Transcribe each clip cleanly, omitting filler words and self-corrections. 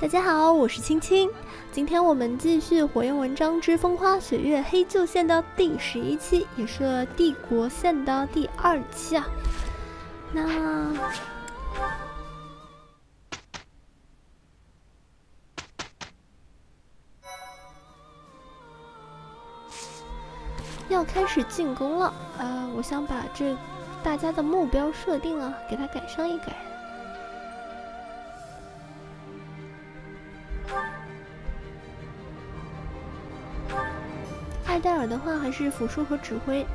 大家好，我是青青。今天我们继续《火焰纹章之风花雪月黑旧线》的第11期，也是帝国线的第2期啊。那要开始进攻了我想把大家的目标设定啊，给它改上一改。艾戴尔的话还是辅助和指挥，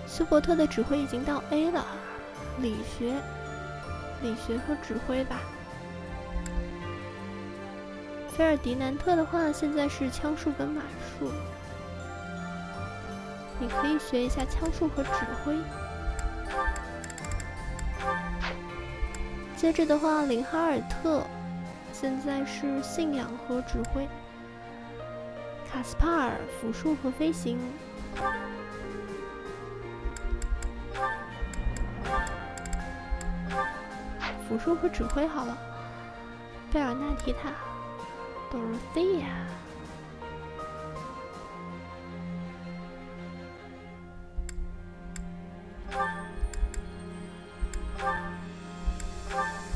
休伯特的指挥已经到 A 了，理学和指挥吧。菲尔迪南特的话现在是枪术跟马术，你可以学一下枪术和指挥。接着的话，林哈尔特现在是信仰和指挥。卡斯帕尔辅助和飞行，辅助和指挥好了。贝尔纳提塔，多罗西亚，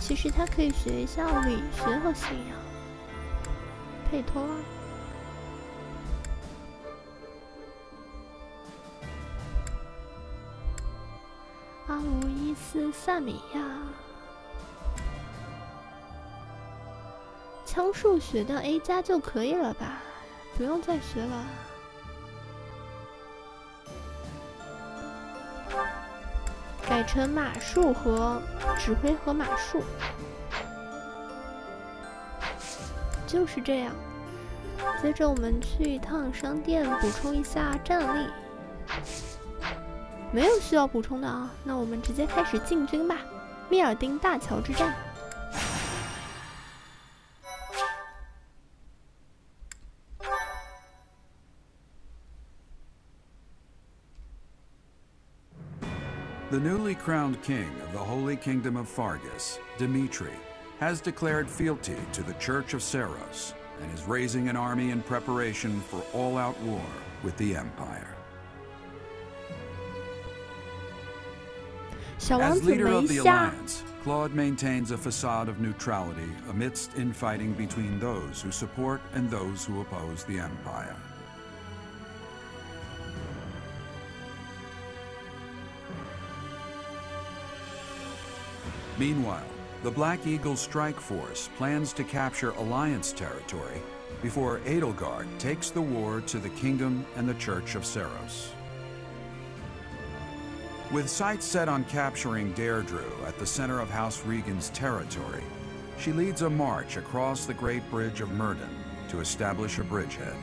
其实他可以学一下理学和信仰。佩托拉。阿鲁伊斯萨米亚，枪术学到 A 加就可以了吧，不用再学了。改成马术和指挥和马术，就是这样。接着我们去一趟商店，补充一下战力。没有需要补充的啊，那我们直接开始进军吧。密尔丁大桥之战。The newly crowned king of the Holy Kingdom of Fargus, Dimitri, has declared fealty to the Church of Saros and is raising an army in preparation for all-out war with the Empire. As leader of the Alliance, Claude maintains a facade of neutrality amidst infighting between those who support and those who oppose the Empire. Meanwhile, the Black Eagle Strike Force plans to capture Alliance territory before Edelgard takes the war to the Kingdom and the Church of Saros. With sights set on capturing Deirdre at the center of House Regan's territory, she leads a march across the Great Bridge of Myrddin to establish a bridgehead.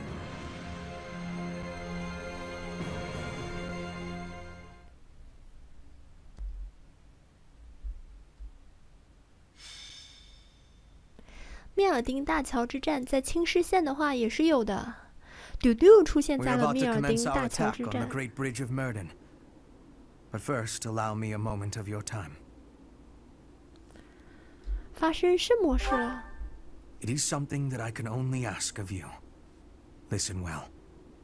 密尔丁大桥之战在青狮县的话也是有的，丢丢出现在了密尔丁大桥之战。But first, allow me a moment of your time. 发生什么事了？ It is something that I can only ask of you. Listen well.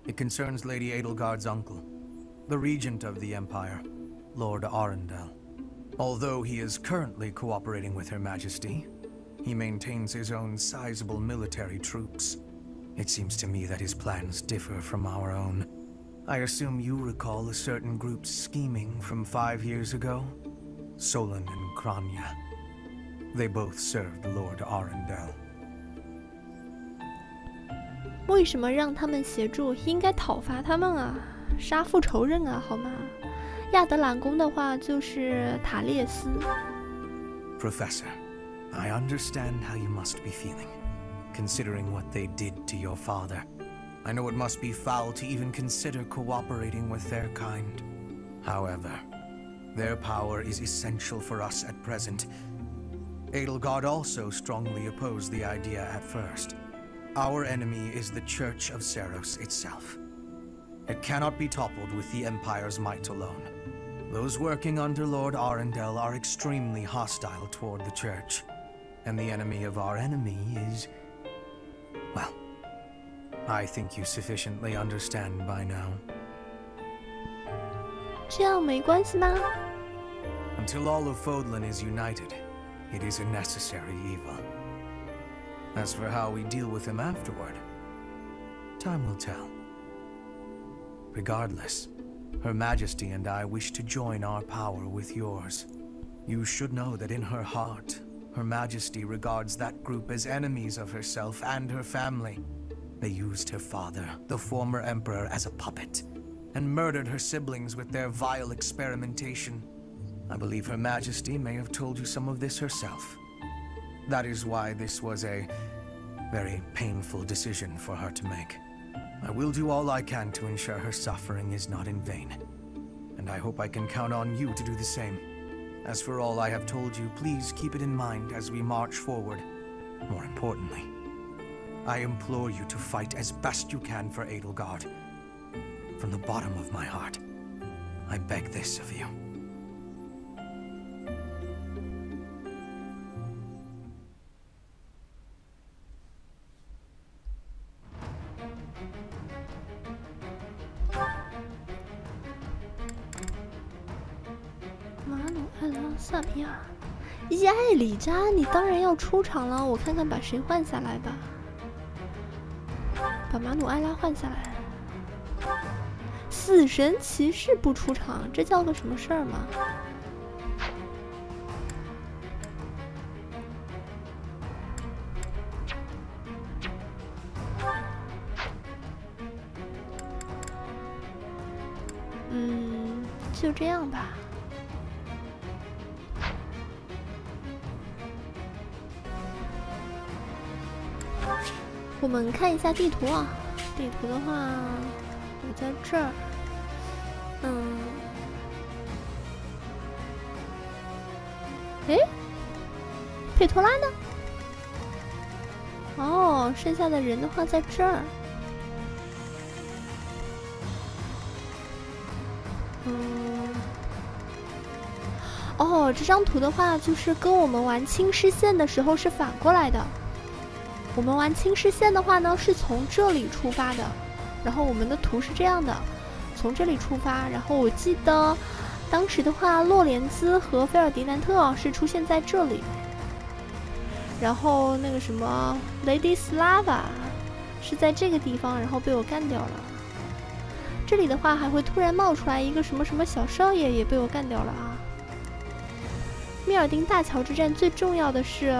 It concerns Lady Edelgard's uncle, the regent of the Empire, Lord Arundel. Although he is currently cooperating with Her Majesty, he maintains his own sizable military troops. It seems to me that his plans differ from our own. I assume you recall a certain group's scheming from 5 years ago? Solon and Kranya. They both served Lord Arundel. 为什么让他们协助？应该讨伐他们啊，杀父仇人啊，好吗？亚德兰宫的话就是塔列斯。Professor, I understand how you must be feeling, considering what they did to your father. I know it must be foul to even consider cooperating with their kind. However, their power is essential for us at present. Edelgard also strongly opposed the idea at first. Our enemy is the Church of Saros itself. It cannot be toppled with the Empire's might alone. Those working under Lord Arundel are extremely hostile toward the Church, And the enemy of our enemy is... well, I think you sufficiently understand by now. 这样没关系吗？ Until all of Fodlan is united, it is a necessary evil. As for how we deal with him afterward, time will tell. Regardless, Her Majesty and I wish to join our power with yours. You should know that in her heart, Her Majesty regards that group as enemies of herself and her family. They used her father, the former emperor, as a puppet, and murdered her siblings with their vile experimentation. I believe Her Majesty may have told you some of this herself. That is why this was a very painful decision for her to make. I will do all I can to ensure her suffering is not in vain. And I hope I can count on you to do the same. As for all I have told you, please keep it in mind as we march forward. More importantly, I implore you to fight as best you can for Edelgard. From the bottom of my heart, I beg this of you. 马努艾拉萨皮亚，耶里扎，你当然要出场了。我看看把谁换下来吧。把马努艾拉换下来。死神骑士不出场，这叫个什么事儿吗？就这样吧。我们看一下地图啊，地图的话，我在这儿，诶，佩托拉呢？哦，剩下的人的话在这儿。哦，这张图的话，就是跟我们玩青狮线的时候是反过来的。我们玩青狮线的话呢，是从这里出发的，然后我们的图是这样的，从这里出发，然后我记得当时的话，洛莲兹和菲尔迪南特是出现在这里，然后那个什么 Lady Slava 是在这个地方，然后被我干掉了。这里的话还会突然冒出来一个什么什么小少爷，也被我干掉了啊。密尔丁大桥之战最重要的是，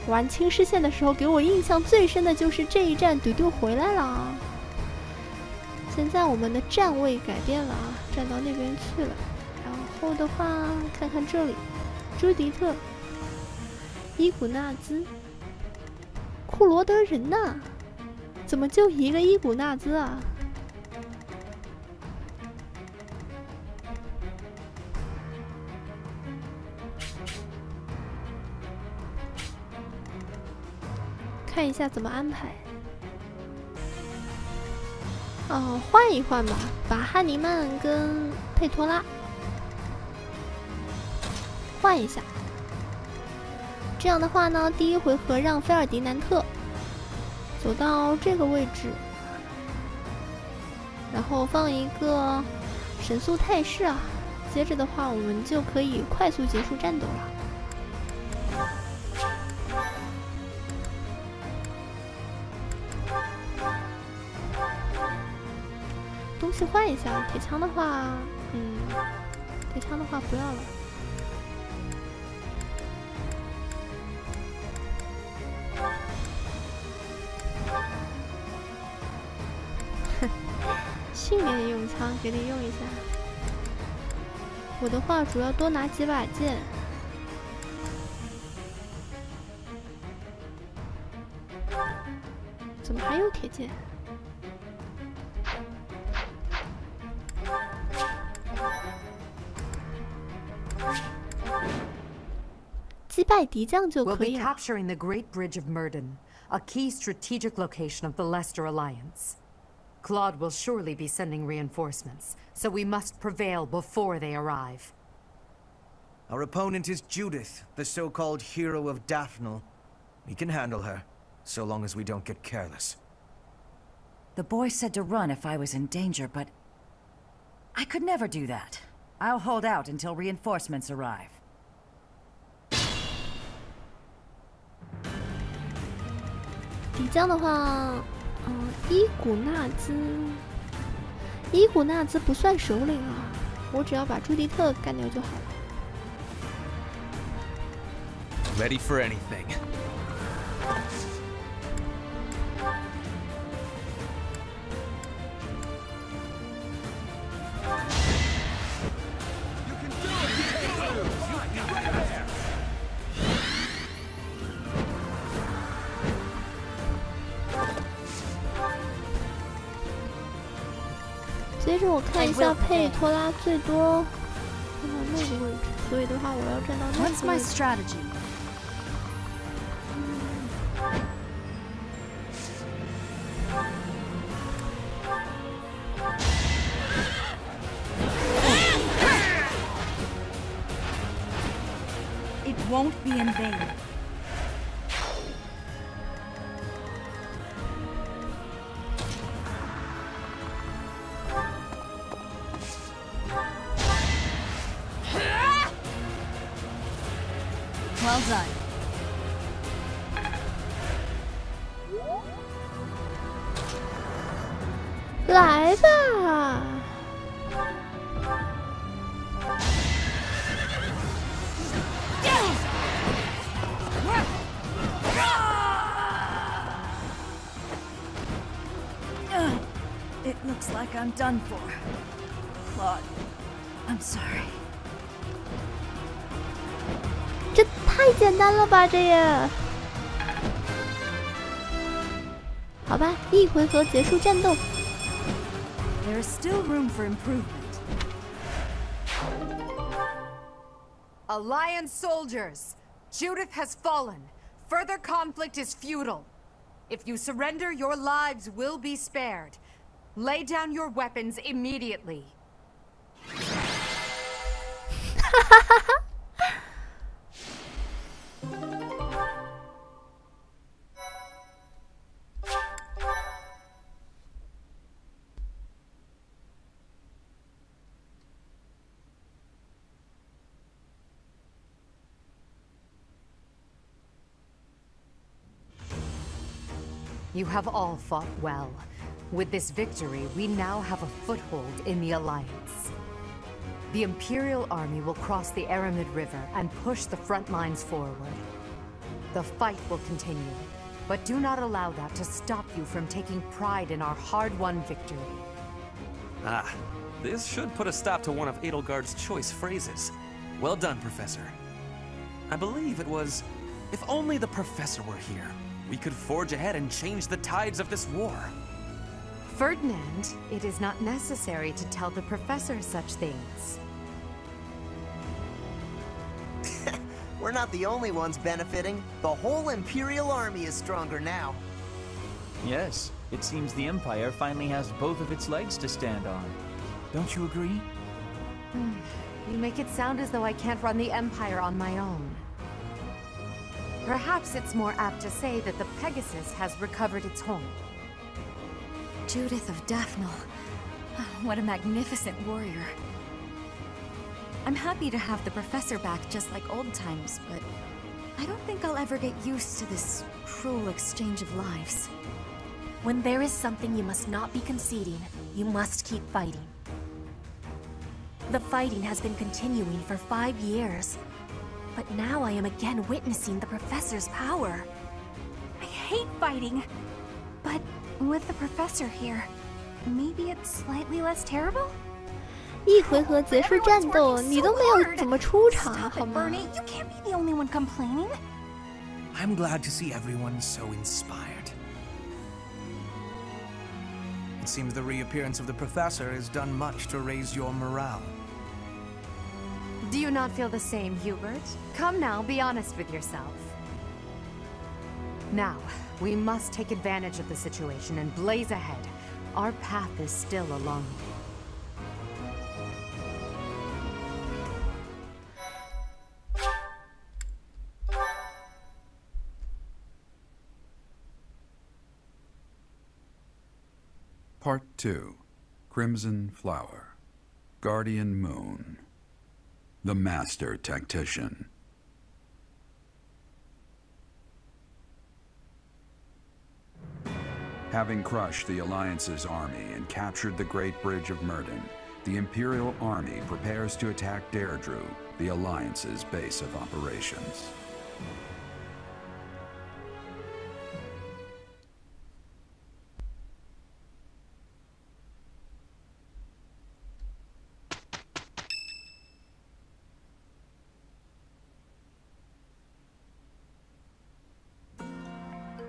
玩青狮线的时候给我印象最深的就是这一战，丢丢回来了啊。现在我们的站位改变了啊，站到那边去了。然后的话，看看这里，朱迪特、伊古纳兹、库罗德人呐，怎么就一个伊古纳兹啊？看一下怎么安排。哦，换一换吧，把汉尼曼跟佩托拉换一下。这样的话呢，第一回合让菲尔迪南特走到这个位置，然后放一个神速态势啊。接着的话，我们就可以快速结束战斗了。东西换一下，铁枪的话，铁枪的话不要了。训练用枪给你用一下。我的话主要多拿几把剑。怎么还有铁剑？击败敌将就可以了。We'll be capturing the Great Bridge of Murden, a key strategic location of the Leicester Alliance. Claude will surely be sending reinforcements, so we must prevail before they arrive. Our opponent is Judith, the so-called hero of Daphne. We can handle her, so long as we don't get careless. The boy said to run if I was in danger, but I could never do that. I'll hold out until reinforcements arrive. 你这样的话，伊古纳兹不算首领啊，我只要把朱迪特干掉就好了。Ready for anything. You can do it! 接着我看一下佩托拉最多看到那个位置，所以的话我要站到那个位置。What's my strategy? It won't be in vain. Well done. 来吧！ It looks like I'm done for. Claude, I'm sorry. 这太简单了吧，这也。好吧，一回合结束战斗。 There is still room for improvement. Alliance soldiers! Judith has fallen. Further conflict is futile. If you surrender, your lives will be spared. Lay down your weapons immediately. You have all fought well. With this victory, we now have a foothold in the Alliance. The Imperial Army will cross the Aramid River and push the front lines forward. The fight will continue, but do not allow that to stop you from taking pride in our hard-won victory. Ah, this should put a stop to one of Edelgard's choice phrases. Well done, Professor. I believe it was, if only the Professor were here, we could forge ahead and change the tides of this war. Ferdinand, it is not necessary to tell the Professor such things. We're not the only ones benefiting. The whole Imperial Army is stronger now. Yes, it seems the Empire finally has both of its legs to stand on. Don't you agree? You make it sound as though I can't run the Empire on my own. Perhaps it's more apt to say that the Pegasus has recovered its home. Judith of Daphne. What a magnificent warrior. I'm happy to have the Professor back just like old times, but I don't think I'll ever get used to this cruel exchange of lives. When there is something you must not be conceding, you must keep fighting. The fighting has been continuing for 5 years, but now I am again witnessing the Professor's power. I hate fighting, but with the Professor here, maybe it's slightly less terrible? 一回合结束战斗，你都没有怎么出场，好吗？ Bernie, you can't be the only one complaining. I'm glad to see everyone so inspired. It seems the reappearance of the Professor has done much to raise your morale. Do you not feel the same, Hubert? Come now, be honest with yourself. Now, we must take advantage of the situation and blaze ahead. Our path is still a long one. Part 2. Crimson Flower. Guardian Moon. The Master Tactician. Having crushed the Alliance's army and captured the Great Bridge of Myrden, the Imperial Army prepares to attack Deirdre, the Alliance's base of operations.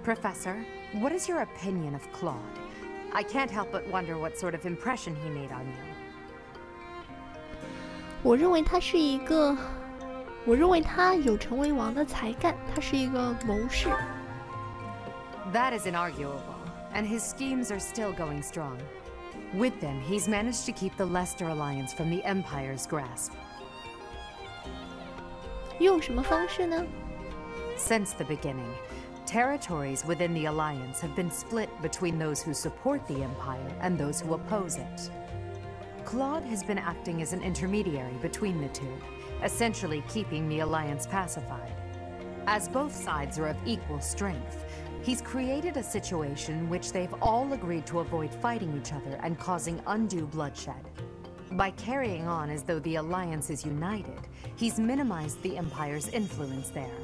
Professor, what is your opinion of Claude? I can't help but wonder what sort of impression he made on you. 我认为他有成为王的才干，他是一个谋士。That is inarguable, and his schemes are still going strong. With them, he's managed to keep the Leicester Alliance from the Empire's grasp. 用什么方式呢？ Since the beginning, territories within the Alliance have been split between those who support the Empire and those who oppose it. Claude has been acting as an intermediary between the two, essentially keeping the Alliance pacified. As both sides are of equal strength, he's created a situation which they've all agreed to avoid fighting each other and causing undue bloodshed. By carrying on as though the Alliance is united, he's minimized the Empire's influence there.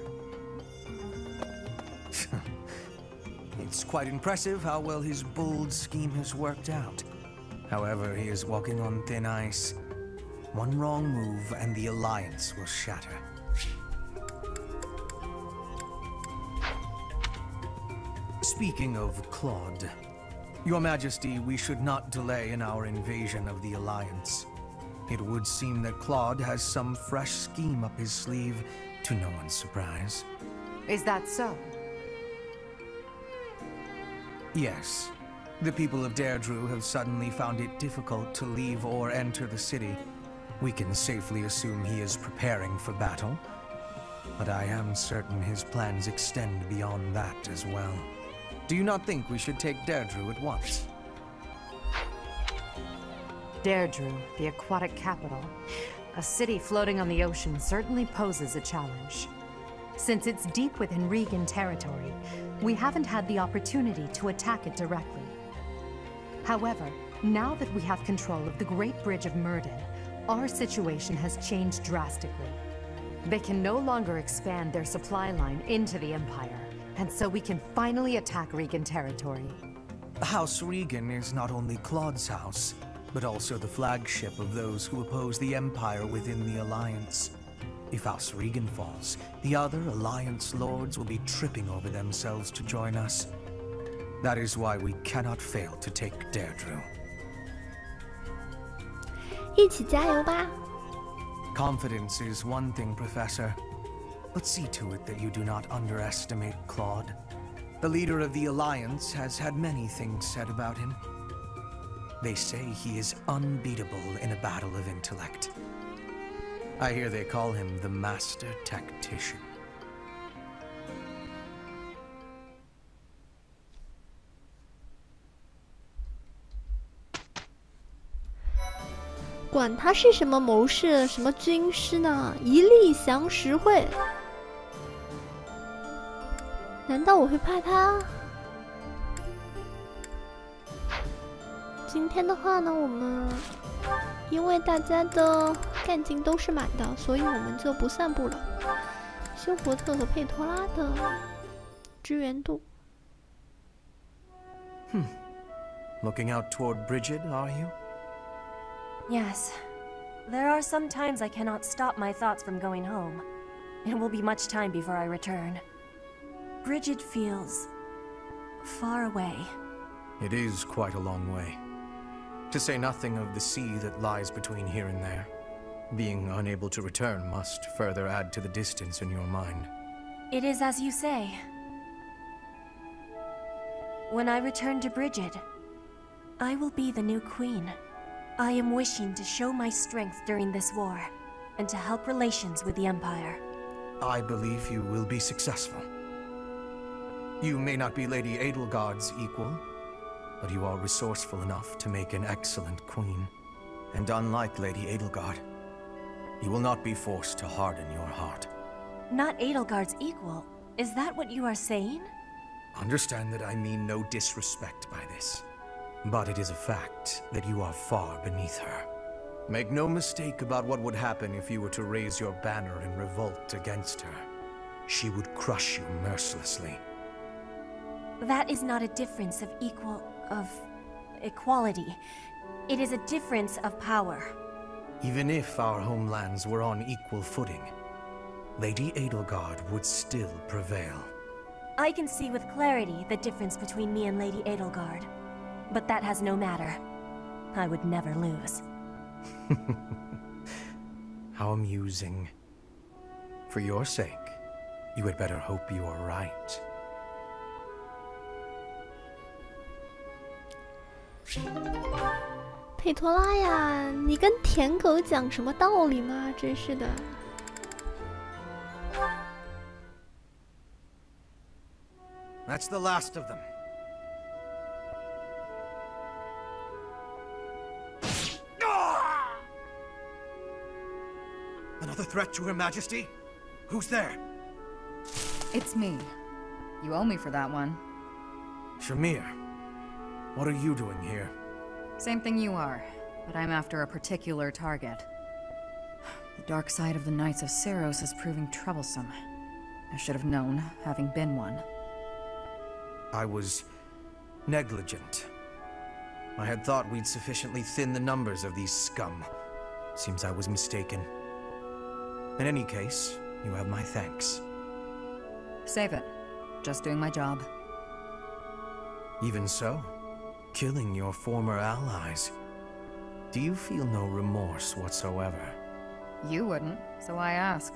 It's quite impressive how well his bold scheme has worked out. However, he is walking on thin ice. One wrong move and the Alliance will shatter. Speaking of Claude, Your Majesty, we should not delay in our invasion of the Alliance. It would seem that Claude has some fresh scheme up his sleeve, to no one's surprise. Is that so? Yes. The people of Deirdre have suddenly found it difficult to leave or enter the city. We can safely assume he is preparing for battle, but I am certain his plans extend beyond that as well. Do you not think we should take Deirdre at once? Deirdre, the aquatic capital. A city floating on the ocean certainly poses a challenge. Since it's deep within Regan territory, we haven't had the opportunity to attack it directly. However, now that we have control of the Great Bridge of Myrden, our situation has changed drastically. They can no longer expand their supply line into the Empire, and so we can finally attack Regan territory. House Regan is not only Claude's house, but also the flagship of those who oppose the Empire within the Alliance. If House Regan falls, the other Alliance lords will be tripping over themselves to join us. That is why we cannot fail to take Deirdre. 一起加油吧！ Confidence is one thing, Professor. But see to it that you do not underestimate Claude. The leader of the Alliance has had many things said about him. They say he is unbeatable in a battle of intellect. I hear they call him the Master Tactician. 管他是什么谋士、什么军师呢，一力降十会。难道我会怕他？今天的话呢，我们因为大家的干劲都是满的，所以我们就不散步了。休伯特和佩托拉的支援度。Looking out toward Bridget, are you? Yes. There are some times I cannot stop my thoughts from going home. It will be much time before I return. Bridget feels far away. It is quite a long way. To say nothing of the sea that lies between here and there. Being unable to return must further add to the distance in your mind. It is as you say. When I return to Bridget, I will be the new queen. I am wishing to show my strength during this war, and to help relations with the Empire. I believe you will be successful. You may not be Lady Edelgard's equal, but you are resourceful enough to make an excellent queen. And unlike Lady Edelgard, you will not be forced to harden your heart. Not Edelgard's equal. Is that what you are saying? Understand that I mean no disrespect by this. But it is a fact that you are far beneath her. Make no mistake about what would happen if you were to raise your banner in revolt against her. She would crush you mercilessly. That is not a difference of equality. It is a difference of power. Even if our homelands were on equal footing, Lady Edelgard would still prevail. I can see with clarity the difference between me and Lady Edelgard. But that has no matter. I would never lose. How amusing. For your sake, you had better hope you are right. 佩托拉呀，你跟舔狗讲什么道理吗？真是的。That's the last of them. Another threat to Her Majesty? Who's there? It's me. You owe me for that one. Shamir, what are you doing here? Same thing you are, but I'm after a particular target. The dark side of the Knights of Seiros is proving troublesome. I should have known, having been one. I was negligent. I had thought we'd sufficiently thin the numbers of these scum. Seems I was mistaken. In any case, you have my thanks. Save it. Just doing my job. Even so, killing your former allies. Do you feel no remorse whatsoever? You wouldn't, so I ask.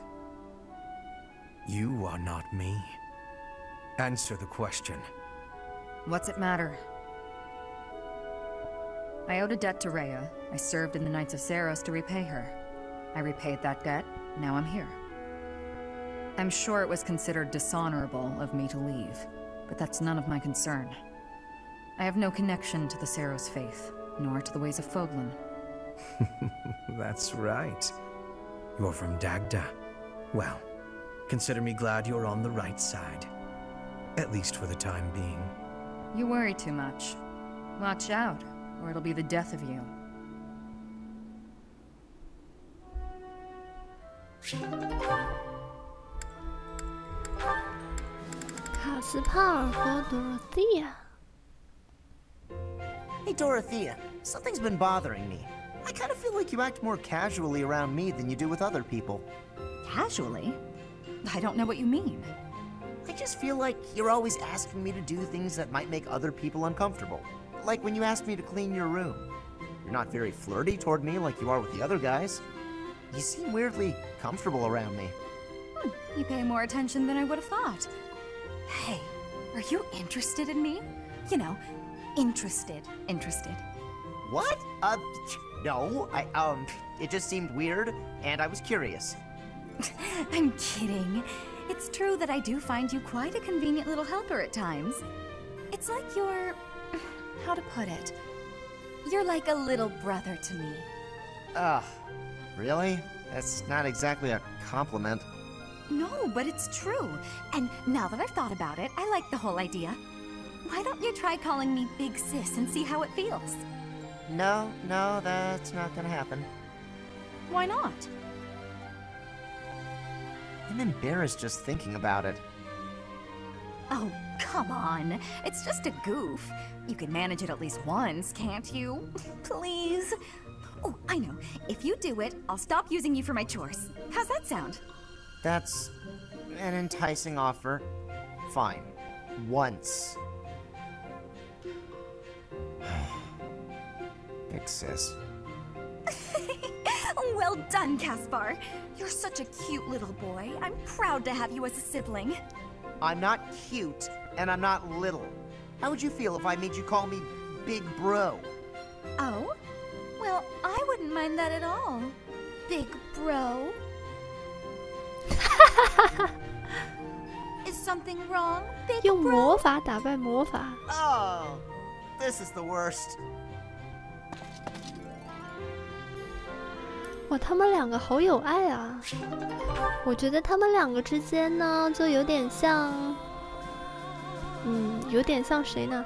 You are not me. Answer the question. What's it matter? I owed a debt to Rhea. I served in the Knights of Seiros to repay her. I repaid that debt, now I'm here. I'm sure it was considered dishonorable of me to leave, but that's none of my concern. I have no connection to the Seiros faith, nor to the ways of Foglin. That's right. You're from Dagda. Well, consider me glad you're on the right side. At least for the time being. You worry too much. Watch out, or it'll be the death of you. 卡斯帕尔和 Dorothea。 Hey, Dorothea, something's been bothering me. I kind of feel like you act more casually around me than you do with other people. Casually? I don't know what you mean. I just feel like you're always asking me to do things that might make other people uncomfortable. Like when you asked me to clean your room. You're not very flirty toward me like you are with the other guys. You seem weirdly comfortable around me. You pay more attention than I would have thought. Hey, are you interested in me? You know, interested. What? No, it just seemed weird, and I was curious. I'm kidding. It's true that I do find you quite a convenient little helper at times. It's like you're... how to put it? You're like a little brother to me. Really? That's not exactly a compliment. No, but it's true. And now that I've thought about it, I like the whole idea. Why don't you try calling me Big Sis and see how it feels? No, that's not gonna happen. Why not? I'm embarrassed just thinking about it. Oh, come on. It's just a goof. You can manage it at least once, can't you? Please? Oh, I know. If you do it, I'll stop using you for my chores. How's that sound? That's an enticing offer. Fine. Once. Big Sis. Well done, Caspar. You're such a cute little boy. I'm proud to have you as a sibling. I'm not cute, and I'm not little. How would you feel if I made you call me Big Bro? Oh? Well, I wouldn't mind that at all. Big Bro. Is something wrong, Big 用 Bro? 魔法打败魔法。 Oh, This is the worst. 哇，他们两个好有爱啊！我觉得他们两个之间呢，就有点像，有点像谁呢？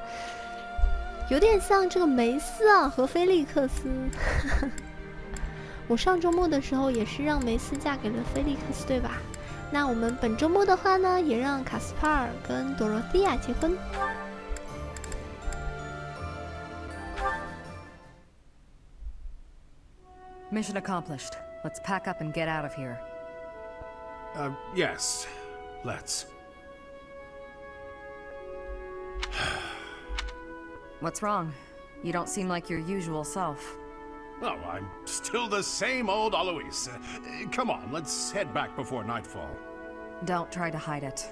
有点像这个梅斯啊和菲利克斯。我上周末的时候也是让梅斯嫁给了菲利克斯，对吧？那我们本周末的话呢，也让卡斯帕尔跟朵罗西亚结婚。Mission accomplished. Let's pack up and get out of here. Yes. Let's. What's wrong? You don't seem like your usual self. Oh, I'm still the same old Alois. Come on, let's head back before nightfall. Don't try to hide it.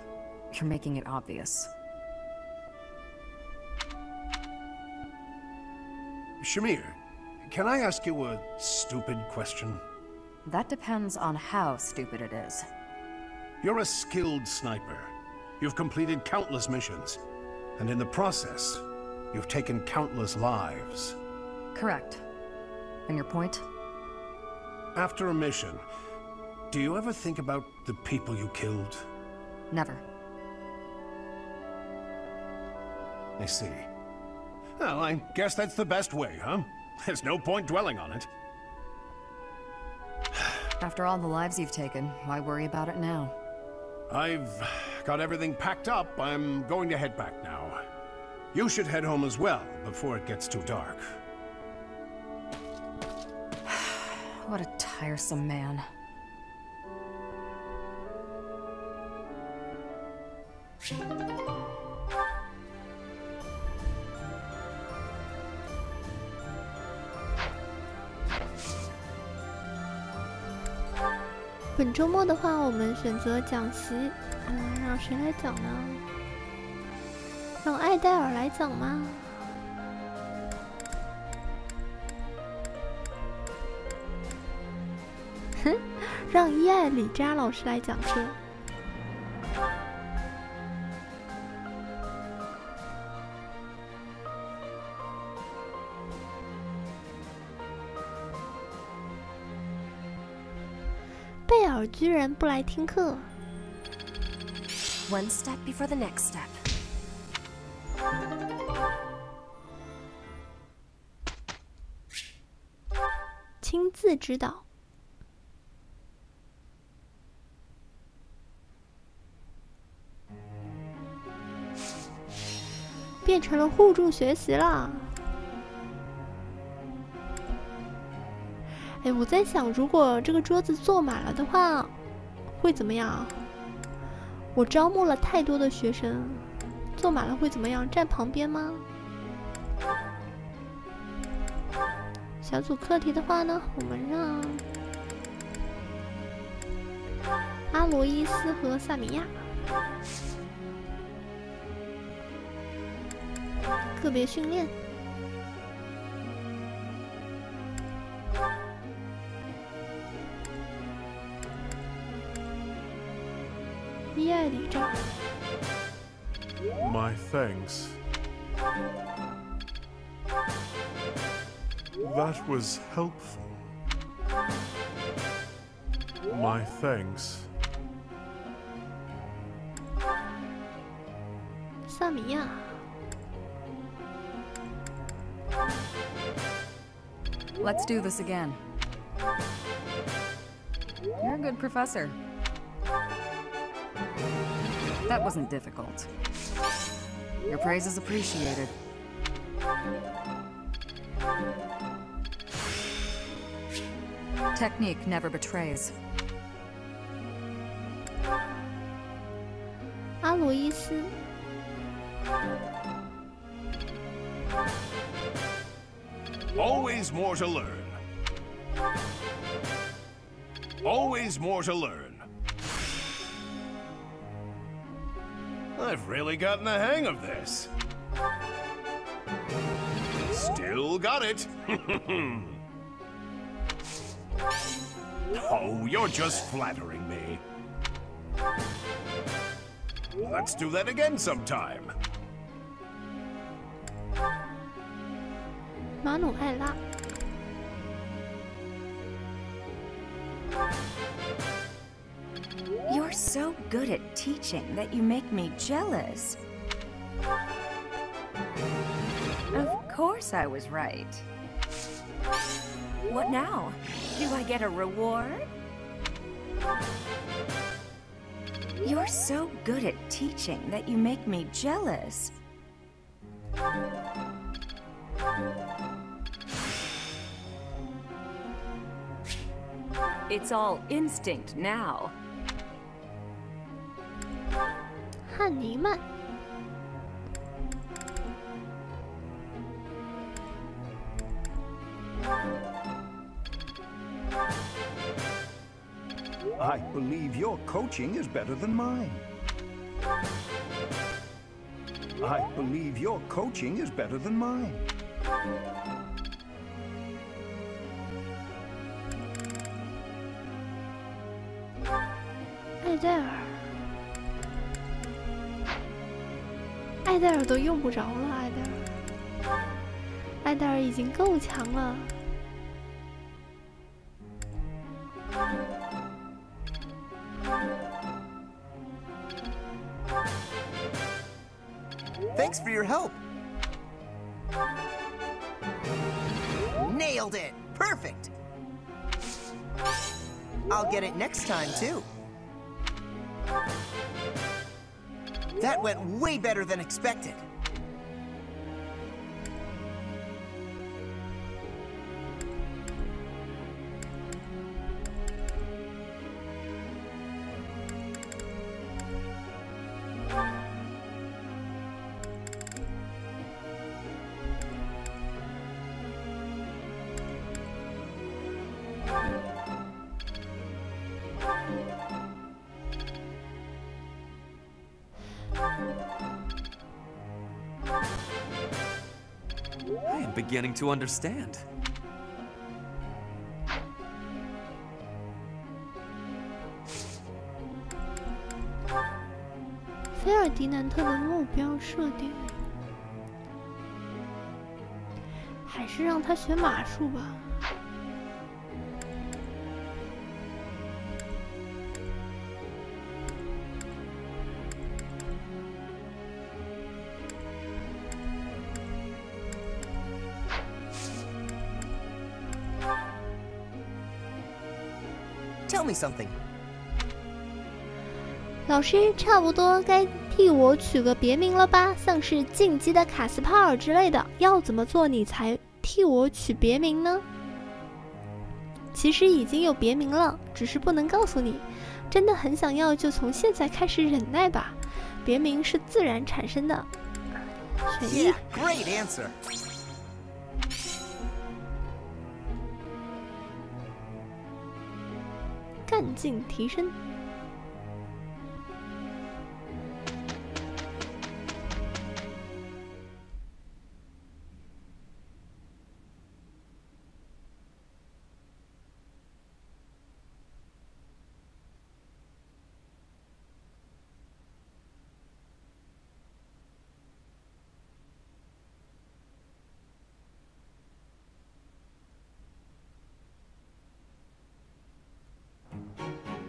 You're making it obvious. Shamir, can I ask you a stupid question? That depends on how stupid it is. You're a skilled sniper. You've completed countless missions. And in the process, you've taken countless lives. Correct. And your point? After a mission, do you ever think about the people you killed? Never. I see. Well, I guess that's the best way, huh? There's no point dwelling on it. After all the lives you've taken, why worry about it now? I've got everything packed up. I'm going to head back now. You should head home as well, before it gets too dark. What a tiresome man. "本周末的话，我们选择讲席，让谁来讲呢？让艾戴尔来讲吗？哼，让伊艾里扎老师来讲这。贝尔居然不来听课。One step before the next step. 亲自指导。变成了互助学习啦。哎，我在想，如果这个桌子坐满了的话，会怎么样？我招募了太多的学生，坐满了会怎么样？站旁边吗？小组课题的话呢，我们让阿罗伊斯和萨米亚。个别训练。伊艾里扎。My thanks. That was helpful. My thanks. 萨米亚。Let's do this again. You're a good professor. That wasn't difficult. Your praise is appreciated. Technique never betrays. 阿罗伊斯。Always more to learn. Always more to learn. I've really gotten the hang of this. Still got it. Oh, you're just flattering me. Let's do that again sometime. 马努艾拉。You're so good at teaching that you make me jealous. Of course I was right. What now? Do I get a reward? You're so good at teaching that you make me jealous. It's all instinct now. 汉尼曼。I believe your coaching is better than mine. I believe your coaching is better than mine. 艾戴尔，艾戴尔都用不着了，艾戴尔已经够强了。Thanks for your help. Nailed it! Perfect! I'll get it next time, too. That went way better than expected. I am beginning to understand. 菲尔迪南特的目标设定，还是让他学马术吧。Tell me something. 老师，差不多该替我取个别名了吧？像是进击的卡斯帕尔之类的，要怎么做你才替我取别名呢？其实已经有别名了，只是不能告诉你。真的很想要，就从现在开始忍耐吧。别名是自然产生的。选一。Yeah, great answer. 干劲提升。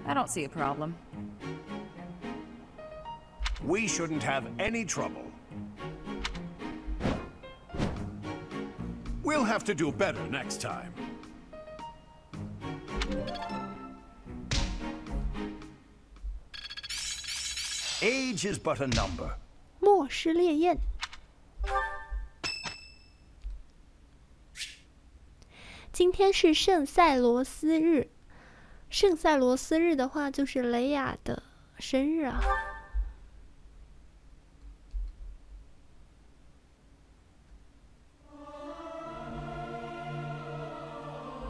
I don't see a problem. We shouldn't have any trouble. We'll have to do better next time. Age is but a number. 末世烈焰。今天是圣赛罗斯日。圣赛罗斯日的话，就是雷亚的生日啊。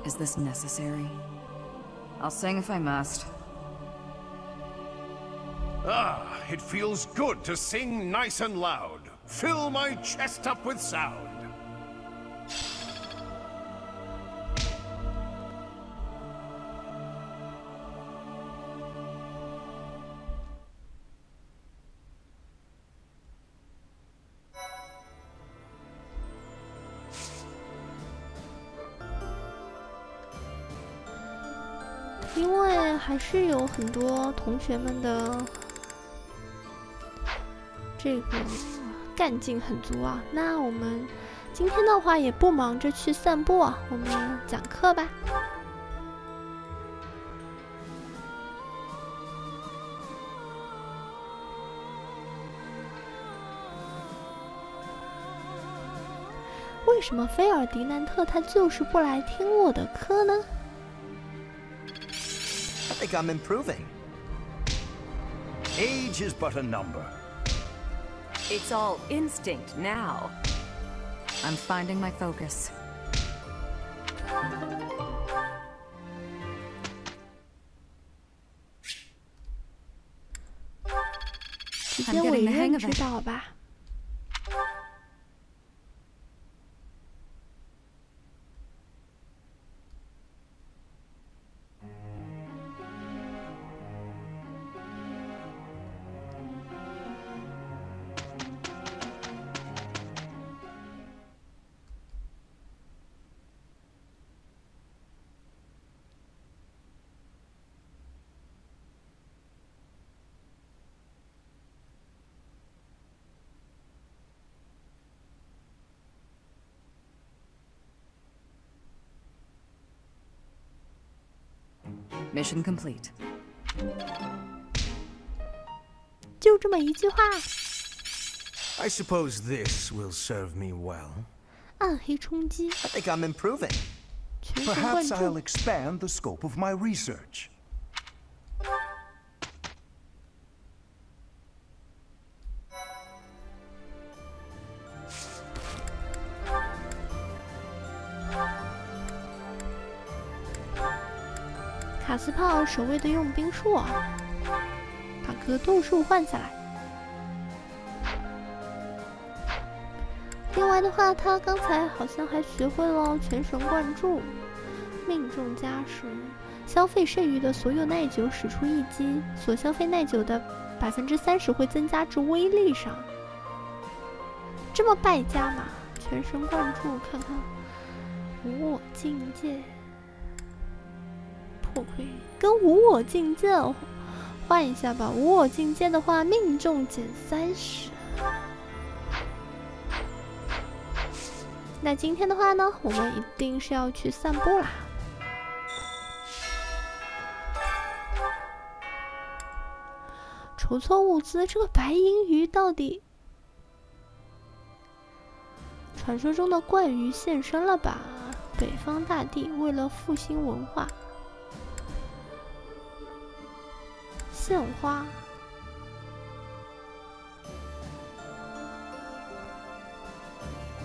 Is this necessary? I'll sing if I must. Ah, it feels good to sing nice and loud. Fill my chest up with sound. 还是有很多同学们的这个干劲很足啊。那我们今天的话也不忙着去散步啊，我们讲课吧。为什么菲尔迪南特他就是不来听我的课呢？ I think I'm improving. Age is but a number. It's all instinct now. I'm finding my focus. 直接委任指导吧。Mission complete. 就这么一句话。I suppose this will serve me well. 暗黑冲击。 I think I'm improving. 全神贯 Perhaps 注。 I'll expand the scope of my research. 卡斯帕尔守卫的用兵术啊，把格斗术换下来。另外的话，他刚才好像还学会了全神贯注、命中加时、消费剩余的所有耐久使出一击，所消费耐久的30%会增加至威力上。这么败家嘛？全神贯注，看看无我境界。 破溃跟无我境界换一下吧。无我境界的话，命中减30。那今天的话呢，我们一定是要去散步啦。筹措物资，这个白银鱼到底？传说中的怪鱼现身了吧？北方大地为了复兴文化。 献花，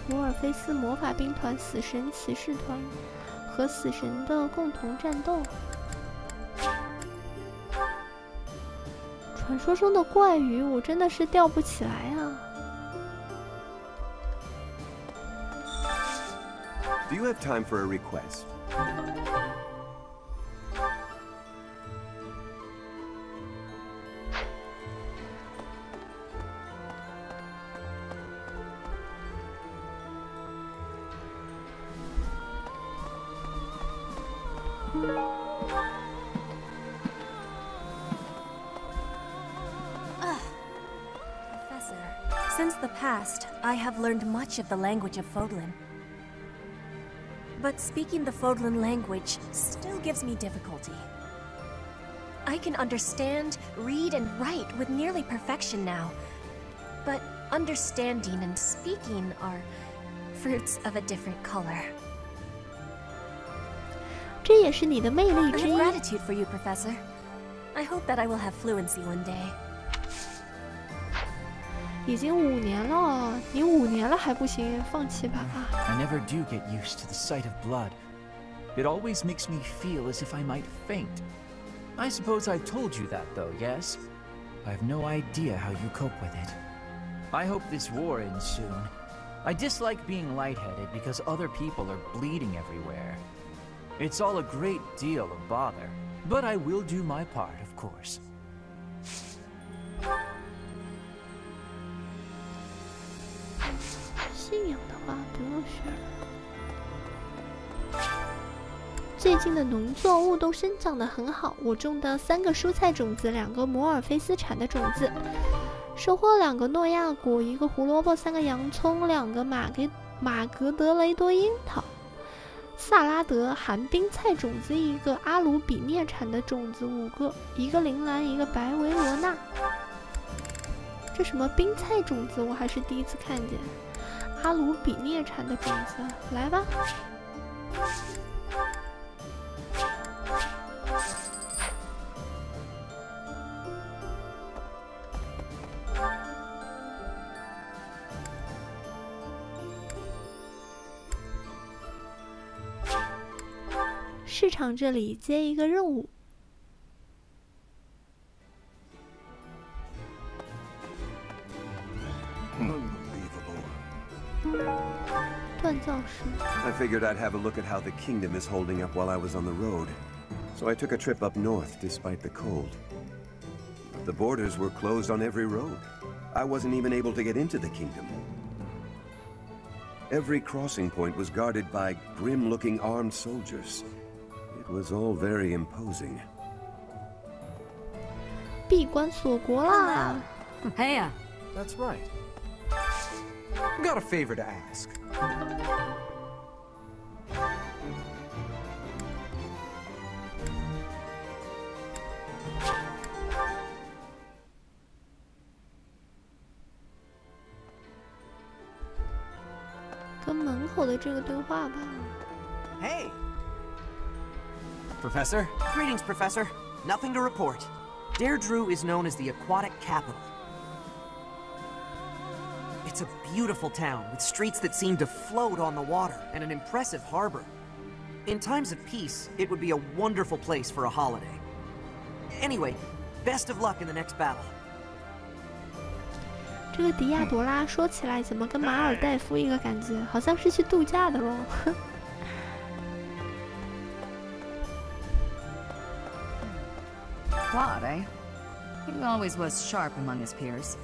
摩尔菲斯魔法兵团、死神骑士团和死神的共同战斗。传说中的怪鱼，我真的是吊不起来啊！ Do you have time for a request? Professor, since the past, I have learned much of the language of Fodlan. But speaking the Fodlan language still gives me difficulty. I can understand, read, and write with nearly perfection now. But understanding and speaking are fruits of a different color. 这也是你的魅力 I 之 have 一。 gratitude for you, Professor. I hope that I will have fluency one day. 已经5年了，你5年了还不行，放弃吧。 I never do get used to the sight of blood. It always makes me feel as if I might faint. I suppose I've told you that, though, yes? I have no idea how you cope with it. I hope this war ends soon. I dislike being lightheaded because other people are bleeding everywhere. It's all a great deal of bother, but I will do my part, of course. 信仰的话不用选了。最近的农作物都生长得很好，我种的3个蔬菜种子，2个摩尔菲斯产的种子，收获2个诺亚果，1个胡萝卜，3个洋葱，2个马格德雷多樱桃，萨拉德寒冰菜种子1个，阿鲁比涅产的种子5个，1个铃兰，1个白维罗纳。这什么冰菜种子我还是第一次看见，阿鲁比涅产的种子，来吧。市场这里接一个任务。锻造师。I figured I'd have a look at how the kingdom is holding up while I was on the road. So I took a trip up north despite the cold. But the borders were closed on every road. I wasn't even able to get into the kingdom. Every crossing point was guarded by grim-looking armed soldiers. It was all very imposing. 闭关锁国啦 Hey. That's right. Got a favor to ask. 跟门口的这个对话吧。Hey. Professor? Greetings, Professor. Nothing to report. Deirdre is known as the aquatic capital. It's a beautiful town with streets that seem to float on the water and an impressive harbor. In times of peace, it would be a wonderful place for a holiday. Anyway, best of luck in the next battle. 这个迪亚朵拉说起来怎么跟马尔代夫一个感觉，好像是去度假的喽。Claude, eh? He always was sharp among his peers.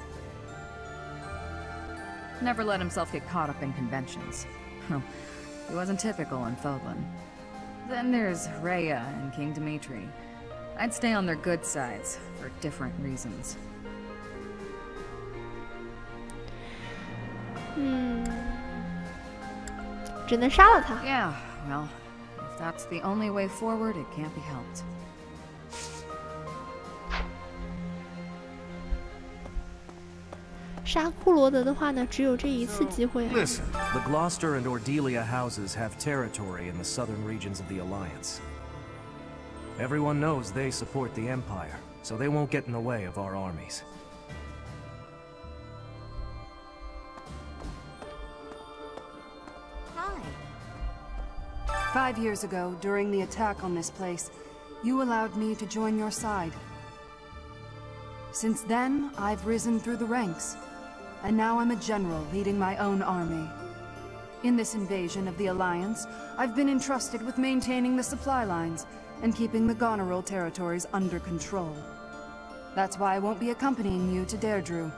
Never let himself get caught up in conventions. He wasn't typical in Fodlan. Then there's Rhea and King Dimitri. I'd stay on their good sides, for different reasons. 只能杀了他。Yeah, well, if that's the only way forward, it can't be helped. 杀库罗德的话呢，只有这一次机会。Listen, the Gloucester and Ordelia houses have territory in the southern regions of the Alliance. Everyone knows they support the Empire, so they won't get in the way of our armies. Hi. 5 years ago, during the attack on this place, you allowed me to join your side. Since then, I've risen through the ranks. And now I'm a general leading my own army. In this invasion of the Alliance, I've been entrusted with maintaining the supply lines and keeping the Goneril territories under control. That's why I won't be accompanying you to Deirdre.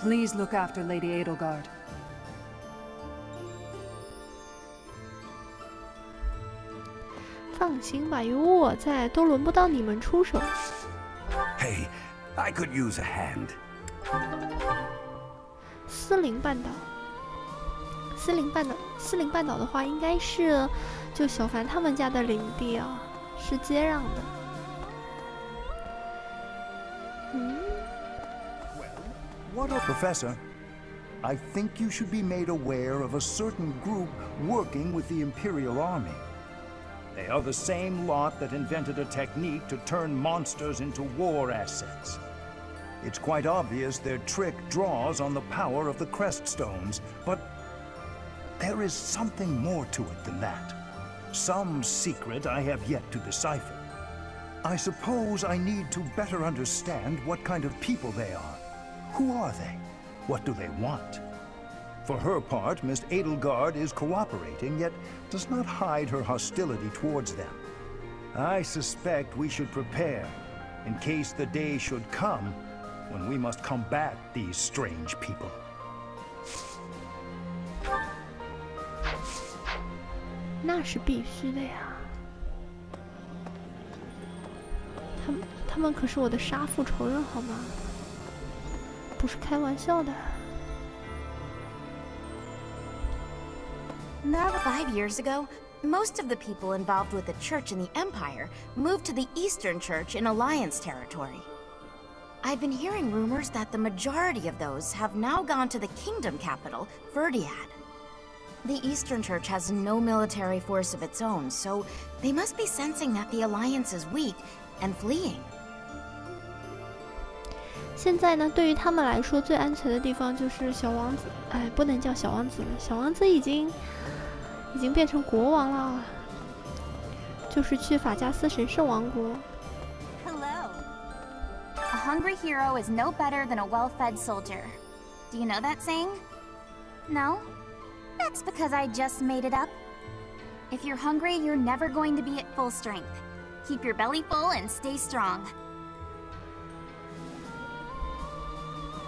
Please look after Lady Edelgard. 放心吧，有我在，都轮不到你们出手。Hey, I could use a hand. 斯林半岛，斯林半岛的话，应该是就小凡他们家的领地啊，是接壤的。What a professor. I think you should be made aware of a certain group working with the Imperial Army. They are the same lot that invented a technique to turn monsters into war assets. It's quite obvious their trick draws on the power of the Creststones, but there is something more to it than that. Some secret I have yet to decipher. I suppose I need to better understand what kind of people they are. Who are they? What do they want? For her part, Miss Edelgard is cooperating, yet does not hide her hostility towards them. I suspect we should prepare, in case the day should come when we must combat these strange people. 那是必须的呀。他们可是我的杀父仇人，好吗？不是开玩笑的。Now, 5 years ago, most of the people involved with the church in the Empire moved to the Eastern Church in Alliance territory. I've been hearing rumors that the majority of those have now gone to the kingdom capital, Verdiad. The Eastern Church has no military force of its own, so they must be sensing that the Alliance is weak and fleeing. 现在呢，对于他们来说，最安全的地方就是小王子。哎，不能叫小王子了，小王子已经变成国王了，就是去法加斯神圣王国。Hello. A hungry hero is no better than a well-fed soldier. Do you know that saying? No? That's because I just made it up. If you're hungry, you're never going to be at full strength. Keep your belly full and stay strong.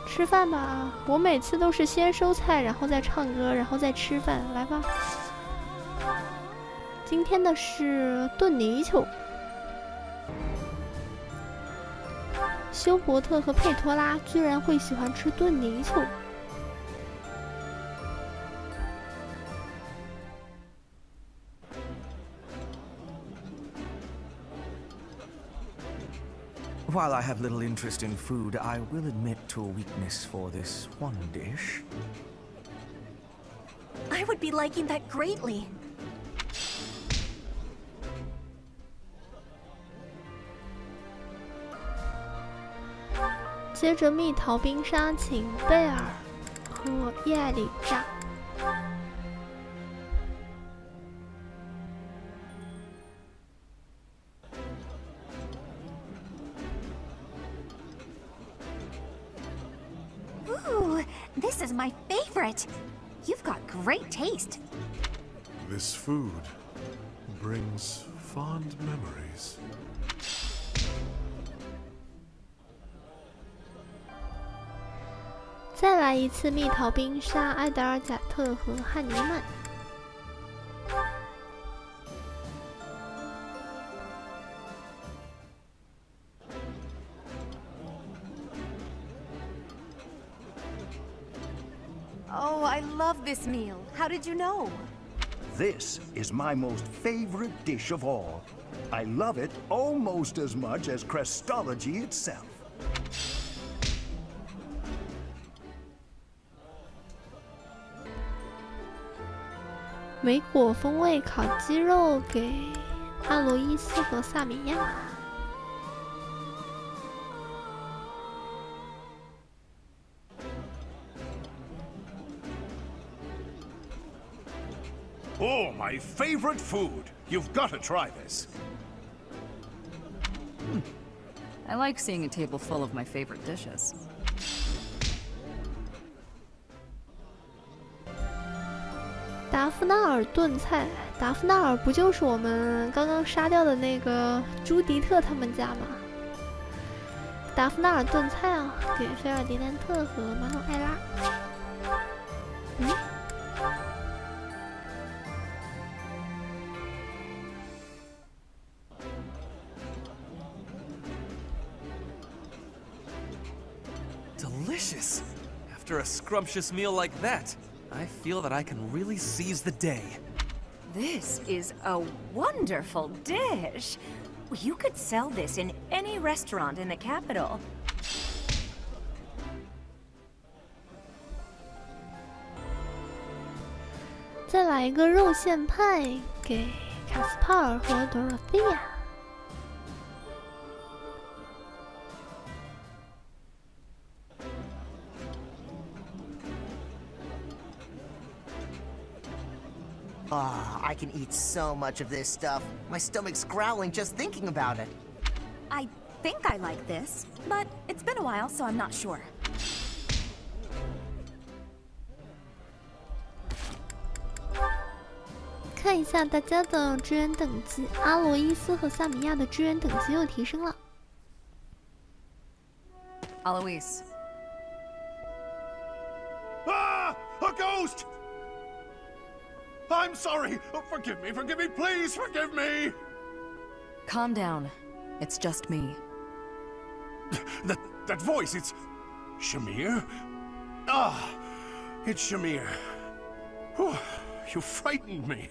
吃饭吧，我每次都是先收菜，然后再唱歌，然后再吃饭。来吧，今天的是炖泥鳅。休伯特和佩托拉居然会喜欢吃炖泥鳅。While I have little interest in food, I will admit to a weakness for this one dish. I would be liking that greatly. 接着蜜桃冰沙请贝尔和叶里扎。Ooh, this is my favorite. You've got great taste. This food brings fond memories. 再来一次蜜桃冰沙，埃德尔贾特和汉尼曼。Oh, I love this meal. How did you know? This is my most favorite dish of all. I love it almost as much as Crestology itself. 莓果风味烤鸡肉给阿罗伊斯和萨米亚。Oh, my favorite food! You've got to try this. I like seeing a table full of my favorite dishes. 达芙娜尔炖菜，达芙娜尔不就是我们刚刚杀掉的那个朱迪特他们家吗？达芙娜尔炖菜啊，给菲尔迪南特和马努埃拉。Delicious! After a scrumptious meal like that, I feel that I can really seize the day. This is a wonderful dish. You could sell this in any restaurant in the capital. 再来一个肉馅派给卡斯帕尔和多罗西亚。I can eat so much of this stuff. My stomach's growling just thinking about it. I think I like this, but it's been a while, so I'm not sure. 看一下大家的支援等级，阿罗伊斯和萨米亚的支援等级又提升了。Alois. Ah! A ghost! I'm sorry! Oh, forgive me, please forgive me! Calm down. It's just me. That voice, it's... Shamir? Ah, it's Shamir. Whew, you frightened me.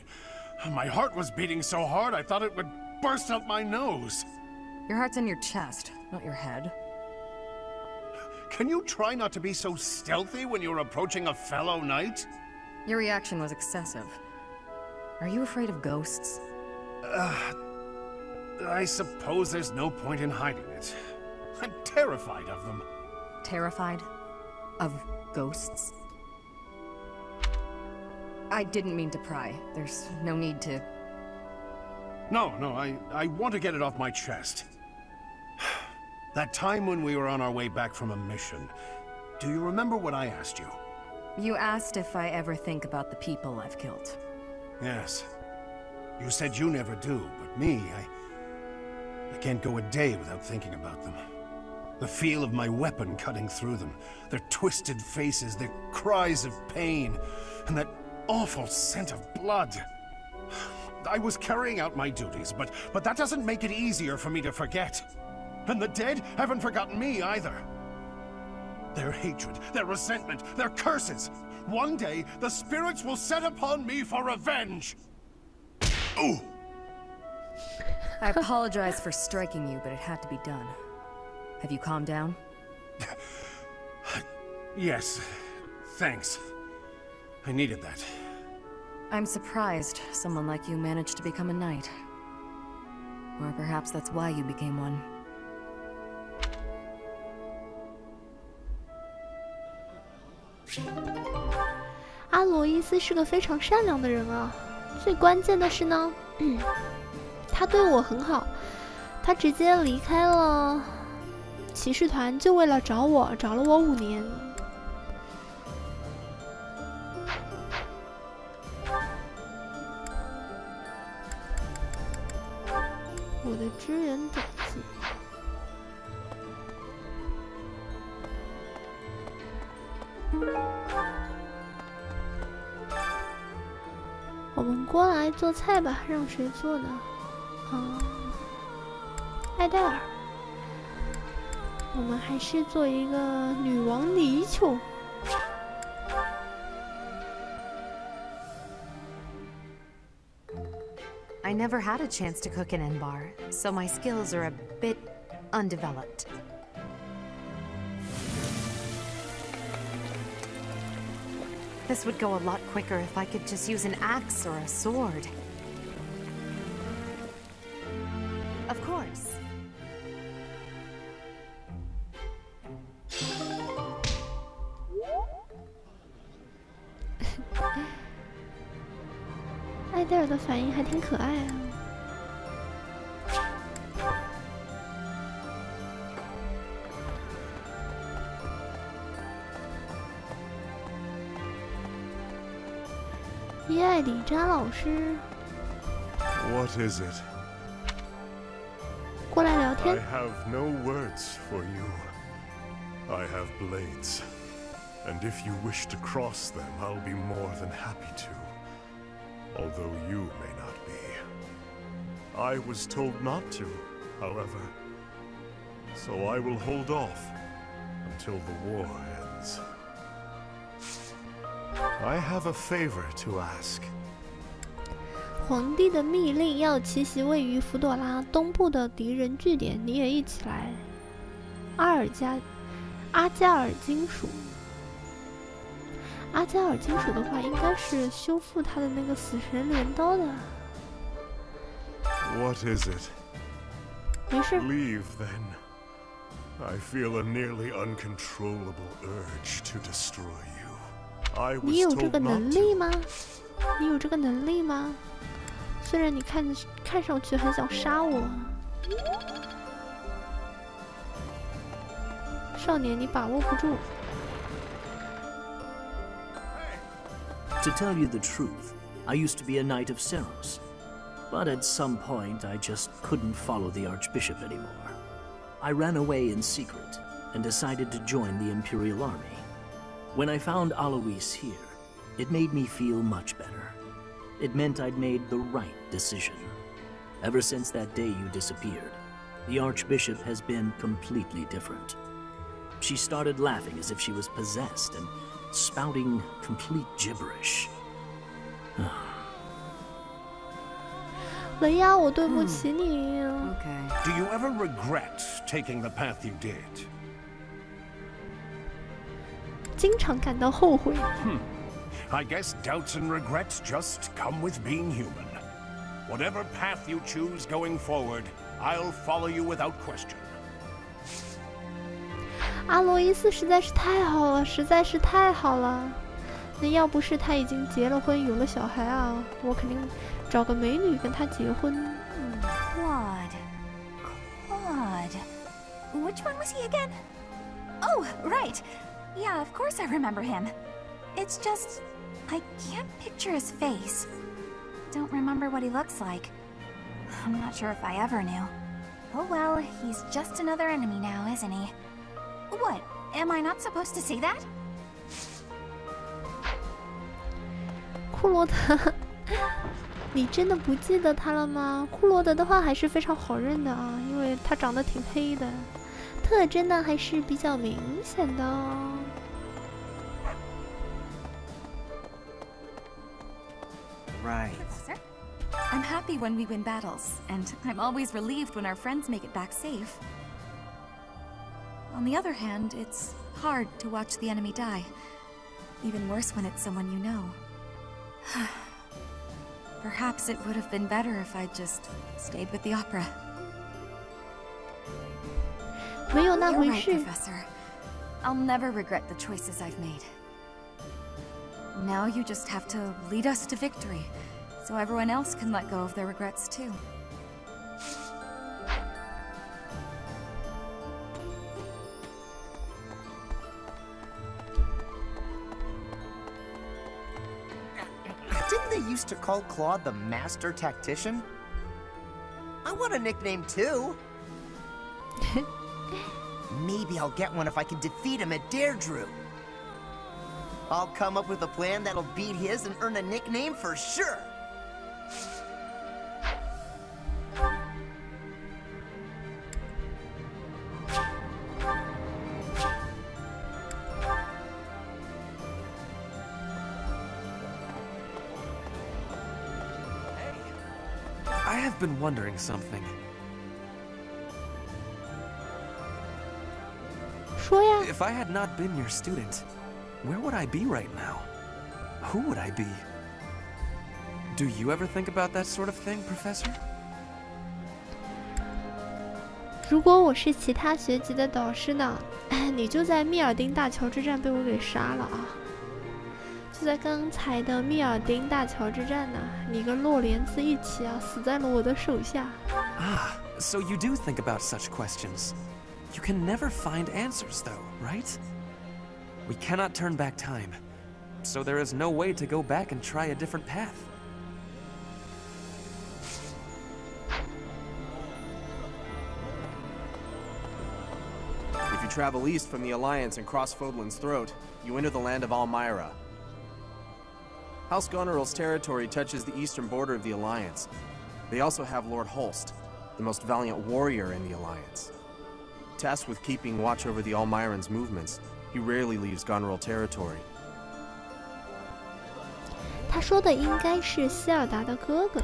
My heart was beating so hard I thought it would burst out my nose. Your heart's in your chest, not your head. Can you try not to be so stealthy when you're approaching a fellow knight? Your reaction was excessive. Are you afraid of ghosts? I suppose there's no point in hiding it. I'm terrified of them. Terrified? Of ghosts? I didn't mean to pry. There's no need to... No, I want to get it off my chest. That time when we were on our way back from a mission, do you remember what I asked you? You asked if I ever think about the people I've killed. Yes. You said you never do, but me, I can't go a day without thinking about them. The feel of my weapon cutting through them, their twisted faces, their cries of pain, and that awful scent of blood. I was carrying out my duties, but that doesn't make it easier for me to forget. And the dead haven't forgotten me either. Their hatred, their resentment, their curses. One day, the spirits will set upon me for revenge. Ooh! I apologize for striking you, but it had to be done. Have you calmed down? Yes, thanks. I needed that. I'm surprised someone like you managed to become a knight. Or perhaps that's why you became one.阿罗伊斯是个非常善良的人啊，最关键的是呢，他对我很好，他直接离开了骑士团，就为了找我，找了我5年。我的支援等级。我们过来做菜吧，让谁做呢？艾黛尔。我们还是做一个女王泥鳅。I never had a chance to cook in Enbar, so my skills are a bit undeveloped. This would go a lot quicker if I could just use an axe or a sword. Of course. 艾黛尔的反应还挺可爱啊。伊艾里扎老师。What is it? 过来聊天。 I have no words for you. I have blades, and if you wish to cross them, I'll be more than happy to. Although you may not be. I was told not to, however. So I will hold off until the war ends. I have a favor to ask. 皇帝的密令要奇袭位于弗朵拉东部的敌人据点，你也一起来。阿加尔金属。阿加尔金属的话，应该是修复他的那个死神镰刀的。What is it? 没事。 Leave then. I feel a nearly uncontrollable urge to destroy you. I 你 was 有这个 told 能 not 力 to. 吗？你有这个能力吗？虽然你看上去很想杀我，少年，你把握不住。 To tell you the truth, I used to be a knight of Seros. But at some point, I just couldn't follow the Archbishop anymore. I ran away in secret and decided to join the Imperial Army. When I found Alois here, it made me feel much better. It meant I'd made the right decision. Ever since that day you disappeared, the Archbishop has been completely different. She started laughing as if she was possessed and spouting complete gibberish. 雷亚，我对不起你。 Do you ever regret taking the path you did? 经常感到后悔。I guess doubts and regrets just come with being human. Whatever path you choose going forward, I'll follow you without question. 阿罗伊斯实在是太好了，实在是太好了。那要不是他已经结了婚，有了小孩啊，我肯定找个美女跟他结婚。Claude. Which one was he again? Oh, right. Yeah, of course I remember him. It's just, I can't picture his face. Don't remember what he looks like. I'm not sure if I ever knew. Oh well, he's just another enemy now, isn't he? What? Am I not supposed to say that? 库罗德，你真的不记得他了吗？库罗德的话还是非常好认的啊，因为他长得挺黑的，特征呢还是比较明显的哦。 Right. Professor? I'm happy when we win battles, and I'm always relieved when our friends make it back safe. On the other hand, it's hard to watch the enemy die. Even worse when it's someone you know. Perhaps it would have been better if I'd just stayed with the opera. 没有那回 You're right, 事。 Professor. I'll never regret the choices I've made. Now you just have to lead us to victory, so everyone else can let go of their regrets too. Didn't they used to call Claude the Master Tactician? I want a nickname too. Maybe I'll get one if I can defeat him at Deirdre. I'll come up with a plan that'll beat his and earn a nickname for sure. I have been wondering something. 说呀。 If I had not been your student, where would I be right now? Who would I be? Do you ever think about that sort of thing, Professor? 如果我是其他学籍的导师呢？你就在密尔丁大桥之战被我给杀了啊！就在刚才的密尔丁大桥之战呢，你跟洛莲兹一起啊，死在了我的手下。Ah, so you do think about such questions. You can never find answers, though, right? We cannot turn back time, so there is no way to go back and try a different path. If you travel east from the Alliance and cross Fodlan's Throat, you enter the land of Almyra. House Goneril's territory touches the eastern border of the Alliance. They also have Lord Holst, the most valiant warrior in the Alliance. Tasked with keeping watch over the Almyrans' movements, he rarely leaves Goneril territory. 他说的应该是希尔达的哥哥。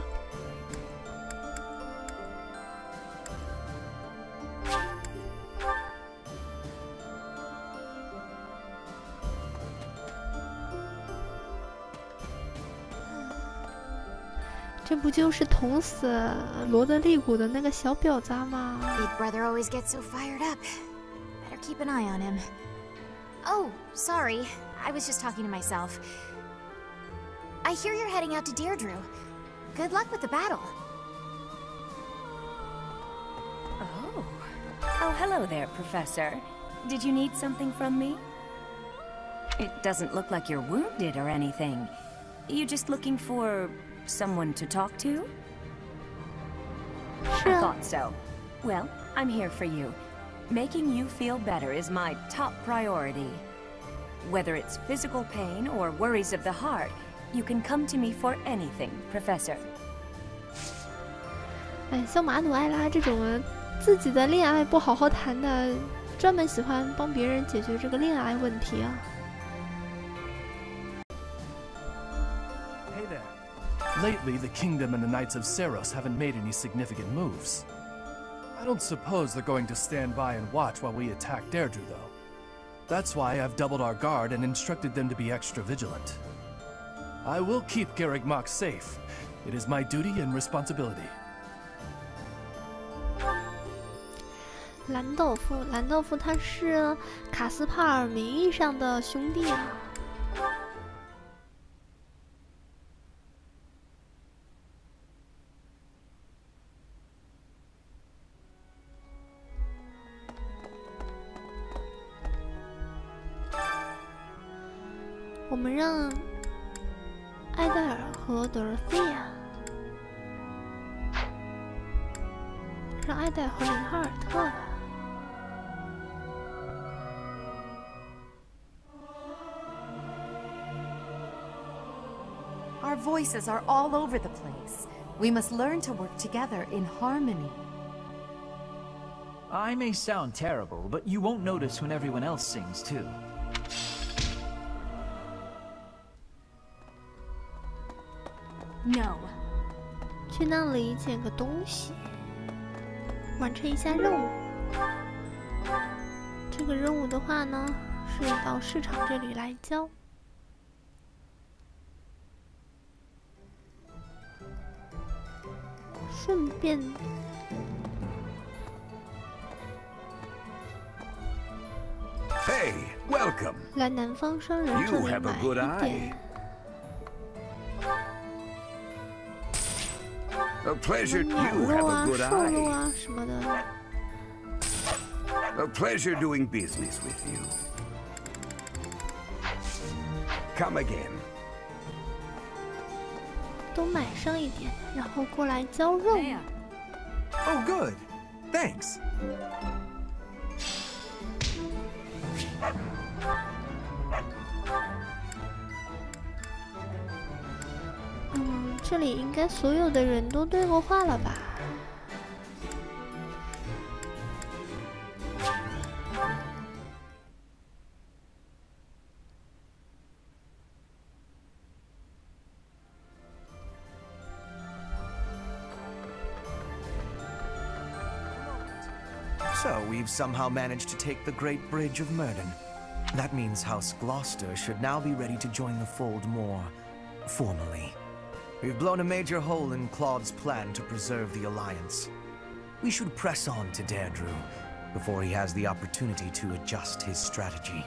这不就是捅死罗德利古的那个小婊子吗？ Big brother always gets so fired up. Better keep an eye on him. Oh, sorry. I was just talking to myself. I hear you're heading out to Deirdre. Good luck with the battle. Oh. Oh, hello there, Professor. Did you need something from me? It doesn't look like you're wounded or anything. You just looking for someone to talk to? I thought so. Well, I'm here for you. Making you feel better is my top priority. Whether it's physical pain or worries of the heart, You can come to me for anything, Professor. 哎，像马努埃拉这种人，自己的恋爱不好好谈的，专门喜欢帮别人解决这个恋爱问题啊。Hey there. Lately, the Kingdom and the Knights of Seros haven't made any significant moves. I don't suppose they're going to stand by and watch while we attack Deirdre, though. That's why I've doubled our guard and instructed them to be extra vigilant. I will keep Garreg Mach safe. It is my duty and responsibility. 蓝豆腐他是卡斯帕尔名义上的兄弟啊。我们让艾黛尔和德尔菲亚，让艾黛尔和林哈尔特吧。Our voices are all over the place. We must learn to work together in harmony. I may sound terrible, but you won't notice when everyone else sings too. No. 去那里捡个东西，完成一下任务。这个任务的话呢，是到市场这里来交。顺便。Hey, welcome. 来南方商人这里买一点。A pleasure you have a good eye. 什么的。A pleasure doing business with you. Come again. 都买上一点，然后过来交任务。Oh, good. Thanks. 这里应该所有的人都对过话了吧？ So we've somehow managed to take the Great Bridge of Myrden. That means House Gloucester should now be ready to join the fold more formally. We've blown a major hole in Claude's plan to preserve the Alliance. We should press on to Deirdre before he has the opportunity to adjust his strategy.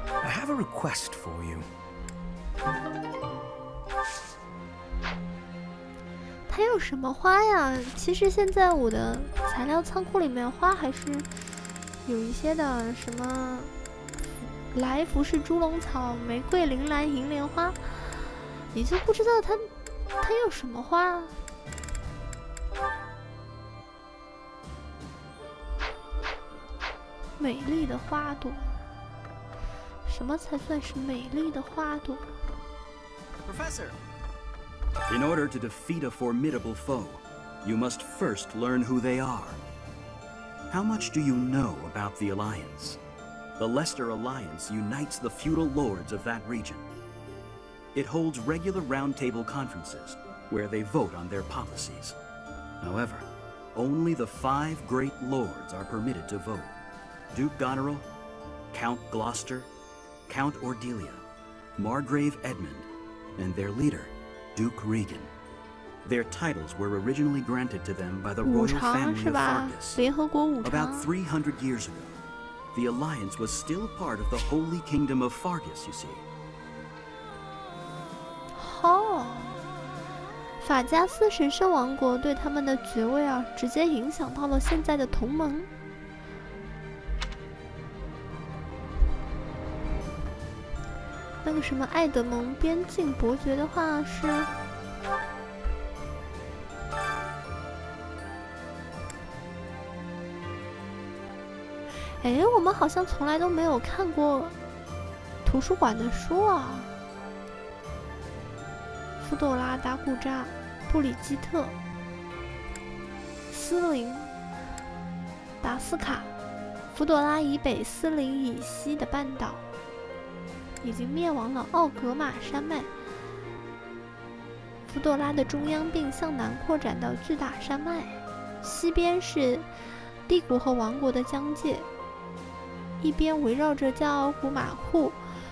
I have a request for you. 还有什么花呀？其实现在我的材料仓库里面花还是有一些的，什么来福是猪笼草、玫瑰、铃兰、银莲花，你就不知道它有什么花。美丽的花朵，什么才算是美丽的花朵 Professor. In order to defeat a formidable foe, you must first learn who they are. How much do you know about the Alliance? The Leicester Alliance unites the feudal lords of that region. It holds regular roundtable conferences, where they vote on their policies. However, only the 5 great lords are permitted to vote. Duke Goneril, Count Gloucester, Count Ordelia, Margrave Edmund, and their leader, Duke Regan. Their titles were originally granted to them by the royal family of Fargus. About 300 years ago, the Alliance was still part of the Holy Kingdom of Fargus, you see. 哦，法加斯神圣王国对他们的爵位啊，直接影响到了现在的同盟。那个什么爱德蒙边境伯爵的话是，哎，我们好像从来都没有看过图书馆的书啊。夫朵拉、达古扎、布里基特、斯林、达斯卡、弗朵拉以北、斯林以西的半岛已经灭亡了奥格玛山脉。弗朵拉的中央并向南扩展到巨大山脉，西边是帝国和王国的疆界，一边围绕着加尔古马户，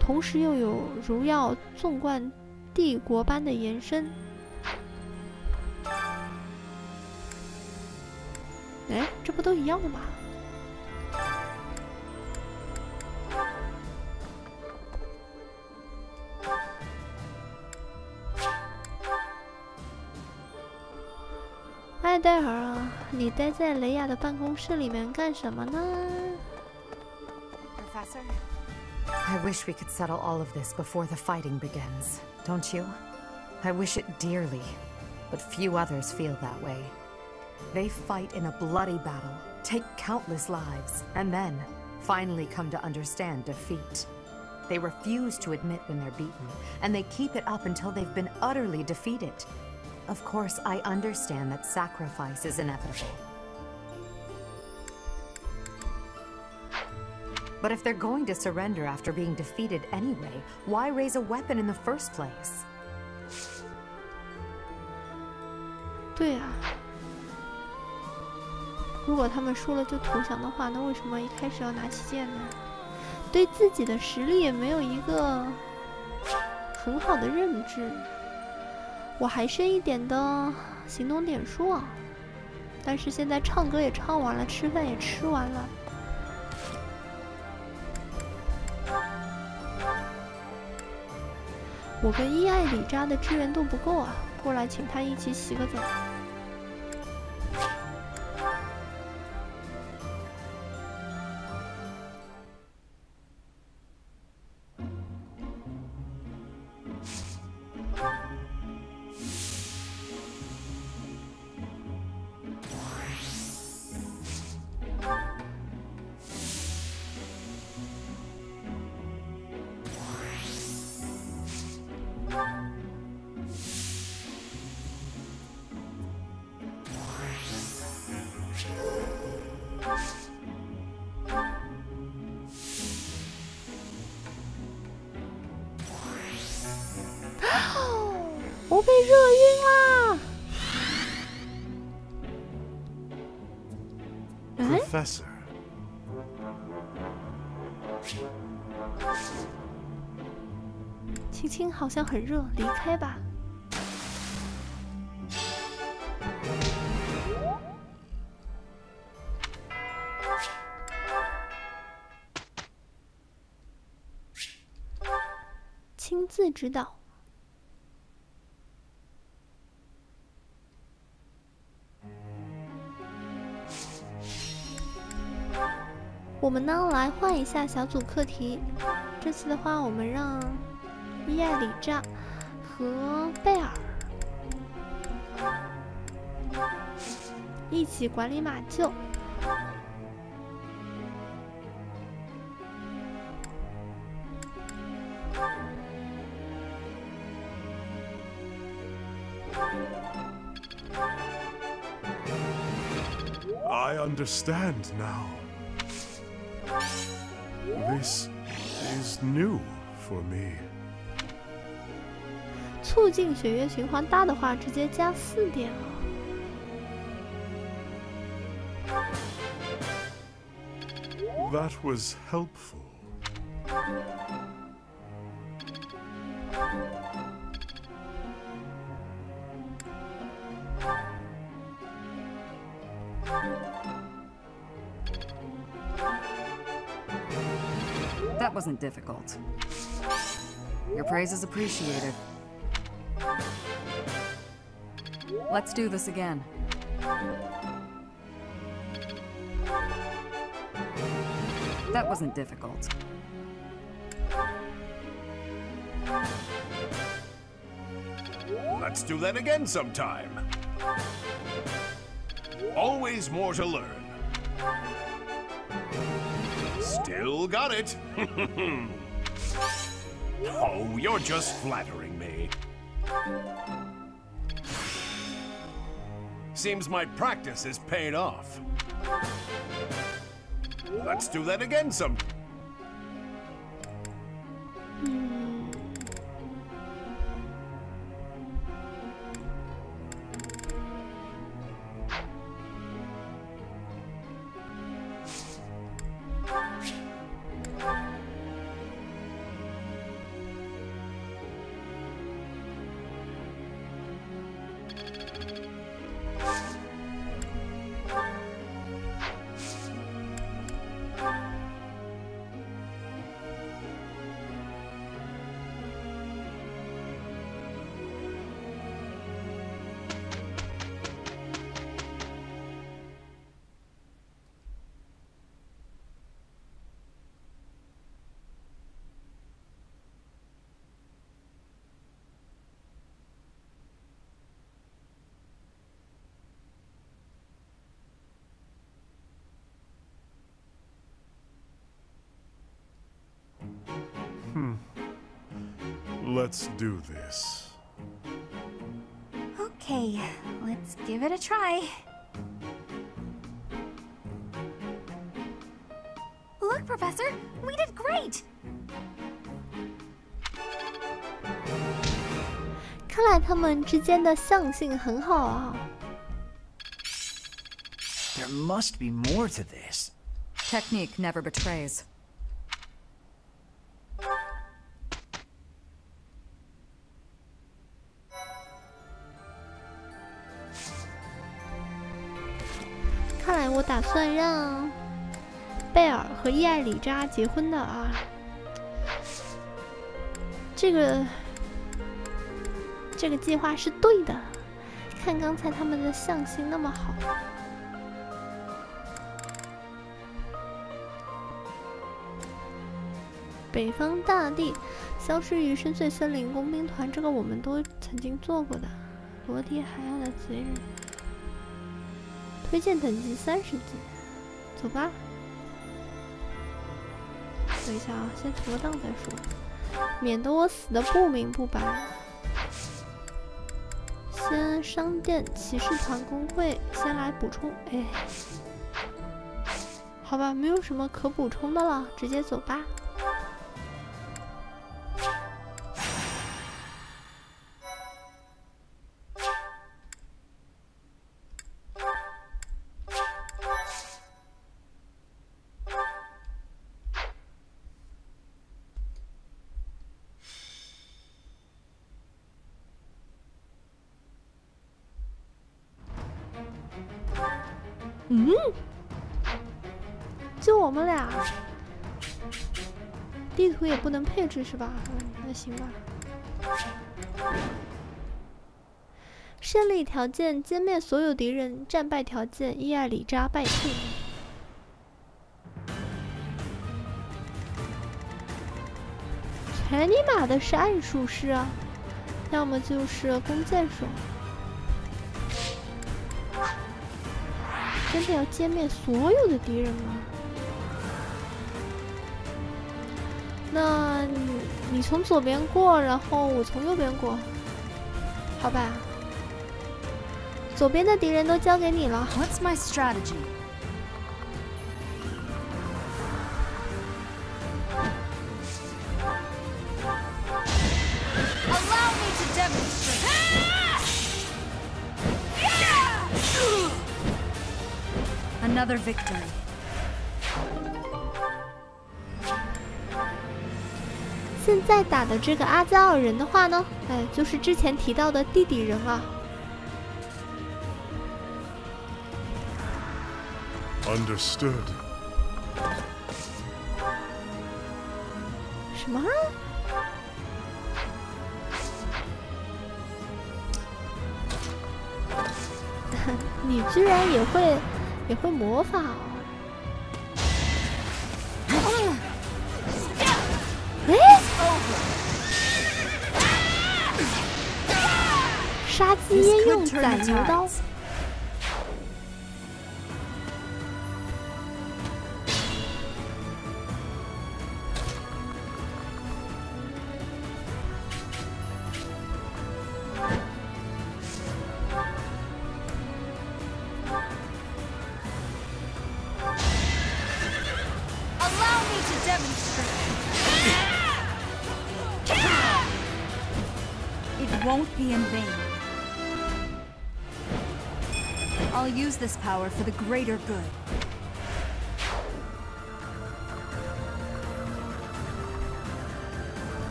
同时又有如要纵贯帝国般的延伸。哎，这不都一样的吗？艾戴尔啊，你待在雷亚的办公室里面干什么呢？ Professor? I wish we could settle all of this before the fighting begins, don't you? I wish it dearly, but few others feel that way. They fight in a bloody battle, take countless lives, and then finally come to understand defeat. They refuse to admit when they're beaten, and they keep it up until they've been utterly defeated. Of course, I understand that sacrifice is inevitable. But if they're going to surrender after being defeated anyway, why raise a weapon in the first place? 对啊，如果他们输了就投降的话，那为什么一开始要拿起剑呢？对自己的实力也没有一个很好的认知。我还剩一点的行动点数啊，但是现在唱歌也唱完了，吃饭也吃完了。我跟伊艾里扎的支援度不够啊，过来请他一起洗个澡。我被热晕啦！ Professor. 青青好像很热，离开吧。亲自指导。我们呢，来换一下小组课题。这次的话，我们让伊艾里扎和贝尔一起管理马厩。I understand now. This is new for me. 促进血液循环大的话，直接加4点啊。That was helpful. That wasn't difficult. Your praise is appreciated. Let's do this again. That wasn't difficult. Let's do that again sometime. Always more to learn. Still got it. Oh, you're just flattering me. Seems my practice is paid off. Let's do that again some. Let's do this. Okay, let's give it a try. Look, Professor, we did great. 看来他们之间的相性很好啊。There must be more to this. Technique never betrays. 看来我打算让贝尔和伊艾里扎结婚的啊。这个计划是对的。看刚才他们的相性那么好。北方大地，消失于深邃森林工兵团，这个我们都曾经做过的。罗迪海岸的贼人。推荐等级30级，走吧。等一下啊，先存个档再说，免得我死的不明不白。先商店、骑士团、工会，先来补充。哎，好吧，没有什么可补充的了，直接走吧。就我们俩，地图也不能配置是吧？那行吧。胜利条件：歼灭所有敌人；战败条件：伊艾里扎败退。全尼玛的是暗术士啊，要么就是弓箭手。真的要歼灭所有的敌人吗？那你从左边过，然后我从右边过，好吧？左边的敌人都交给你了。What's my strategy? Allow me to demonstrate. Another victory. 现在打的这个阿加尔人的话呢，哎，就是之前提到的地底人啊。Understood. 什么？你居然也会魔法哦！哎，杀鸡焉用宰牛刀。won't be in vain. I'll use this power for the greater good.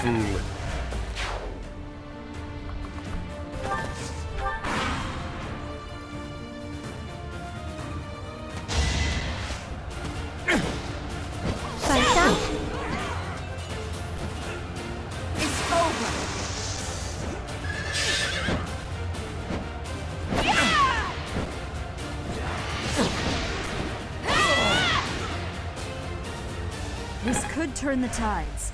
Fool. 反杀。It's over. This could turn the tides.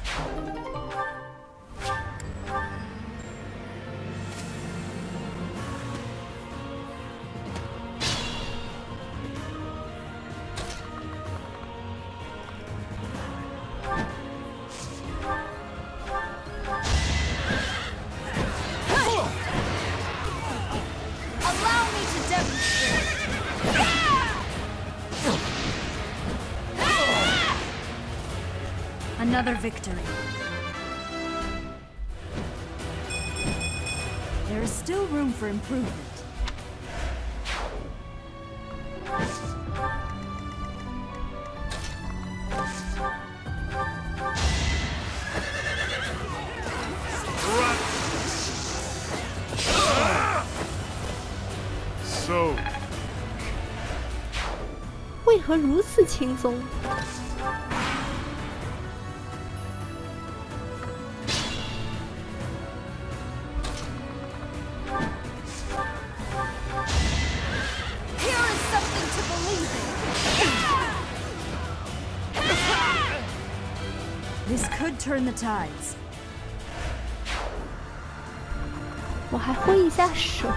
Allow me to demonstrate. Another victory. There is still room for improvement. So. 为何如此轻松？ This could turn the tides. 我还挥一下手。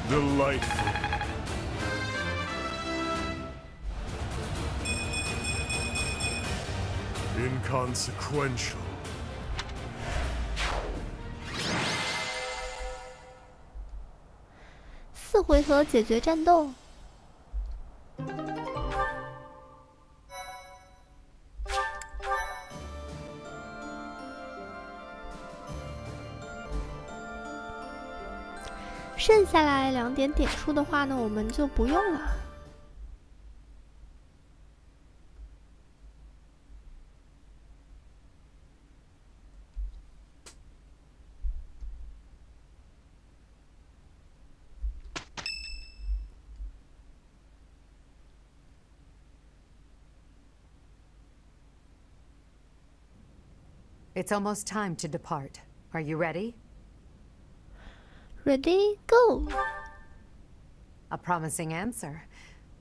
Delightful. Inconsequential. 4回合解决战斗。剩下来2点点数的话呢，我们就不用了。It's almost time to depart. Are you ready? Ready, go! A promising answer.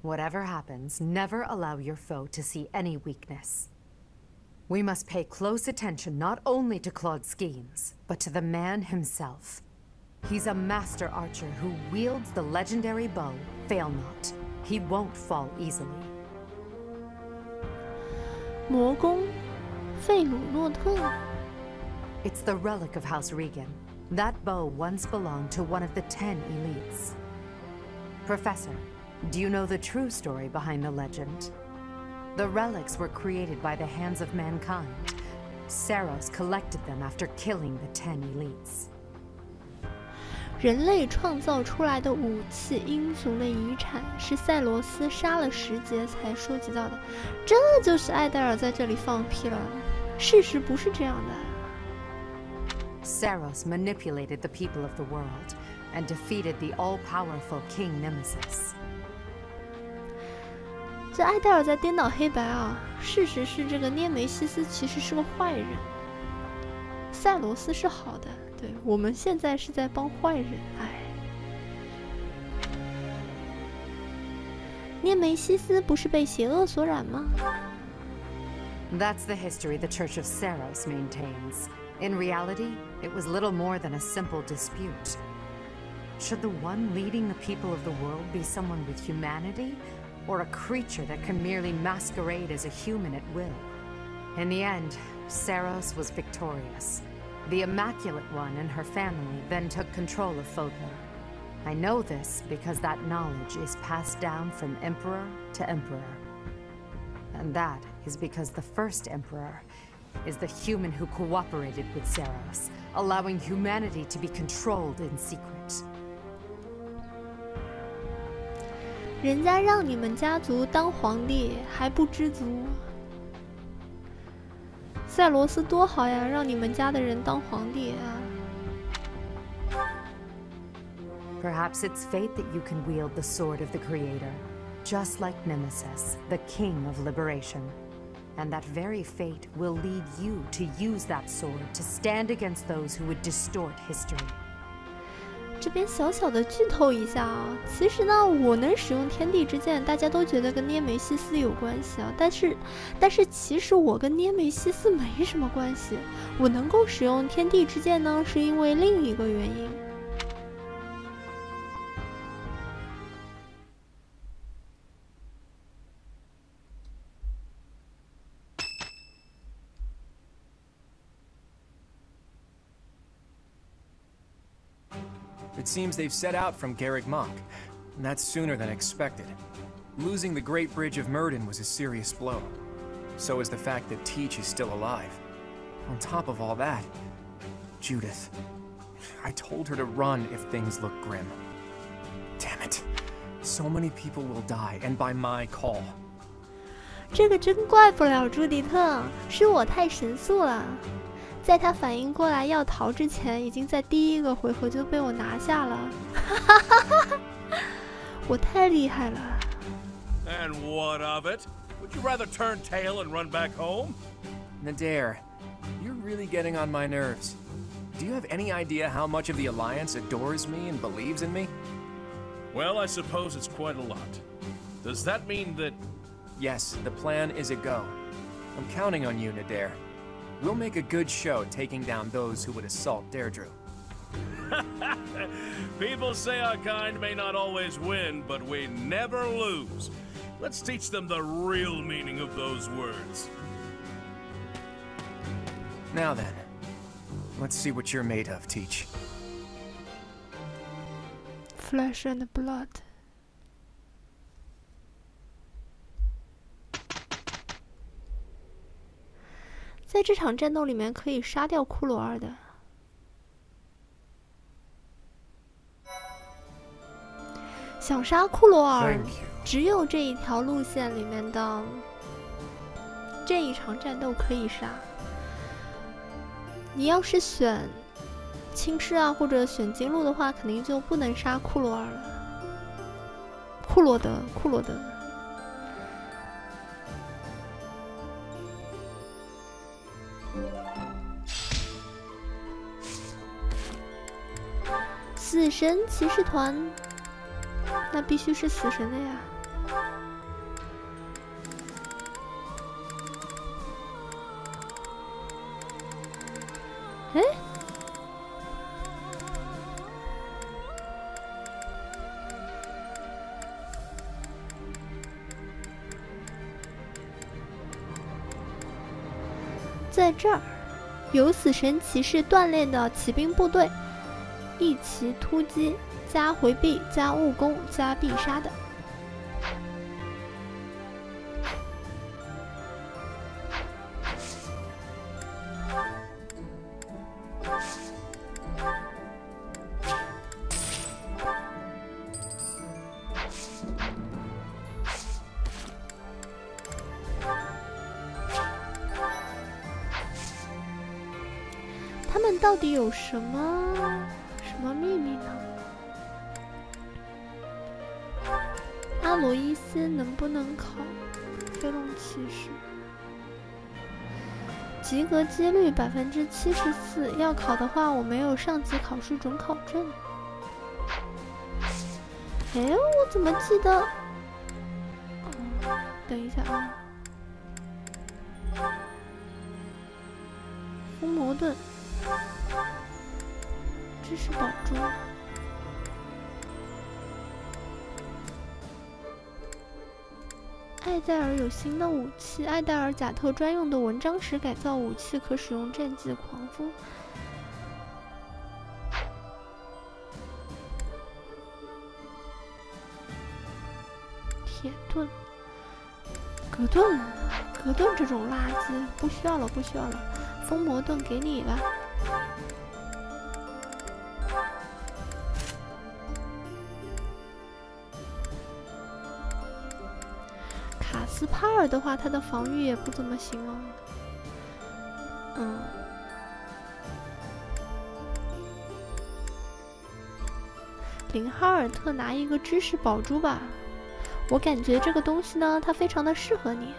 Whatever happens, never allow your foe to see any weakness. We must pay close attention not only to Claude's schemes, but to the man himself. He's a master archer who wields the legendary bow, Fail Not. He won't fall easily. 魔宫，费鲁诺特。 It's the relic of House Regan. That bow once belonged to one of the 10 elites. Professor, do you know the true story behind the legend? The relics were created by the hands of mankind. Saros collected them after killing the 10 elites. 人类创造出来的武器，英雄的遗产，是赛罗斯杀了10劫才收集到的。这就是艾戴尔在这里放屁了。事实不是这样的。 Saros manipulated the people of the world and defeated the all-powerful King Nemesis. 这艾戴尔在颠倒黑白啊！事实是，这个涅梅西斯其实是个坏人，赛罗斯是好的。对，我们现在是在帮坏人，哎。涅梅西斯不是被邪恶所染吗？ That's the history the Church of Saros maintains. In reality, it was little more than a simple dispute. Should the one leading the people of the world be someone with humanity, or a creature that can merely masquerade as a human at will? In the end, Saros was victorious. The Immaculate One and her family then took control of Fodlan. I know this because that knowledge is passed down from emperor to emperor. And that is because the first emperor is the human who cooperated with Saros, allowing humanity to be controlled in secret. 人家让你们家族当皇帝还不知足，赛罗斯多好呀，让你们家的人当皇帝啊！ Perhaps it's fate that you can wield the sword of the Creator, just like Nemesis, the King of Liberation. And that very fate will lead you to use that sword to stand against those who would distort history. 这边小小的剧透一下啊，其实呢，我能使用天地之剑，大家都觉得跟涅梅西斯有关系啊，但是其实我跟涅梅西斯没什么关系，我能够使用天地之剑呢，是因为另一个原因。 It seems they've set out from Garreg Mach, and that's sooner than expected. Losing the Great Bridge of Myrden was a serious blow. So is the fact that Teach is still alive. On top of all that, Judith. I told her to run if things look grim. Damn it. So many people will die, and by my call. 这个真怪不了朱迪特，是我太神速了。 在他反应过来要逃之前，已经在第一个回合就被我拿下了，我太厉害了。And what of it? Would you rather turn tail and run back home? Nadir, you're really getting on my nerves. Do you have any idea how much of the Alliance adores me and believes in me? Well, I suppose it's quite a lot. Does that mean that... Yes, the plan is a go. I'm counting on you, Nadir. We'll make a good show taking down those who would assault Deirdre. People say our kind may not always win, but we never lose. Let's teach them the real meaning of those words. Now then, let's see what you're made of, Teach. Flesh and blood. 在这场战斗里面可以杀掉库罗尔的。想杀库罗尔，只有这一条路线里面的这一场战斗可以杀。你要是选轻视啊，或者选金路的话，肯定就不能杀库罗尔了。库罗德。 死神骑士团，那必须是死神的呀！哎，在这儿有死神骑士锻炼的骑兵部队。 一起突击加回避加误攻加必杀的，他们到底有什么秘密呢？阿罗伊斯能不能考飞龙骑士？及格几率74%，要考的话我没有上级考试准考证。哎，我怎么记得等一下啊，风魔盾，知识宝珠。艾戴尔有新的武器，艾戴尔贾特专用的纹章石改造武器，可使用战技狂风。铁盾，格盾，格盾这种垃圾不需要了，不需要了。风魔盾给你吧。卡斯帕尔的话，他的防御也不怎么行哦。林哈尔特拿一个知识宝珠吧。我感觉这个东西呢，它非常的适合你。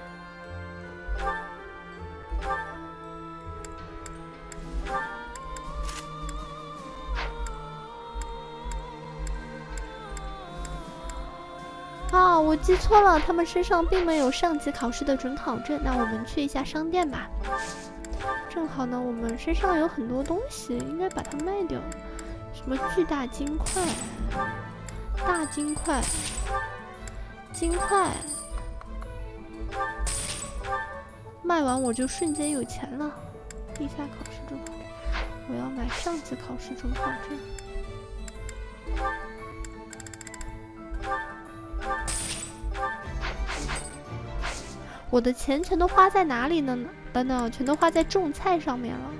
啊，我记错了，他们身上并没有上级考试的准考证。那我们去一下商店吧。正好呢，我们身上有很多东西，应该把它卖掉。什么巨大金块、大金块。金块卖完我就瞬间有钱了。地下考试准考证，我要买上级考试准考证。我的钱全都花在哪里呢？等等，全都花在种菜上面了。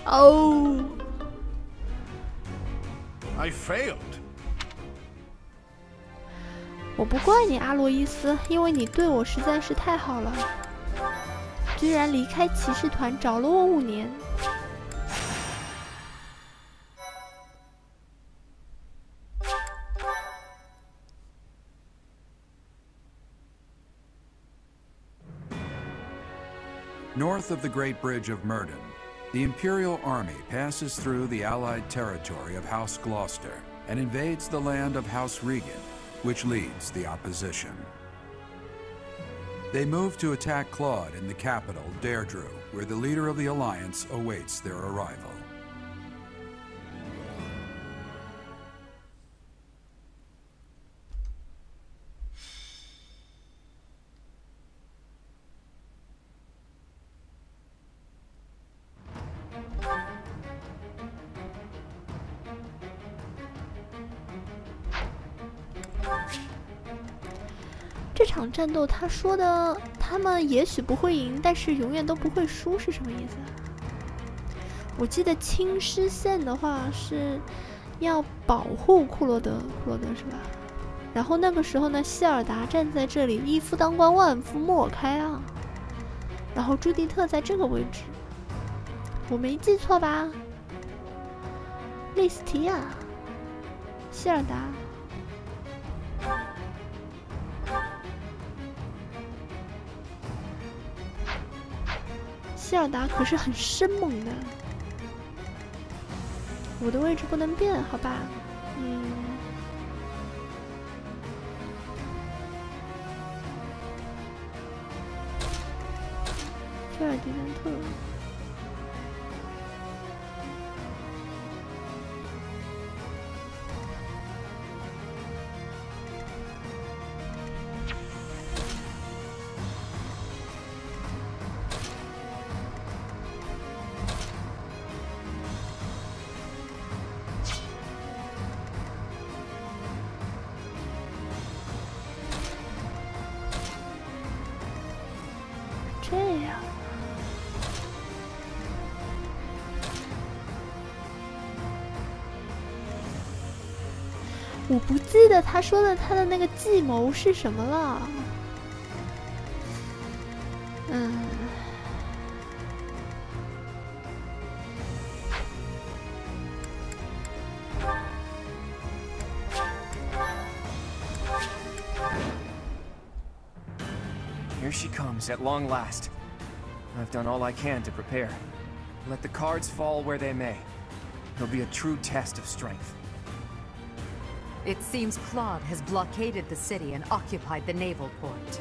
Oh! I failed. 我不怪你，阿罗伊斯，因为你对我实在是太好了，居然离开骑士团找了我5年。North of the Great Bridge of Murden, the Imperial Army passes through the Allied territory of House Gloucester and invades the land of House Regan, which leads the opposition. They move to attack Claude in the capital, Deirdre, where the leader of the Alliance awaits their arrival.这场战斗，他说的他们也许不会赢，但是永远都不会输是什么意思？我记得青狮县的话是要保护库洛德是吧？然后那个时候呢，希尔达站在这里，一夫当关，万夫莫开啊。然后朱迪特在这个位置，我没记错吧？利斯提亚，希尔达。希尔达可是很生猛的，我的位置不能变，好吧？菲尔迪南特。这样，我不记得他说的他的那个计谋是什么了。Here she comes at long last. I've done all I can to prepare. Let the cards fall where they may. It'll be a true test of strength. It seems Claude has blockaded the city and occupied the naval port.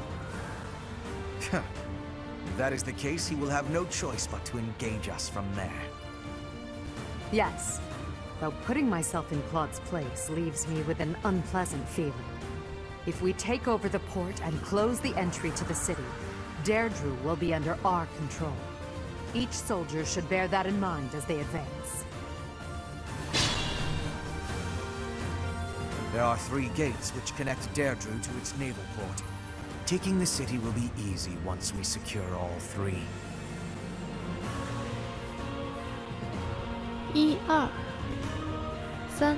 If that is the case, he will have no choice but to engage us from there. Yes, though putting myself in Claude's place leaves me with an unpleasant feeling. If we take over the port and close the entry to the city, Deirdre will be under our control. Each soldier should bear that in mind as they advance. There are 3 gates which connect Deirdre to its naval port. Taking the city will be easy once we secure all 3. 1、2、3。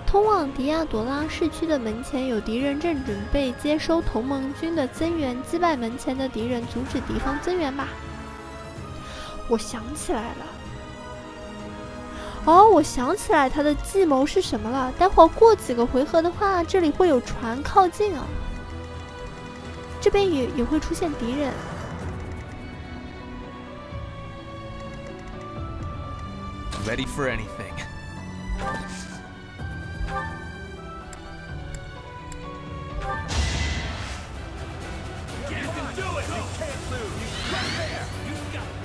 通往迪亚朵拉市区的门前有敌人正准备接收同盟军的增援，击败门前的敌人，阻止敌方增援吧。我想起来了。哦，我想起来他的计谋是什么了。待会儿过几个回合的话，这里会有船靠近啊，这边也会出现敌人。Ready for anything. You can do it! You can't lose! Right there! You got it!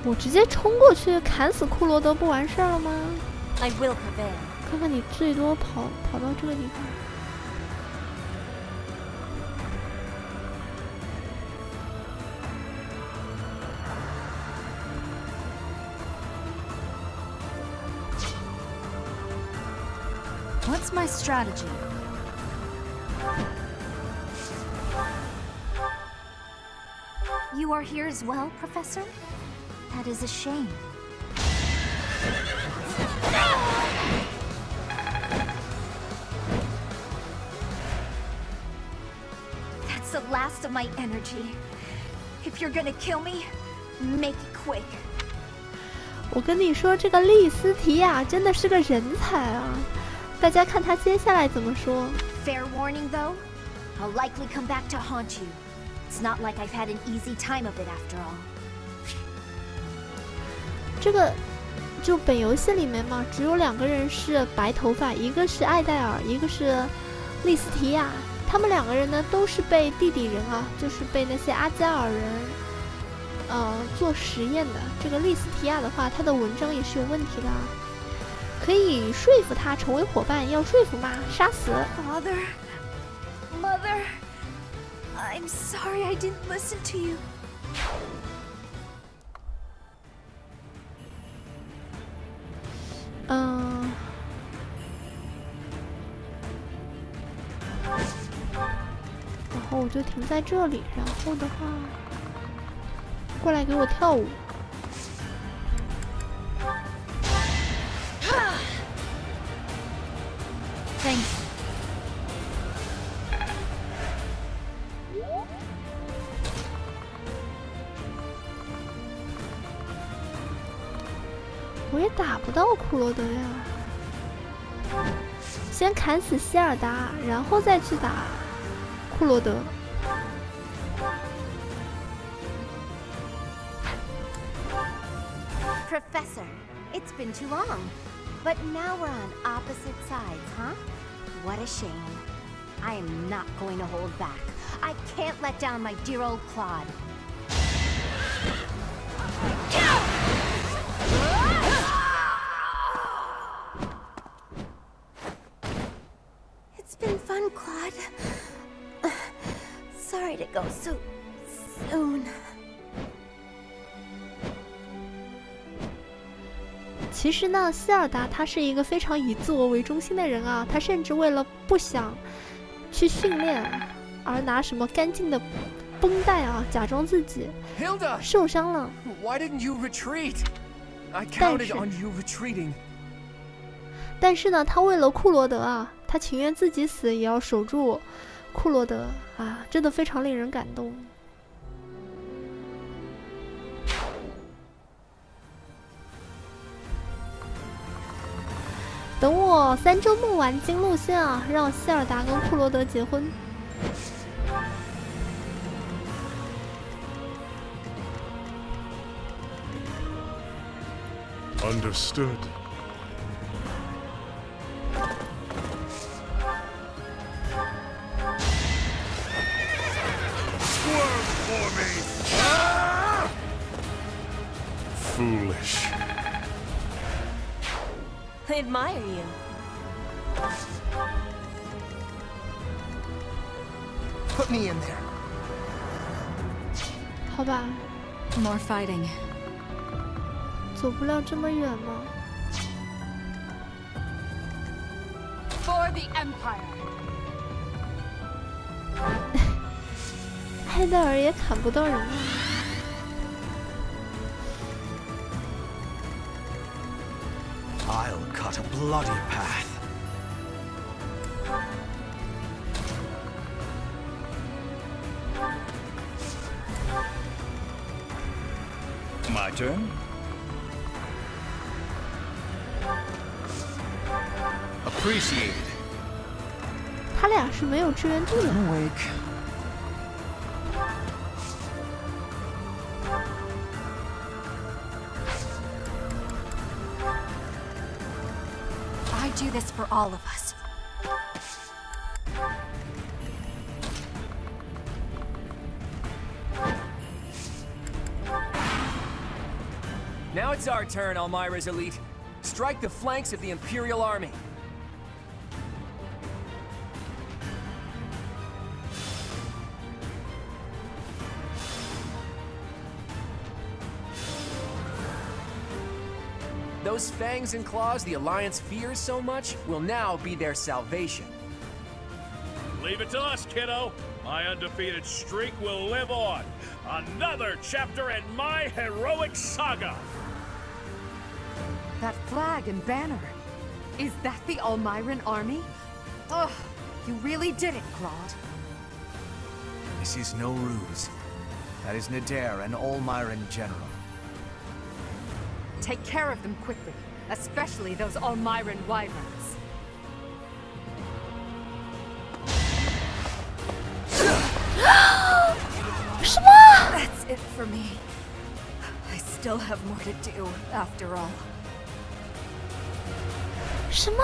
我直接冲过去砍死库罗德不完事儿了吗 I will prevail. 看看你最多跑到这个地方。What's my strategy? You are here as well, Professor? That is a shame. That's the last of my energy. If you're gonna kill me, make it quick. 我跟你说，这个莉斯提亚真的是个人才啊！大家看他接下来怎么说。Fair warning, though, I'll likely come back to haunt you. It's not like I've had an easy time of it after all. 这个就本游戏里面嘛，只有2个人是白头发，一个是艾戴尔，一个是莉斯提亚。他们2个人呢，都是被地底人啊，就是被那些阿加尔人，做实验的。这个莉斯提亚的话，他的文章也是有问题的，可以说服他成为伙伴，要说服吗？杀死。Father, Mother, I'm sorry I didn't listen to you. 然后我就停在这里，然后的话，过来给我跳舞。Thanks. 我也打不到库罗德呀。先砍死希尔达，然后再去打库罗德。Professor, it's been too long. But now we're on opposite sides, huh? What a shame. I am not going to hold back. I can't let down my dear old Claude. It's been fun, Claude. Sorry to go so soon. 其实呢，希尔达他是一个非常以自我为中心的人啊，他甚至为了不想去训练而拿什么干净的绷带啊，假装自己受伤了。Why didn't you retreat? I counted on you retreating. 但是呢，他为了库罗德啊，他情愿自己死也要守住库罗德啊，真的非常令人感动。错，3周目完金路线啊，让希尔达跟库罗德结婚。 Understood. Swerve for me! Ah! Foolish. I admire you. Put me in there. 好吧， More fighting. 走不了这么远吗？ For the Empire. 黑戴尔也砍不到人啊。 I'll cut a bloody path. My turn. Appreciated. 他俩是没有支援队的。 Awake. I do this for all of us. Now it's our turn, Elmira's elite. Strike the flanks of the Imperial Army. Those fangs and claws the Alliance fears so much will now be their salvation. Leave it to us, kiddo. My undefeated streak will live on. Another chapter in my heroic saga. That flag and banner. Is that the Almiran army? Ugh, you really did it, Claude. This is no ruse. That is Nadir, an Almiran general. Take care of them quickly, especially those Almiran wyverns. That's it for me. I still have more to do, after all. 什么？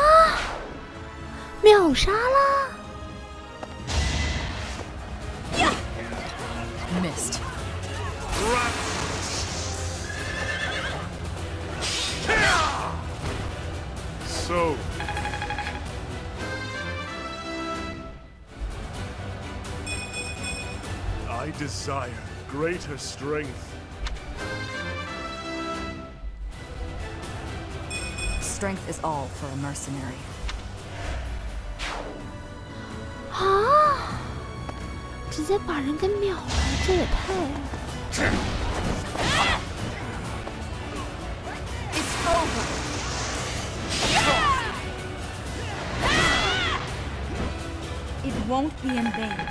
秒杀了？ Missed. So... I desire greater strength. Strength is all for a mercenary. 啊！直接把人给秒了，这也太…… It's over. It won't be in vain.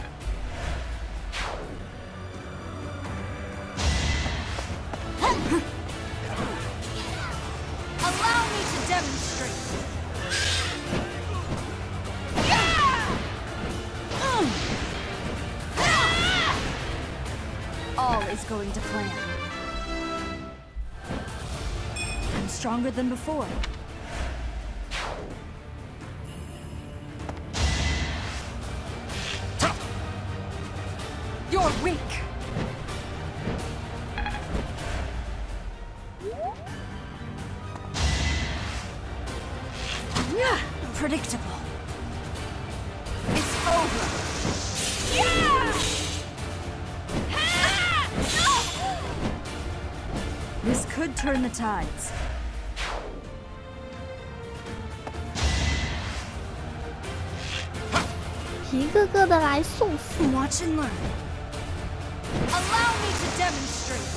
Allow me to demonstrate. All is going to plan. I'm stronger than before. You're weak. Predictable. It's over. This could turn the tides. 一个个的来送死。 Watch and learn. Allow me to demonstrate.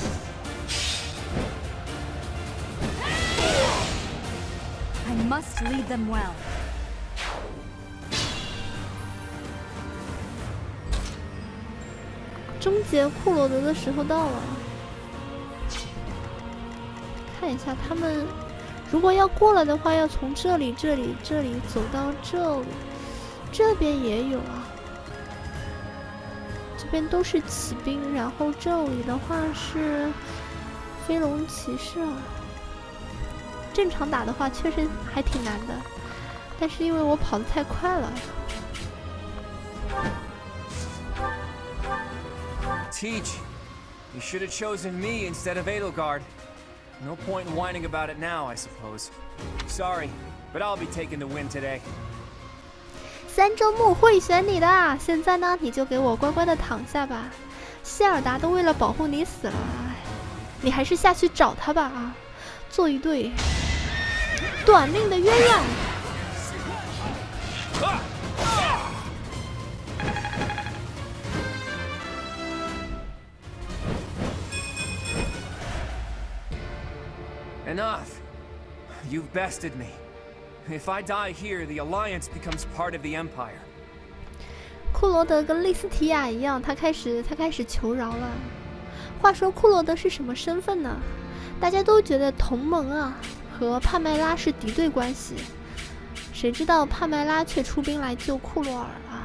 I must lead them well. 终结库罗德的时候到了，看一下他们如果要过来的话，要从这里走到这里，这边也有啊。这边都是骑兵，然后这里的话是飞龙骑士啊。正常打的话，确实还挺难的，但是因为我跑得太快了。Teach, you should have chosen me instead of Edelgard. No point in whining about it now, I suppose. Sorry, but I'll be taking the win today. 3周目会选你的，现在呢，你就给我乖乖的躺下吧。希尔达都为了保护你死了，你还是下去找他吧啊！做一对短命的鸳鸯。Enough! You've bested me. If I die here, the Alliance becomes part of the Empire. 库罗德跟莉斯提亚一样，他开始求饶了。话说库罗德是什么身份呢？大家都觉得同盟啊和帕麦拉是敌对关系，谁知道帕麦拉却出兵来救库洛尔了。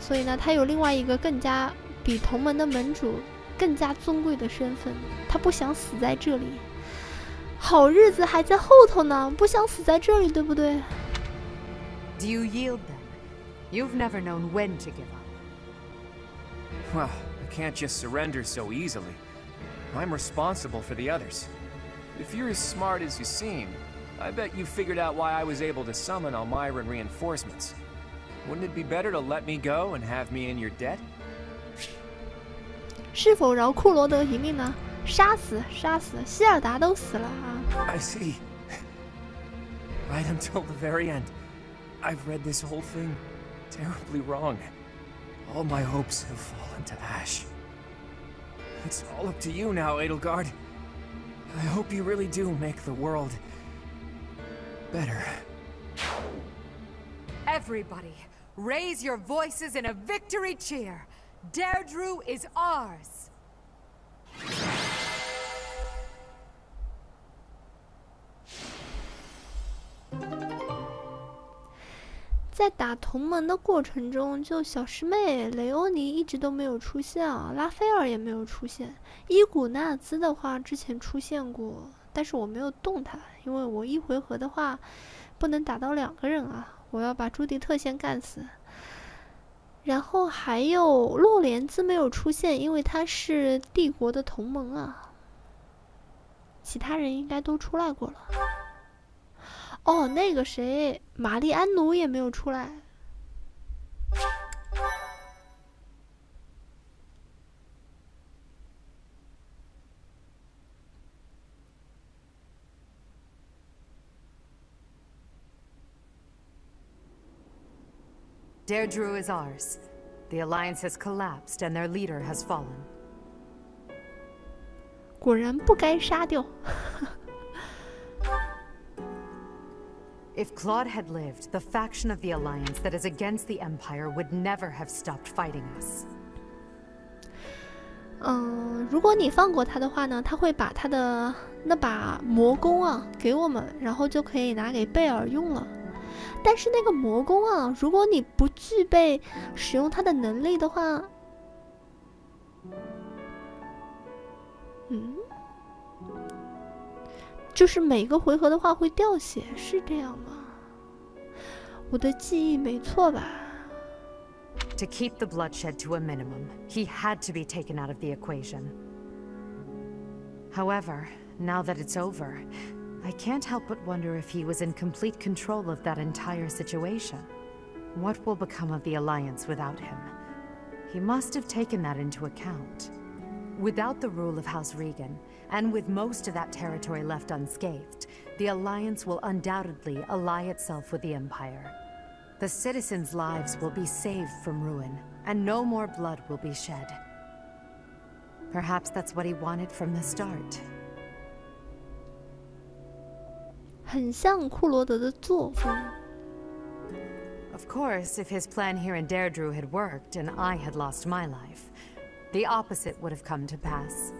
所以呢，他有另外一个更加比同盟的盟主更加尊贵的身份，他不想死在这里。好日子还在后头呢，不想死在这里，对不对 Do you yield then? You've never known when to give up. Well, I can't just surrender so easily. I'm responsible for the others. If you're as smart as you seem, I bet you figured out why I was able to summon Elmyran reinforcements. Wouldn't it be better to let me go and have me in your debt? 是否饶库罗德一命呢？杀死，希尔达都死了啊 I see. Right until the very end, I've read this whole thing terribly wrong. All my hopes have fallen to ash. It's all up to you now, Edelgard. I hope you really do make the world better. Everybody, raise your voices in a victory cheer. Deirdre is ours. 在打同盟的过程中，就小师妹雷欧尼一直都没有出现啊，拉斐尔也没有出现。伊古纳兹的话之前出现过，但是我没有动他，因为我一回合的话不能打到2个人啊，我要把朱迪特先干死。然后还有洛莲兹没有出现，因为他是帝国的同盟啊。其他人应该都出来过了。哦，那个谁，玛丽安奴也没有出来。Deirdre is ours. The alliance has collapsed and their leader has fallen. 果然不该杀掉。If Claude had lived, the faction of the Alliance that is against the Empire would never have stopped fighting us. 如果你放过他的话呢，他会把他的那把魔弓啊给我们，然后就可以拿给贝尔用了。但是那个魔弓啊，如果你不具备使用它的能力的话，就是每个回合的话会掉血，是这样吗？我的记忆没错吧？ To keep the bloodshed to a minimum, he had to be taken out of the equation. However, now that it's over, I can't help but wonder if he was in complete control of that entire situation. What will become of the Alliance without him? He must have taken that into account. Without the rule of House Regan, and with most of that territory left unscathed, the Alliance will undoubtedly ally itself with the Empire. The citizens' lives will be saved from ruin, and no more blood will be shed. Perhaps that's what he wanted from the start. 很像库罗德的作风。 Of course, if his plan here in Deirdre had worked and I had lost my life, the opposite would have come to pass.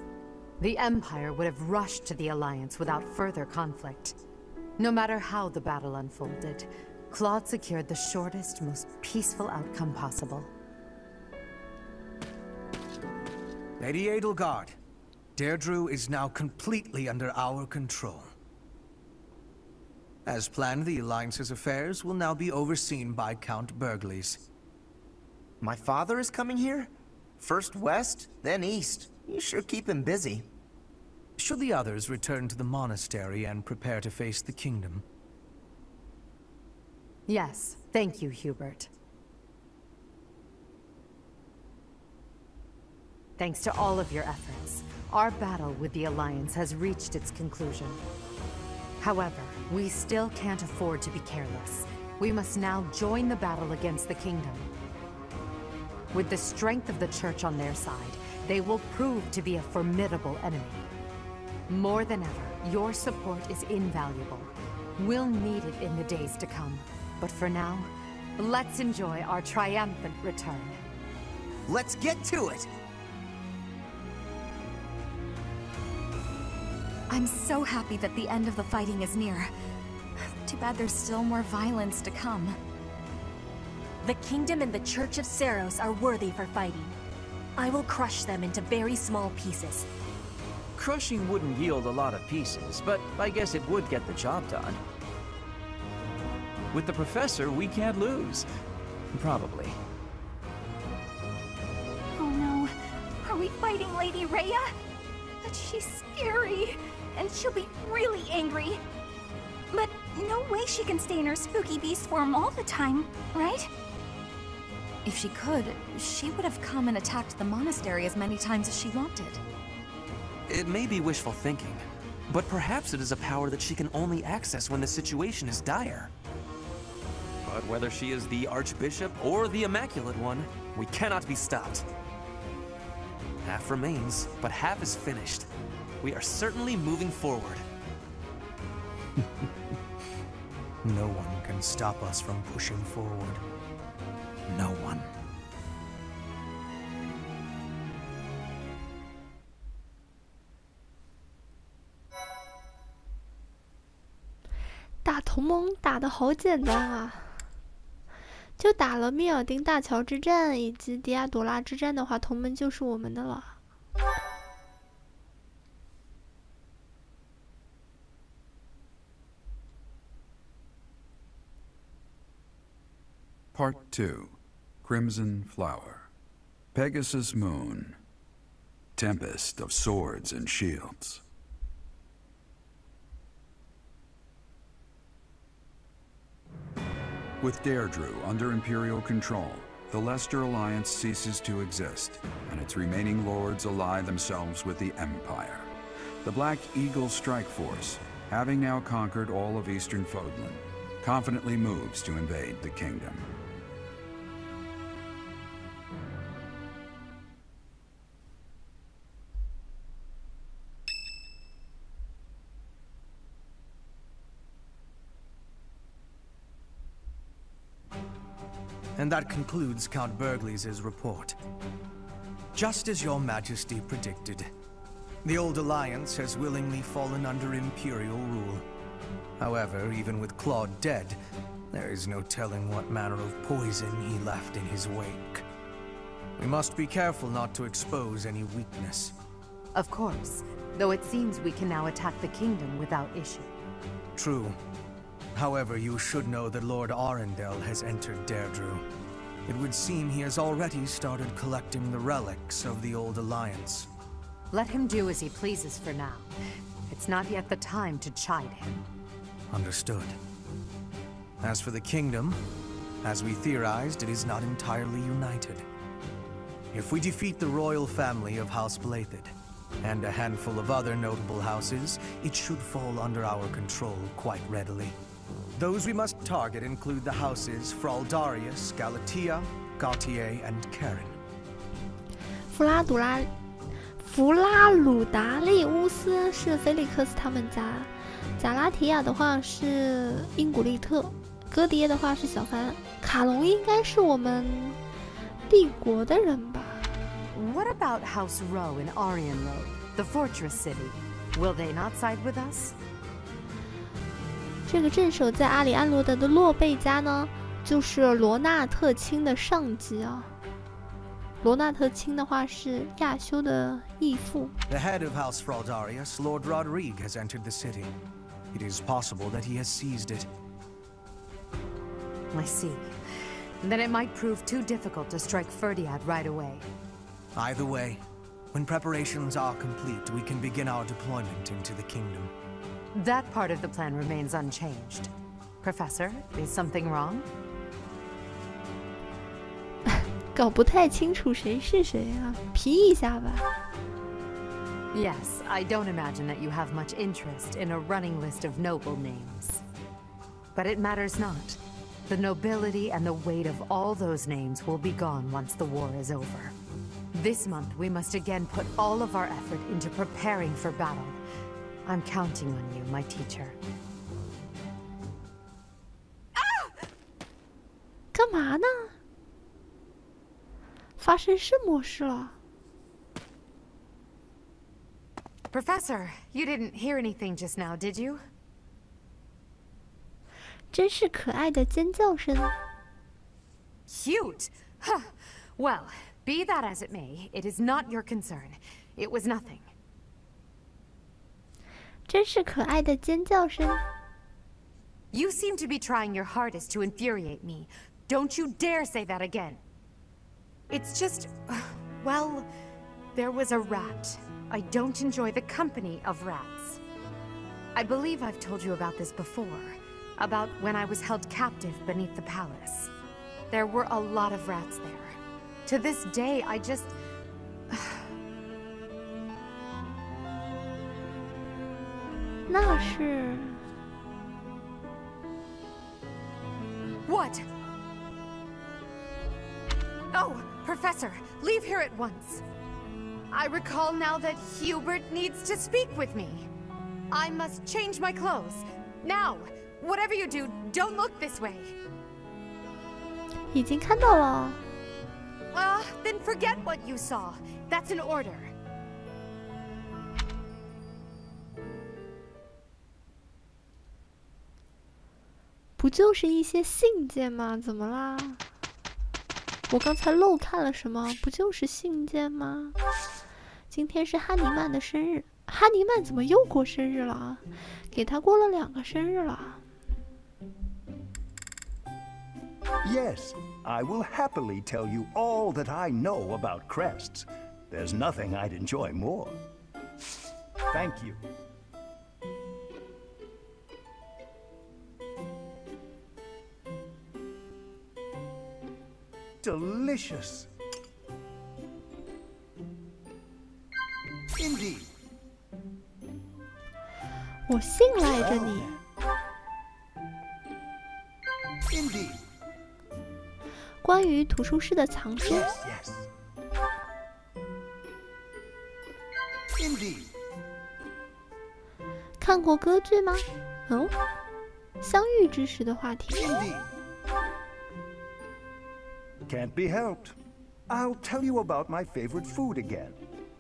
The Empire would have rushed to the Alliance without further conflict. No matter how the battle unfolded, Claude secured the shortest, most peaceful outcome possible. Lady Edelgard, Deirdre is now completely under our control. As planned, the Alliance's affairs will now be overseen by Count Burgleys. My father is coming here? First west, then east. You sure keep him busy. Should the others return to the monastery and prepare to face the kingdom? Yes, thank you, Hubert. Thanks to all of your efforts, our battle with the Alliance has reached its conclusion. However, we still can't afford to be careless. We must now join the battle against the kingdom. With the strength of the Church on their side, they will prove to be a formidable enemy. More than ever, your support is invaluable. We'll need it in the days to come. But for now, let's enjoy our triumphant return. Let's get to it! I'm so happy that the end of the fighting is near. Too bad there's still more violence to come. The Kingdom and the Church of Seiros are worthy for fighting. I will crush them into very small pieces. Crushing wouldn't yield a lot of pieces, but I guess it would get the job done. With the Professor, we can't lose. Probably. Oh no. Are we fighting Lady Rhea? But she's scary, and she'll be really angry. But no way she can stay in her spooky beast form all the time, right? If she could, she would have come and attacked the monastery as many times as she wanted. It may be wishful thinking, but perhaps it is a power that she can only access when the situation is dire. But whether she is the Archbishop or the Immaculate One, we cannot be stopped. Half remains, but half is finished. We are certainly moving forward. No one can stop us from pushing forward. No one. 打同盟打得好简单啊！就打了密尔丁大桥之战以及迪亚朵拉之战的话，同盟就是我们的了。Part 2. Crimson Flower. Pegasus Moon. Tempest of Swords and Shields. With Deirdre under Imperial control, the Leicester Alliance ceases to exist, and its remaining lords ally themselves with the Empire. The Black Eagle Strike Force, having now conquered all of Eastern Fodlan, confidently moves to invade the kingdom. And that concludes Count Burgleys' report. Just as your Majesty predicted, the Old Alliance has willingly fallen under Imperial rule. However, even with Claude dead, there is no telling what manner of poison he left in his wake. We must be careful not to expose any weakness. Of course, though it seems we can now attack the kingdom without issue. True. However, you should know that Lord Arundel has entered Deirdre. It would seem he has already started collecting the relics of the Old Alliance. Let him do as he pleases for now. It's not yet the time to chide him. Understood. As for the kingdom, as we theorized, it is not entirely united. If we defeat the royal family of House Blaiddyd, and a handful of other notable houses, it should fall under our control quite readily. Those we must target include the houses Fraldarius, Galatea, Gautier, and Karen. 弗拉鲁达利乌斯是菲利克斯他们家，贾拉提亚的话是英古利特，戈迪耶的话是小凡，卡隆应该是我们帝国的人吧。 What about House Rowe in Aryan Road? The fortress city. Will they not side with us? 这个镇守在阿里安罗德的洛贝家呢，就是罗纳特卿的上级啊。罗纳特卿的话是亚修的义父。The head of House Fraldarius, Lord Rodrigue, has entered the city. It is possible that he has seized it. I see. Then it might prove too difficult to strike Ferdiad right away. Either way, when preparations are complete, we can begin our deployment into the kingdom. That part of the plan remains unchanged. Professor, is something wrong? 搞不太清楚谁是谁啊，皮一下吧。Yes, I don't imagine that you have much interest in a running list of noble names. But it matters not. The nobility and the weight of all those names will be gone once the war is over. This month, we must again put all of our effort into preparing for battle. I'm counting on you, my teacher. 干嘛呢？发生什么事了？ Professor, you didn't hear anything just now, did you? 真是可爱的尖叫声。Cute! Huh. Well, be that as it may, it is not your concern. It was nothing. 真是可爱的尖叫声。You seem to be trying your hardest to infuriate me. Don't you dare say that again. It's just... well, there was a rat. I don't enjoy the company of rats. I believe I've told you about this before. About when I was held captive beneath the palace. There were a lot of rats there. To this day, I just...那是... What? Oh, Professor, leave here at once. I recall now that Hubert needs to speak with me. I must change my clothes. Now, whatever you do, don't look this way. 已经看到了。Then forget what you saw. That's an order. 不就是一些信件吗？怎么啦？我刚才漏看了什么？不就是信件吗？今天是哈尼曼的生日，哈尼曼怎么又过生日了？给他过了2个生日了。Yes, I will happily tell you all that I know about crests. There's nothing I'd enjoy more. Thank you. Delicious. Indeed. 我信赖着你。Indeed. 关于图书室的藏书。Yes. Indeed. 看过歌剧吗？哦，相遇之时的话题。Indeed. Can't be helped. I'll tell you about my favorite food again.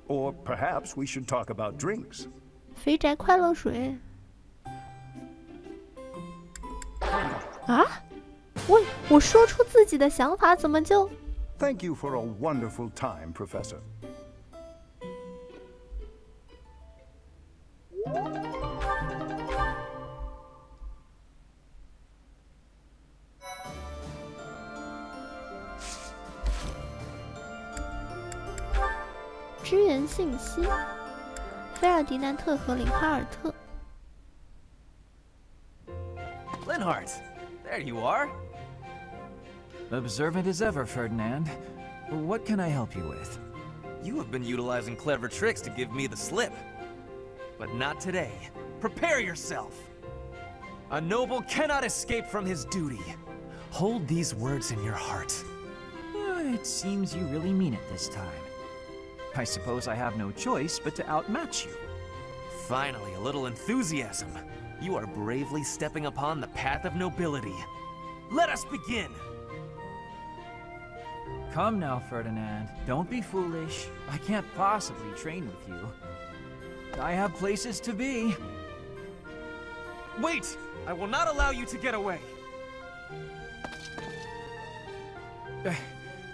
Or perhaps we should talk about drinks. 肥宅快乐水。啊？我说出自己的想法，怎么就 Thank you for a wonderful time, Professor. 支援信息：菲尔迪南特和林哈尔特。Linhart, there you are. Observant as ever, Ferdinand. What can I help you with? You have been utilizing clever tricks to give me the slip. But not today. Prepare yourself! A noble cannot escape from his duty. Hold these words in your heart. It seems you really mean it this time. I suppose I have no choice but to outmatch you. Finally, a little enthusiasm. You are bravely stepping upon the path of nobility. Let us begin! Come now, Ferdinand. Don't be foolish. I can't possibly train with you. I have places to be. Wait! I will not allow you to get away!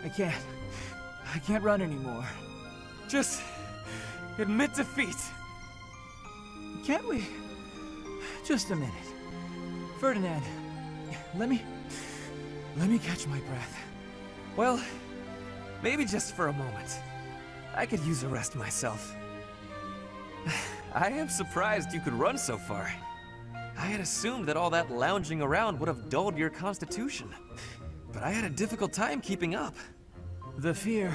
I can't run anymore. Just admit defeat. Can't we? Just a minute. Ferdinand, let me catch my breath. Well, maybe just for a moment. I could use a rest myself. I am surprised you could run so far. I had assumed that all that lounging around would have dulled your constitution. But I had a difficult time keeping up. The fear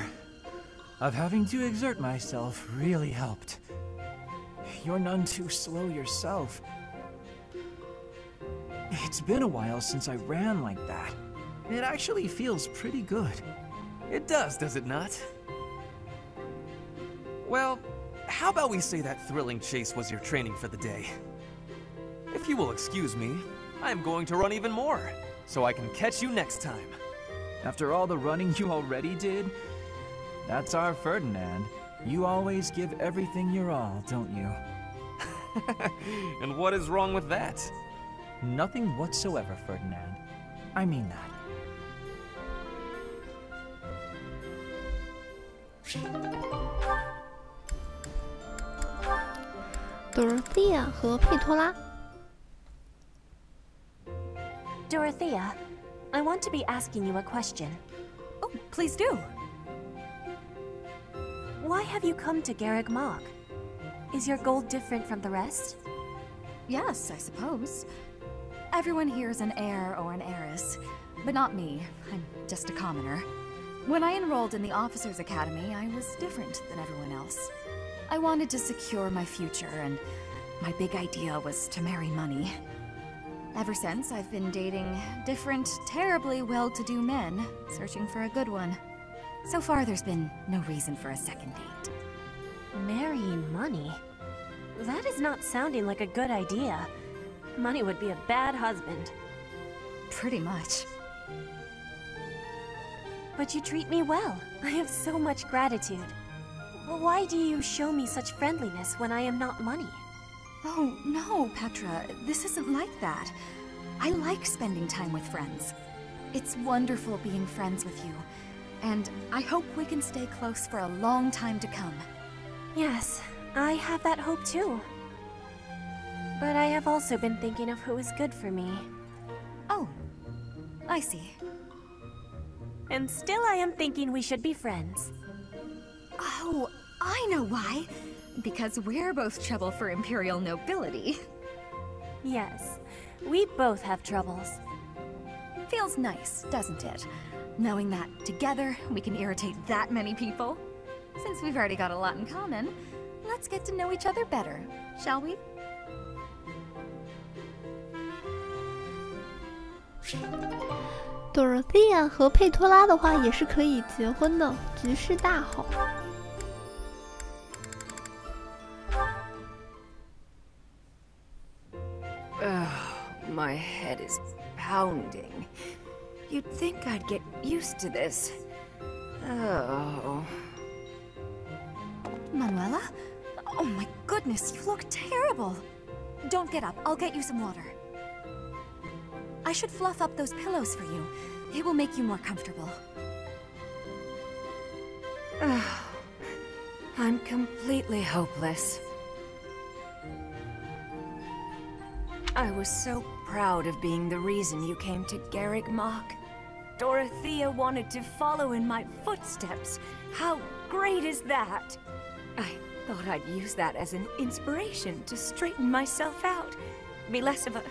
of having to exert myself really helped. You're none too slow yourself. It's been a while since I ran like that. It actually feels pretty good. It does it not? Well, how about we say that thrilling chase was your training for the day? If you will excuse me, I am going to run even more, so I can catch you next time. After all the running you already did? That's our Ferdinand. You always give everything your all, don't you? And what is wrong with that? Nothing whatsoever, Ferdinand. I mean that. Dorothea 和佩托拉。 Dorothea, I want to be asking you a question. Oh, please do. Why have you come to Garreg Mach? Is your goal different from the rest? Yes, I suppose. Everyone here is an heir or an heiress, but not me. I'm just a commoner. When I enrolled in the Officers' Academy, I was different than everyone else. I wanted to secure my future, and my big idea was to marry money. Ever since, I've been dating different, terribly well-to-do men, searching for a good one. So far, there's been no reason for a second date. Marrying money? That is not sounding like a good idea. Money would be a bad husband. Pretty much. But you treat me well. I have so much gratitude. Why do you show me such friendliness when I am not money? Oh, no, Petra. This isn't like that. I like spending time with friends. It's wonderful being friends with you. And I hope we can stay close for a long time to come. Yes, I have that hope too. But I have also been thinking of who is good for me. Oh, I see. And still I am thinking we should be friends. Oh, I know why. Because we're both trouble for Imperial nobility. Yes, we both have troubles. Feels nice, doesn't it? Knowing that together we can irritate that many people. Since we've already got a lot in common, let's get to know each other better, shall we? Dorothea 和佩托拉的话也是可以结婚的，局势大好。My head is pounding. You'd think I'd get used to this. Oh. Manuela? Oh my goodness, you look terrible. Don't get up, I'll get you some water. I should fluff up those pillows for you. It will make you more comfortable. I'm completely hopeless. I was so proud of being the reason you came to Garreg Mach. Dorothea wanted to follow in my footsteps. How great is that? I thought I'd use that as an inspiration to straighten myself out. Be less of a,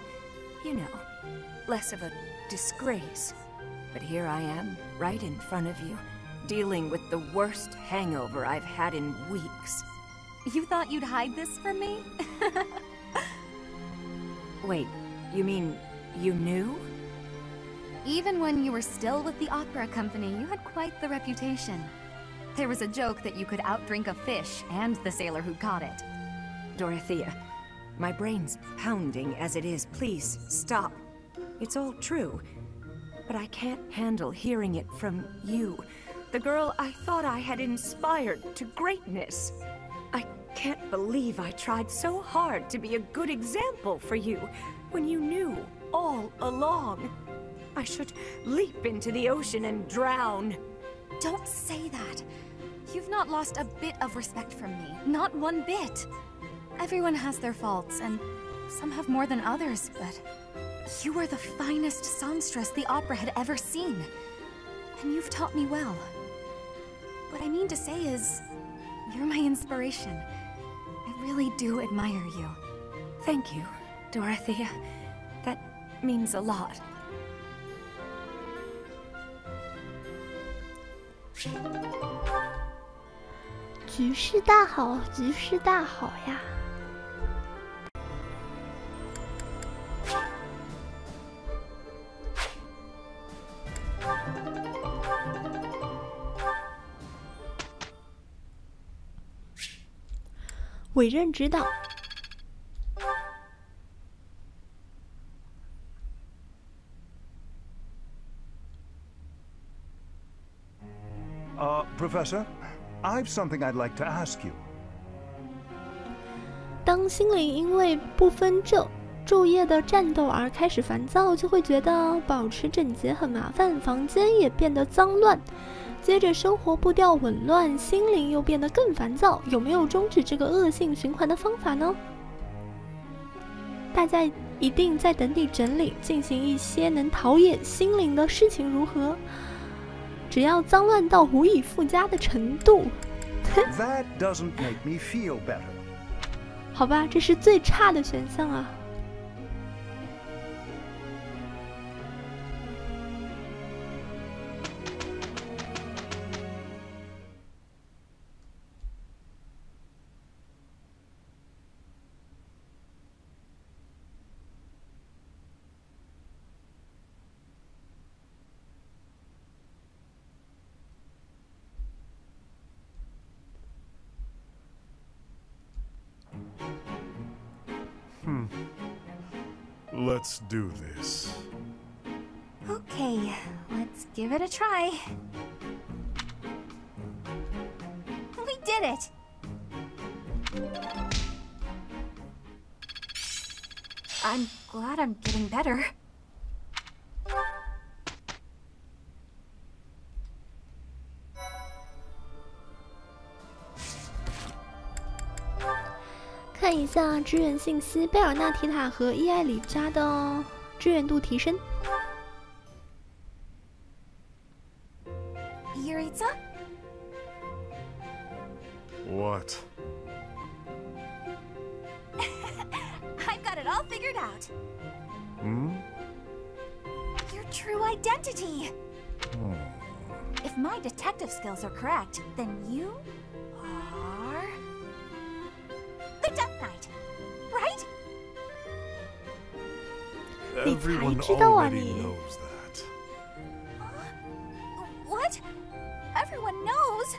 you know, less of a disgrace. But here I am, right in front of you, dealing with the worst hangover I've had in weeks. You thought you'd hide this from me? Wait, you mean you knew? Even when you were still with the opera company, you had quite the reputation. There was a joke that you could outdrink a fish and the sailor who caught it. Dorothea, my brain's pounding as it is. Please, stop. It's all true. But I can't handle hearing it from you, the girl I thought I had inspired to greatness. I can't believe I tried so hard to be a good example for you when you knew all along. I should leap into the ocean and drown. Don't say that. You've not lost a bit of respect from me. Not one bit. Everyone has their faults, and some have more than others, but you are the finest songstress the opera had ever seen. And you've taught me well. What I mean to say is, you're my inspiration. I really do admire you. Thank you, Dorothea. That means a lot. 局势大好，局势大好呀！委任指导。Professor, I've something I'd like to ask you. 当心灵因为不分昼夜的战斗而开始烦躁，就会觉得保持整洁很麻烦，房间也变得脏乱。接着生活步调紊乱，心灵又变得更烦躁。有没有终止这个恶性循环的方法呢？大家一定在等你整理，进行一些能陶冶心灵的事情，如何？只要脏乱到无以复加的程度。That doesn't make me feel better. 好吧，这是最差的选项啊。Let's do this. Okay, let's give it a try. We did it! I'm glad I'm getting better. 看一下支援信息，贝尔纳提塔和伊艾里扎的支援度提升。Yuritsa? What? I've got it all figured out. Hmm? Your true identity. If my detective skills are correct, then you are the Death Knight, right? Everyone already knows that. What? Everyone knows?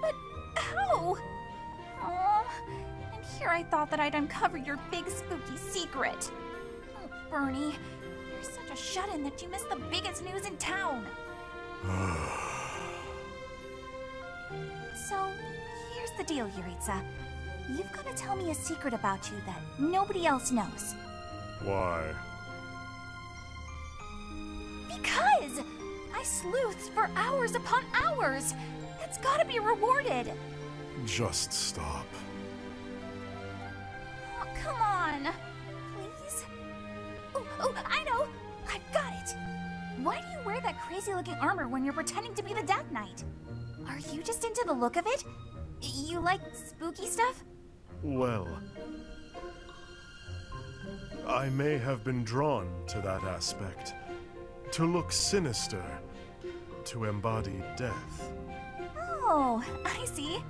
But how? Oh, and here I thought that I'd uncover your big spooky secret. Oh, Bernie, you're such a shut-in that you missed the biggest news in town. So, here's the deal, Yuritsa. You've got to tell me a secret about you that nobody else knows. Why? Because! I sleuthed for hours upon hours! That's gotta be rewarded! Just stop. Oh, come on! Please? Oh, I know! I've got it! Why do you wear that crazy-looking armor when you're pretending to be the Death Knight? Are you just into the look of it? You like spooky stuff? Well, I may have been drawn to that aspect. To look sinister. To embody death. Oh, I see.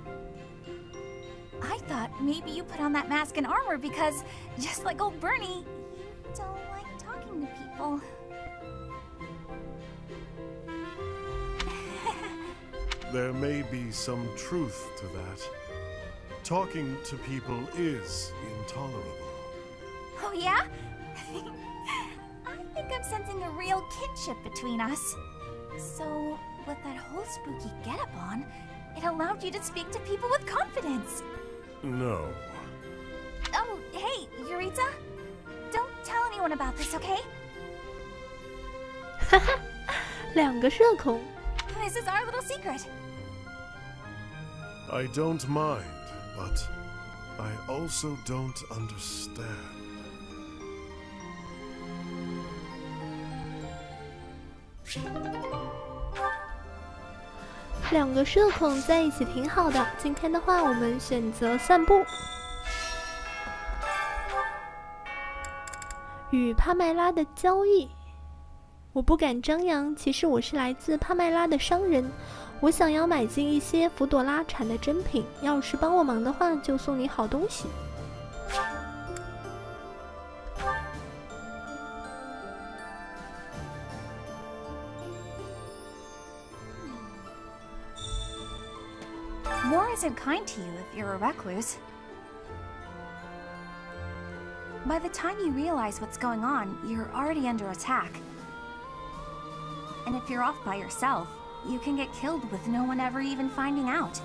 I thought maybe you put on that mask and armor because, just like old Bernie, you don't like talking to people. There may be some truth to that. Talking to people is intolerable. Oh, yeah? I think I'm sensing a real kinship between us. So, with that whole spooky getup on, it allowed you to speak to people with confidence. No. Oh, hey, Yuritsa? Don't tell anyone about this, okay? 哈哈，两个社恐。This is our little secret. I don't mind, but I also don't understand. 两个社恐在一起挺好的。今天的话，我们选择散步。与帕麦拉的交易，我不敢张扬，其实我是来自帕麦拉的商人。我想要买进一些弗朵拉产的珍品，要是帮我忙的话，就送你好东西。War isn't kind to you if you're a recluse. By the time you realize what's going on, you're already under attack. And if you're off by yourself, you can get killed with no one ever even finding out.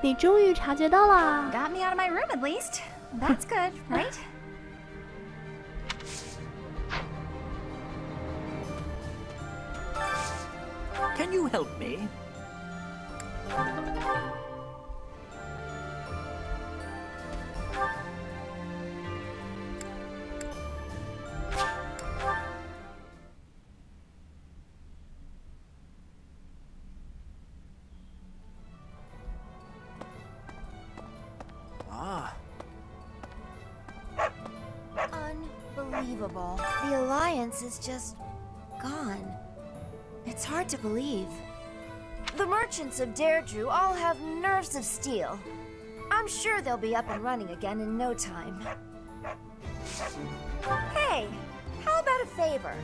你终于察觉到啦 Got me out of my room at least. That's good, right? Can you help me? Unbelievable. The Alliance is just gone. It's hard to believe. The merchants of Deirdre all have nerves of steel. I'm sure they'll be up and running again in no time. Hey, how about a favor?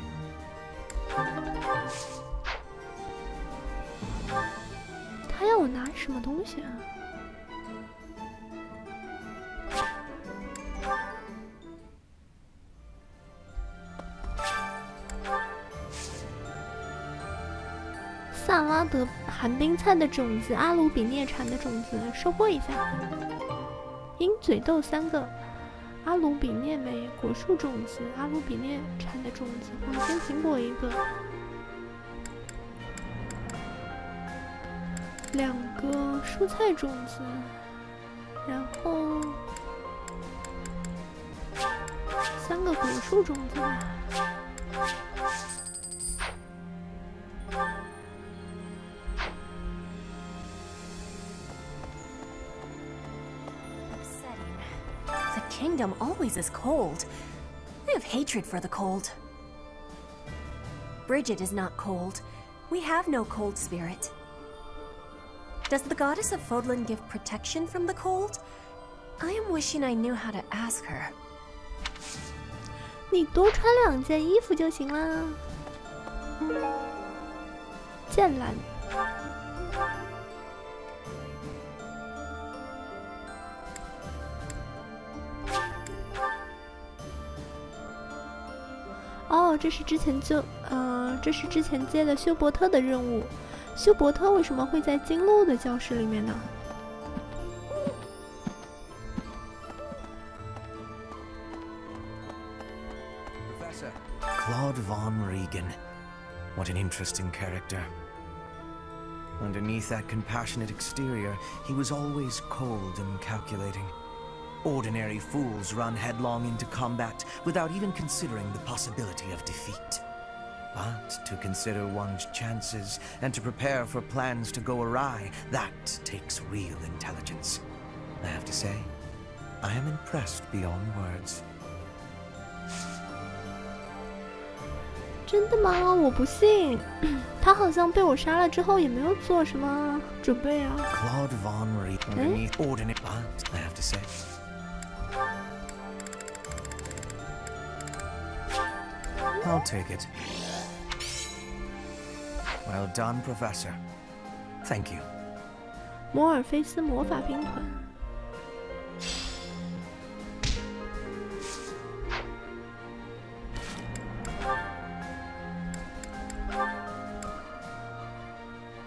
他要我拿什么东西啊？萨拉德寒冰菜的种子，阿鲁比涅产的种子，收获一下。鹰嘴豆3个，阿鲁比涅莓果树种子，阿鲁比涅产的种子，黄金苹果1个，2个蔬菜种子，然后3个果树种子吧。The kingdom always is cold. We have hatred for the cold. Bridget is not cold. We have no cold spirit. Does the goddess of Fodlan give protection from the cold? I am wishing I knew how to ask her. 你多穿2件衣服就行啦。剑兰。哦，这是之前接的休伯特的任务。休伯特为什么会在金路的教室里面呢？ Professor Claude von Regan. What an interesting character. Underneath that compassionate exterior, he was always cold and calculating. Ordinary fools run headlong into combat without even considering the possibility of defeat. But to consider one's chances and to prepare for plans to go awry, that takes real intelligence. I have to say, I am impressed beyond words. 真的吗？我不信，他好像被我杀了之后也没有做什么准备啊。Claude von Regan underneath ordinary, but I have to say. I'll take it. Well done, Professor. Thank you. 摩尔菲斯魔法兵团。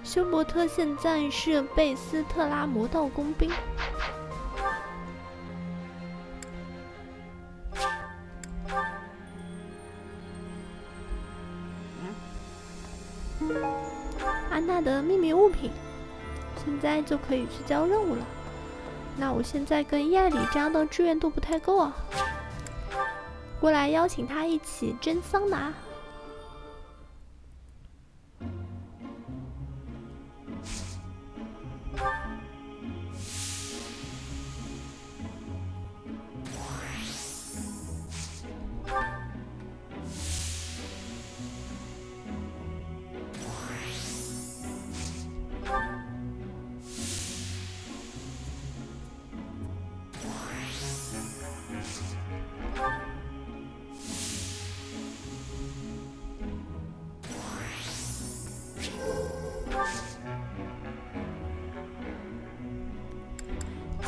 休伯特现在是贝斯特拉魔道工兵。安娜的秘密物品，现在就可以去交任务了。那我现在跟亚里扎的志愿度不太够啊，过来邀请他一起蒸桑拿。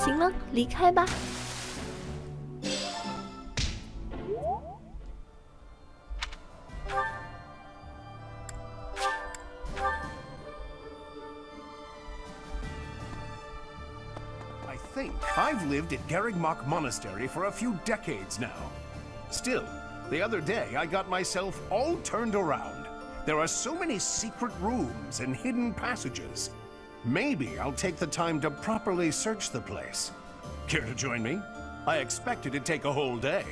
行了，离开吧。I think I've lived at Garrigmach Monastery for a few decades now. Still, the other day I got myself all turned around. There are so many secret rooms and hidden passages. Maybe I'll take the time to properly search the place. Care to join me? I expected to take a whole day.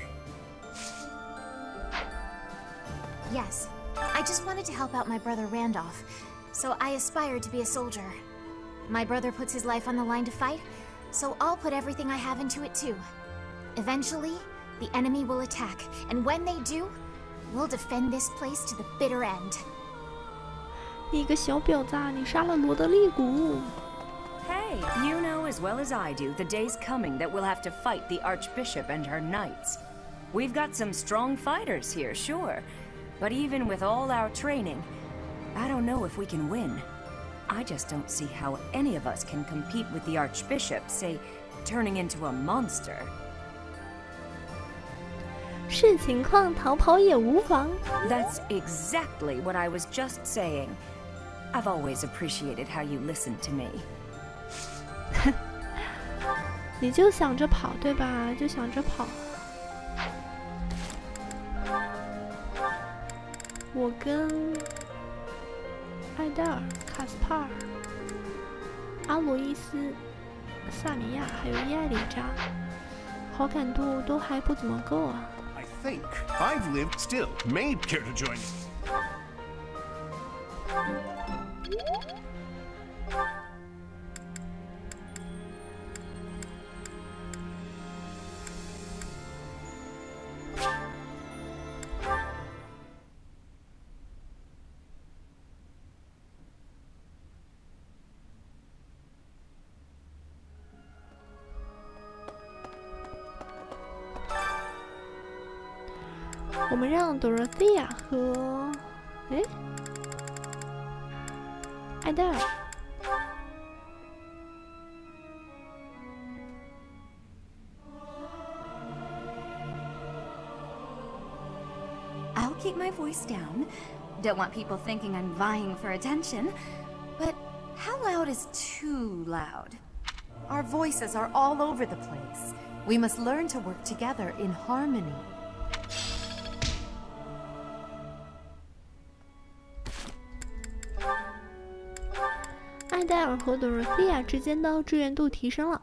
Yes. I just wanted to help out my brother Randolph, so I aspired to be a soldier. My brother puts his life on the line to fight, so I'll put everything I have into it too. Eventually, the enemy will attack, and when they do, we'll defend this place to the bitter end. 你个小婊子，你杀了罗德利古。 Hey, you know as well as I do the day's coming that we'll have to fight the Archbishop and her knights. We've got some strong fighters here, sure. But even with all our training, I don't know if we can win. I just don't see how any of us can compete with the Archbishop, say, turning into a monster. 视情况逃跑也无妨。 That's exactly what I was just saying. I've always appreciated how you listen to me. 你就想着跑，对吧？就想着跑。我跟艾戴尔、卡斯帕尔、阿罗伊斯、萨米亚还有伊艾里扎，好感度都还不怎么够啊。 I think I've lived still. May care to join me.我们让 Dorothea 和艾戴尔。 I'll keep my voice down. Don't want people thinking I'm vying for attention. But how loud is too loud? Our voices are all over the place. We must learn to work together in harmony. 艾戴尔和 Dorothea 之间的志愿度提升了。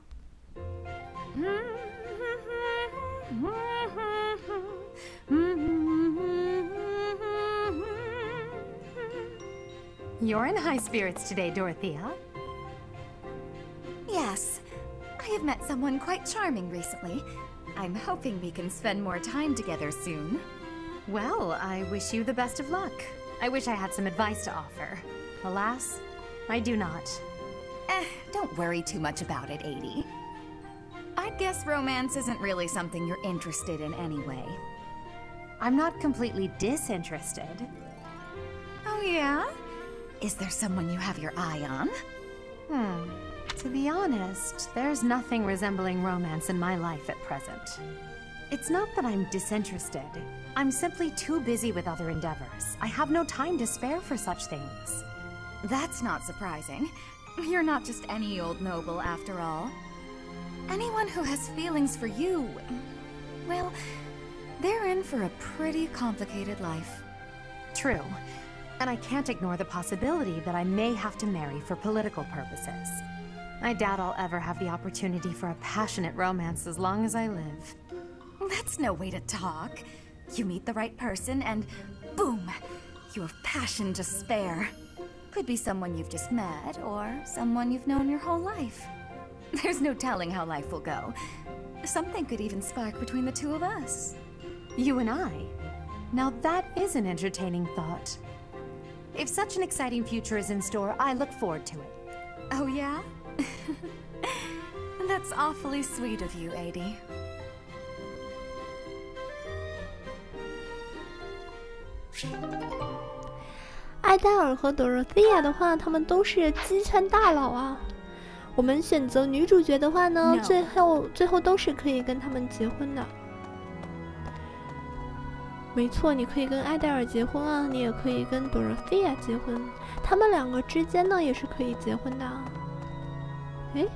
You're in high spirits today, Dorothea. Yes. I have met someone quite charming recently. I'm hoping we can spend more time together soon. Well, I wish you the best of luck. I wish I had some advice to offer. Alas, I do not. Don't worry too much about it, 80. I'd guess romance isn't really something you're interested in anyway. I'm not completely disinterested. Oh yeah? Is there someone you have your eye on? To be honest, there's nothing resembling romance in my life at present. It's not that I'm disinterested. I'm simply too busy with other endeavors. I have no time to spare for such things. That's not surprising. You're not just any old noble, after all. Anyone who has feelings for you, well, they're in for a pretty complicated life. True. And I can't ignore the possibility that I may have to marry for political purposes. I doubt I'll ever have the opportunity for a passionate romance as long as I live. That's no way to talk. You meet the right person and boom, you have passion to spare. Could be someone you've just met or someone you've known your whole life. There's no telling how life will go. Something could even spark between the two of us. You and I? Now that is an entertaining thought. If such an exciting future is in store, I look forward to it. Oh yeah? That's awfully sweet of you, Adi. 艾黛尔和朵若西亚的话，他们都是鸡圈大佬啊。我们选择女主角的话呢，最后都是可以跟他们结婚的。没错，你可以跟艾黛尔结婚啊，你也可以跟朵若西亚结婚，他们两个之间呢也是可以结婚的。诶。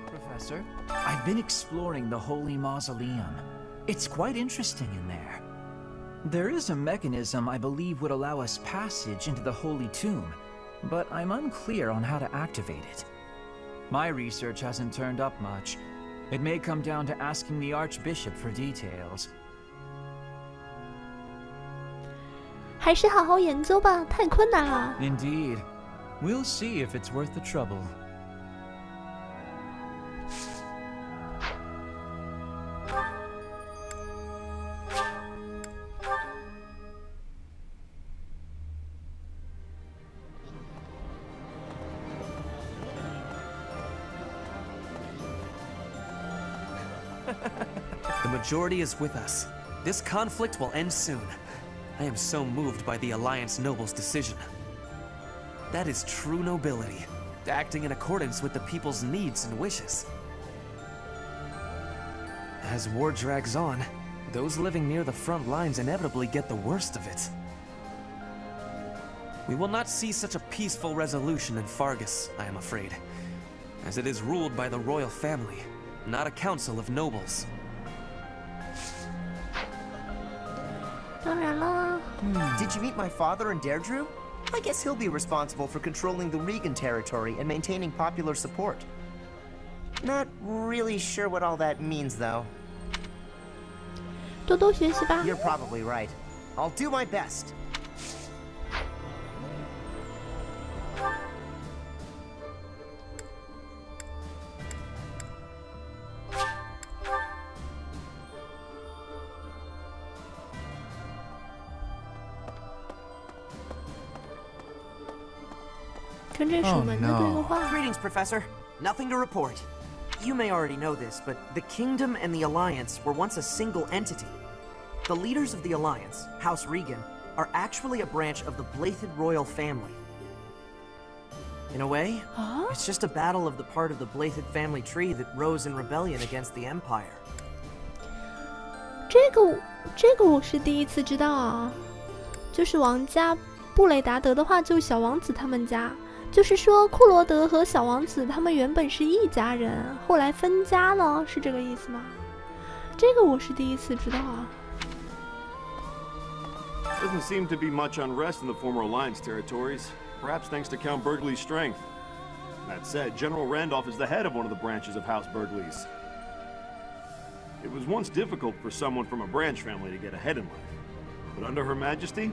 Professor, I've been exploring the Holy Mausoleum. It's quite interesting in there. There is a mechanism I believe would allow us passage into the Holy Tomb, but I'm unclear on how to activate it. My research hasn't turned up much. It may come down to asking the Archbishop for details. 还是好好研究吧，太困难了。 Indeed. We'll see if it's worth the trouble. The majority is with us. This conflict will end soon. I am so moved by the Alliance Noble's decision. That is true nobility, acting in accordance with the people's needs and wishes. As war drags on, those living near the front lines inevitably get the worst of it. We will not see such a peaceful resolution in Fargus, I am afraid, as it is ruled by the royal family, not a council of nobles. 当然了。Did you meet my father in Deirdre? I guess he'll be responsible for controlling the Regan territory and maintaining popular support. Not really sure what all that means, though. 多多学习吧。 You're probably right. I'll do my best. 跟着守门的对个话。Greetings, Professor. Nothing to report. You may already know this, but the Kingdom and the Alliance were once a single entity. The leaders of the Alliance, House Regan, are actually a branch of the Blythed royal family. In a way, it's just a battle of the part of the Blythed family tree that rose in rebellion against the Empire. 这个我是第一次知道啊，就是王家布雷达德的话，就是小王子他们家。 就是说，库罗德和小王子他们原本是一家人，后来分家了，是这个意思吗？这个我是第一次知道啊。Doesn't seem to be much unrest in the former Alliance territories, perhaps thanks to Count Burgley's strength. That said, General Randolph is the head of one of the branches of House Burgley's. It was once difficult for someone from a branch family to get ahead in life, but under Her Majesty,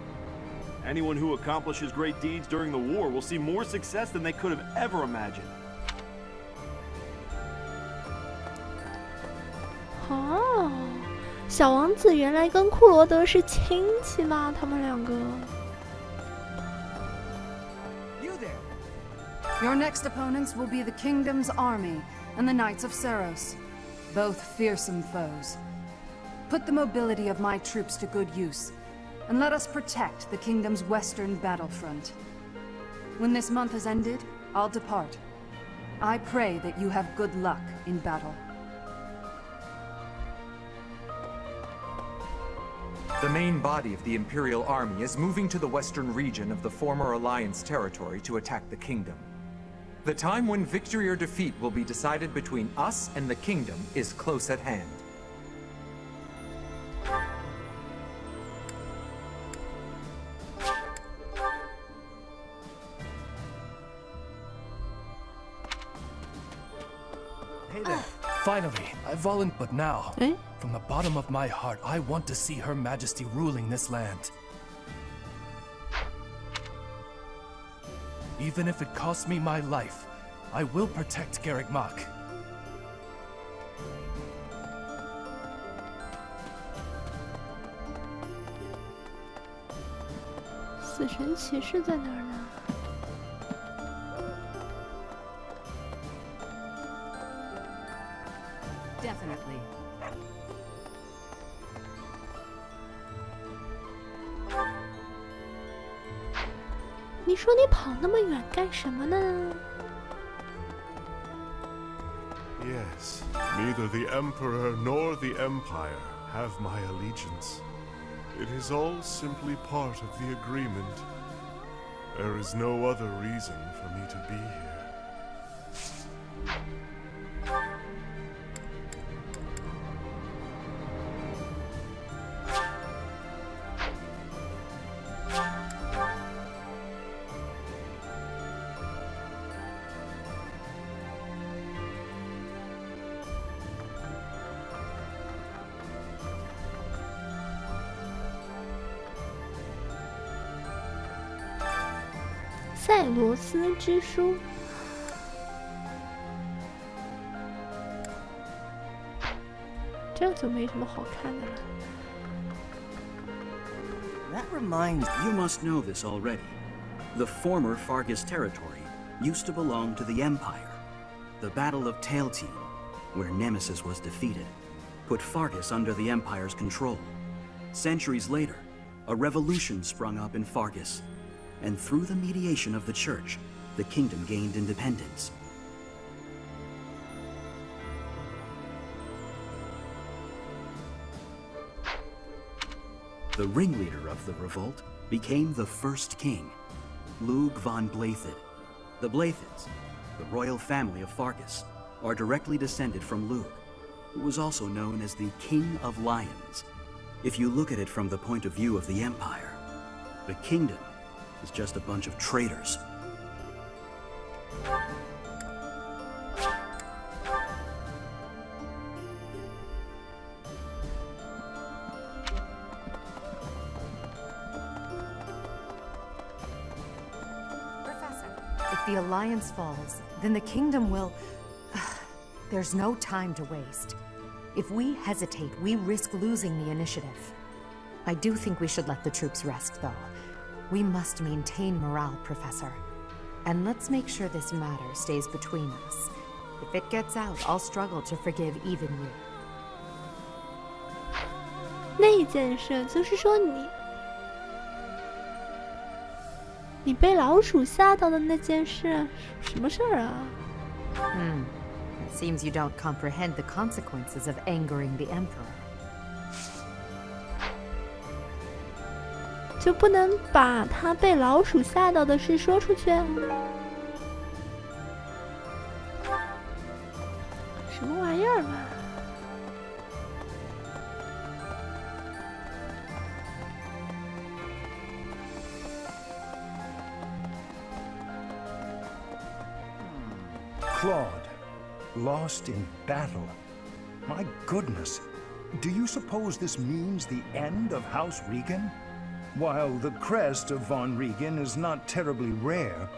anyone who accomplishes great deeds during the war will see more success than they could have ever imagined. 哦，小王子原来跟库罗德是亲戚吗？他们两个。Your next opponents will be the Kingdom's army and the Knights of Saros, both fearsome foes. Put the mobility of my troops to good use, and let us protect the Kingdom's western battlefront. When this month has ended, I'll depart. I pray that you have good luck in battle. The main body of the Imperial Army is moving to the western region of the former Alliance territory to attack the Kingdom. The time when victory or defeat will be decided between us and the Kingdom is close at hand. Hey there. Finally, I volunteered, but now, from the bottom of my heart, I want to see Her Majesty ruling this land. Even if it costs me my life, I will protect Garrick Mach. 死神骑士在哪儿呢？ Definitely. 你说你跑那么远干什么呢？ Yes, neither the Emperor nor the Empire have my allegiance. It is all simply part of the agreement. There is no other reason for me to be here.《赛罗斯之书》这就没什么好看的了。 That reminds you must know this already. The former Fargus territory used to belong to the Empire. The Battle of Tailtean, where Nemesis was defeated, put Fargus under the Empire's control. Centuries later, a revolution sprung up in Fargus, and through the mediation of the Church, the kingdom gained independence. The ringleader of the revolt became the first king, Lug von Blaethid. The Blaethids, the royal family of Fargus, are directly descended from Lug, who was also known as the King of Lions. If you look at it from the point of view of the Empire, the kingdom is just a bunch of traitors. If the Alliance falls, then the Kingdom will... There's no time to waste. If we hesitate, we risk losing the initiative. I do think we should let the troops rest, though. We must maintain morale, Professor. And let's make sure this matter stays between us. If it gets out, I'll struggle to forgive even you. 那件事就是说你被老鼠吓到的那件事，什么事儿啊？ It seems you don't comprehend the consequences of angering the Emperor. 就不能把他被老鼠吓到的事说出去？什么玩意儿嘛！ Claude, lost in battle. My goodness. Do you suppose this means the end of House Regan? While the crest of von Regan is not terribly rare,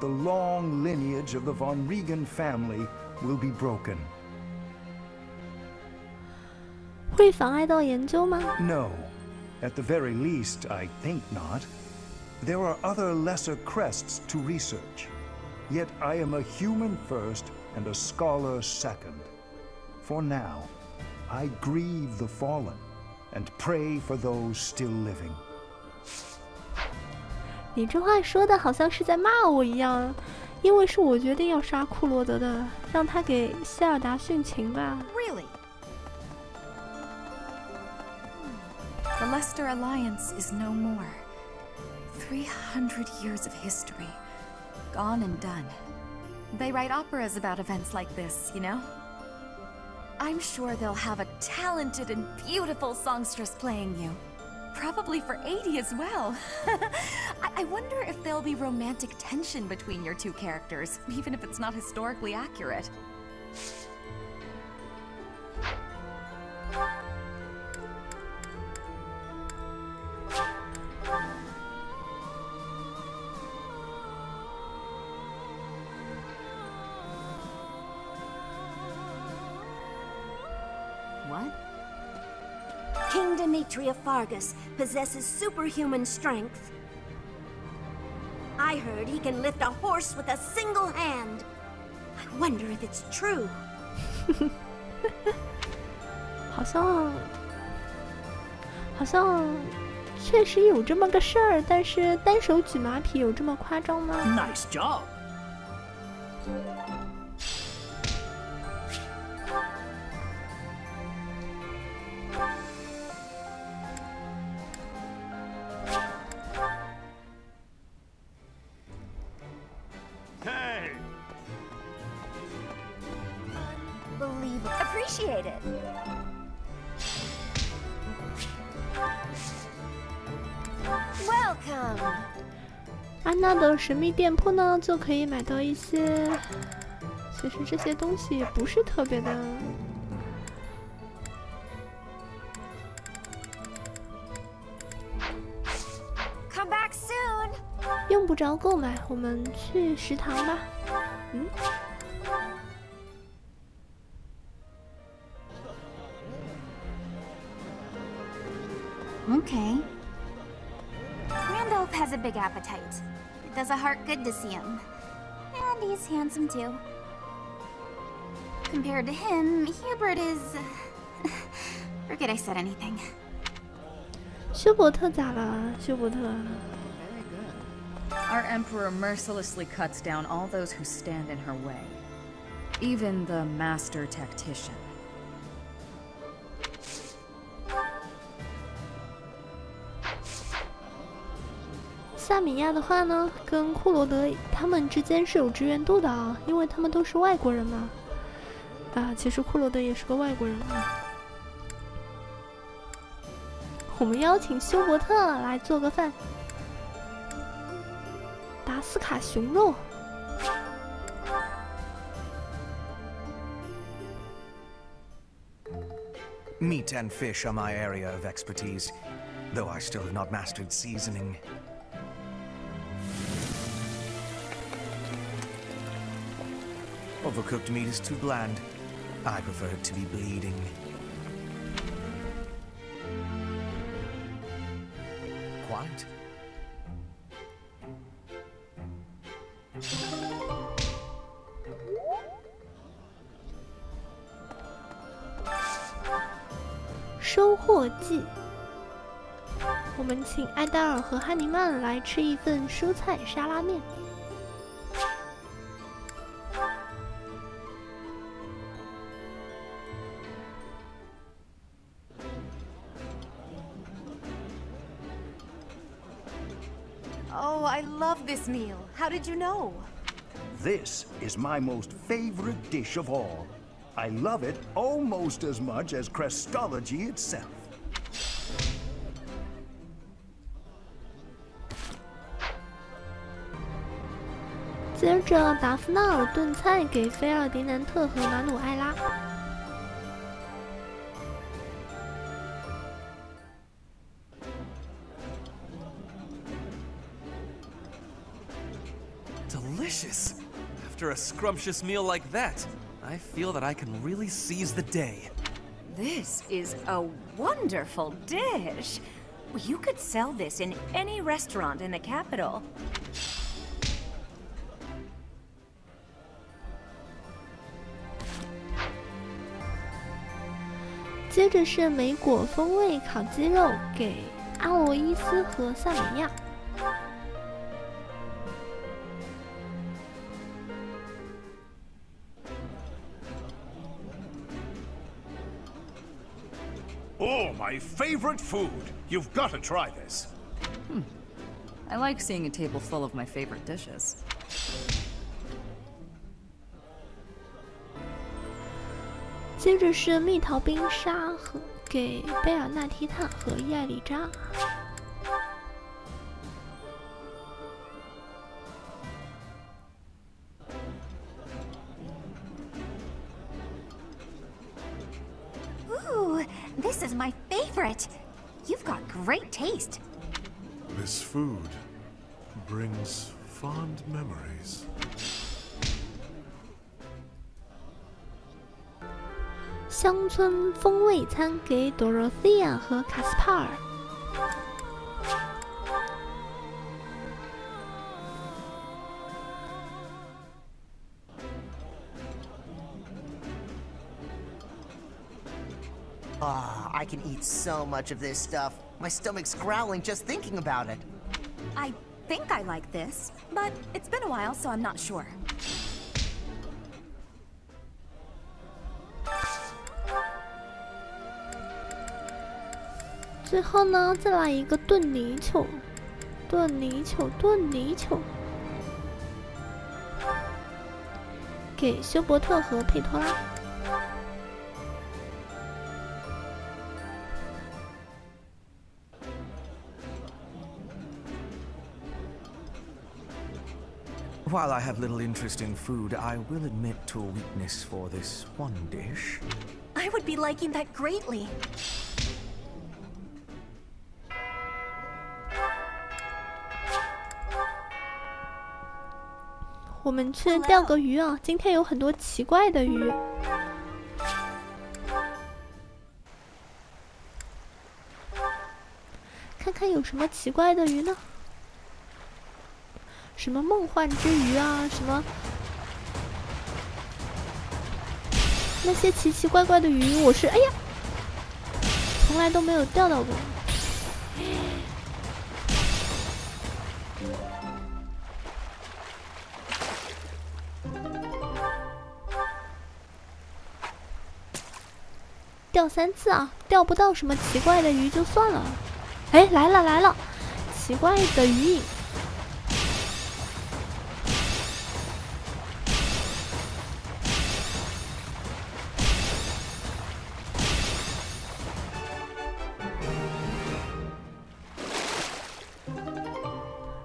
the long lineage of the von Regan family will be broken. 会妨碍到研究吗？ No. At the very least, I think not. There are other lesser crests to research. Yet I am a human first and a scholar second. For now, I grieve the fallen and pray for those still living. 你这话说的好像是在骂我一样，因为是我决定要杀库罗德的，让他给谢尔达殉情吧。 Really? The Leicester Alliance is no more. 300 years of history, gone and done. They write operas about events like this, you know? I'm sure they'll have a talented and beautiful songstress playing you. Probably for 80 as well. I wonder if there'll be romantic tension between your two characters, even if it's not historically accurate. What? King Demetria Fargus possesses superhuman strength. I heard he can lift a horse with a single hand. I wonder if it's true. 好像确实有这么个事儿，但是单手举马匹有这么夸张吗 ？Nice job. Hey! Unbelievable. Appreciate it. Welcome. 安娜的神秘店铺呢，就可以买到一些，其实这些东西不是特别的。Come back soon. 用不着购买，我们去食堂吧。嗯。 Okay. Randolph has a big appetite. It does a heart good to see him. And he's handsome too. Compared to him, Hubert is... Forget I said anything. 休伯特咋了？休伯特。 Our Emperor mercilessly cuts down all those who stand in her way. Even the Master Tactician. 萨米亚的话呢，跟库罗德他们之间是有支援度的啊，因为他们都是外国人嘛。啊，其实库罗德也是个外国人啊。我们邀请休伯特来做个饭，达斯卡熊肉。 Meat and fish are my area of expertise, though I still have not mastered seasoning. Overcooked meat is too bland. I prefer it to be bleeding. Quiet.《收获季》，我们请艾达尔和汉尼曼来吃一份蔬菜沙拉面。 Oh, I love this meal. How did you know? This is my most favorite dish of all. I love it almost as much as Crestology itself. 接着，达夫纳尔炖菜给菲尔迪南特和马努埃拉。 Delicious! After a scrumptious meal like that, I feel that I can really seize the day. This is a wonderful dish. You could sell this in any restaurant in the capital. 接着是莓果风味烤鸡肉给阿罗伊斯和萨米亚。Oh, my favorite food. You've got to try this. I like seeing a table full of my favorite dishes. 接着是蜜桃冰沙和给贝尔纳提塔和叶里扎。Ooh, this is my favorite. You've got great taste. This food brings fond memories. 乡村风味餐给 Dorothea 和卡斯帕尔。I can eat so much of this stuff. My stomach's growling just thinking about it. I think I like this, but it's been a while, so I'm not sure. 最后呢，再来一个炖泥鳅，炖泥鳅，炖泥鳅，给休伯特和佩托拉。While I have little interest in food, I will admit to a weakness for this one dish. I would be liking that greatly. 我们去钓个鱼啊！今天有很多奇怪的鱼。看看有什么奇怪的鱼呢？什么梦幻之鱼啊？什么那些奇奇怪怪的鱼，我是哎呀，从来都没有钓到过。钓3次啊，钓不到什么奇怪的鱼就算了。哎，来了来了，奇怪的鱼影。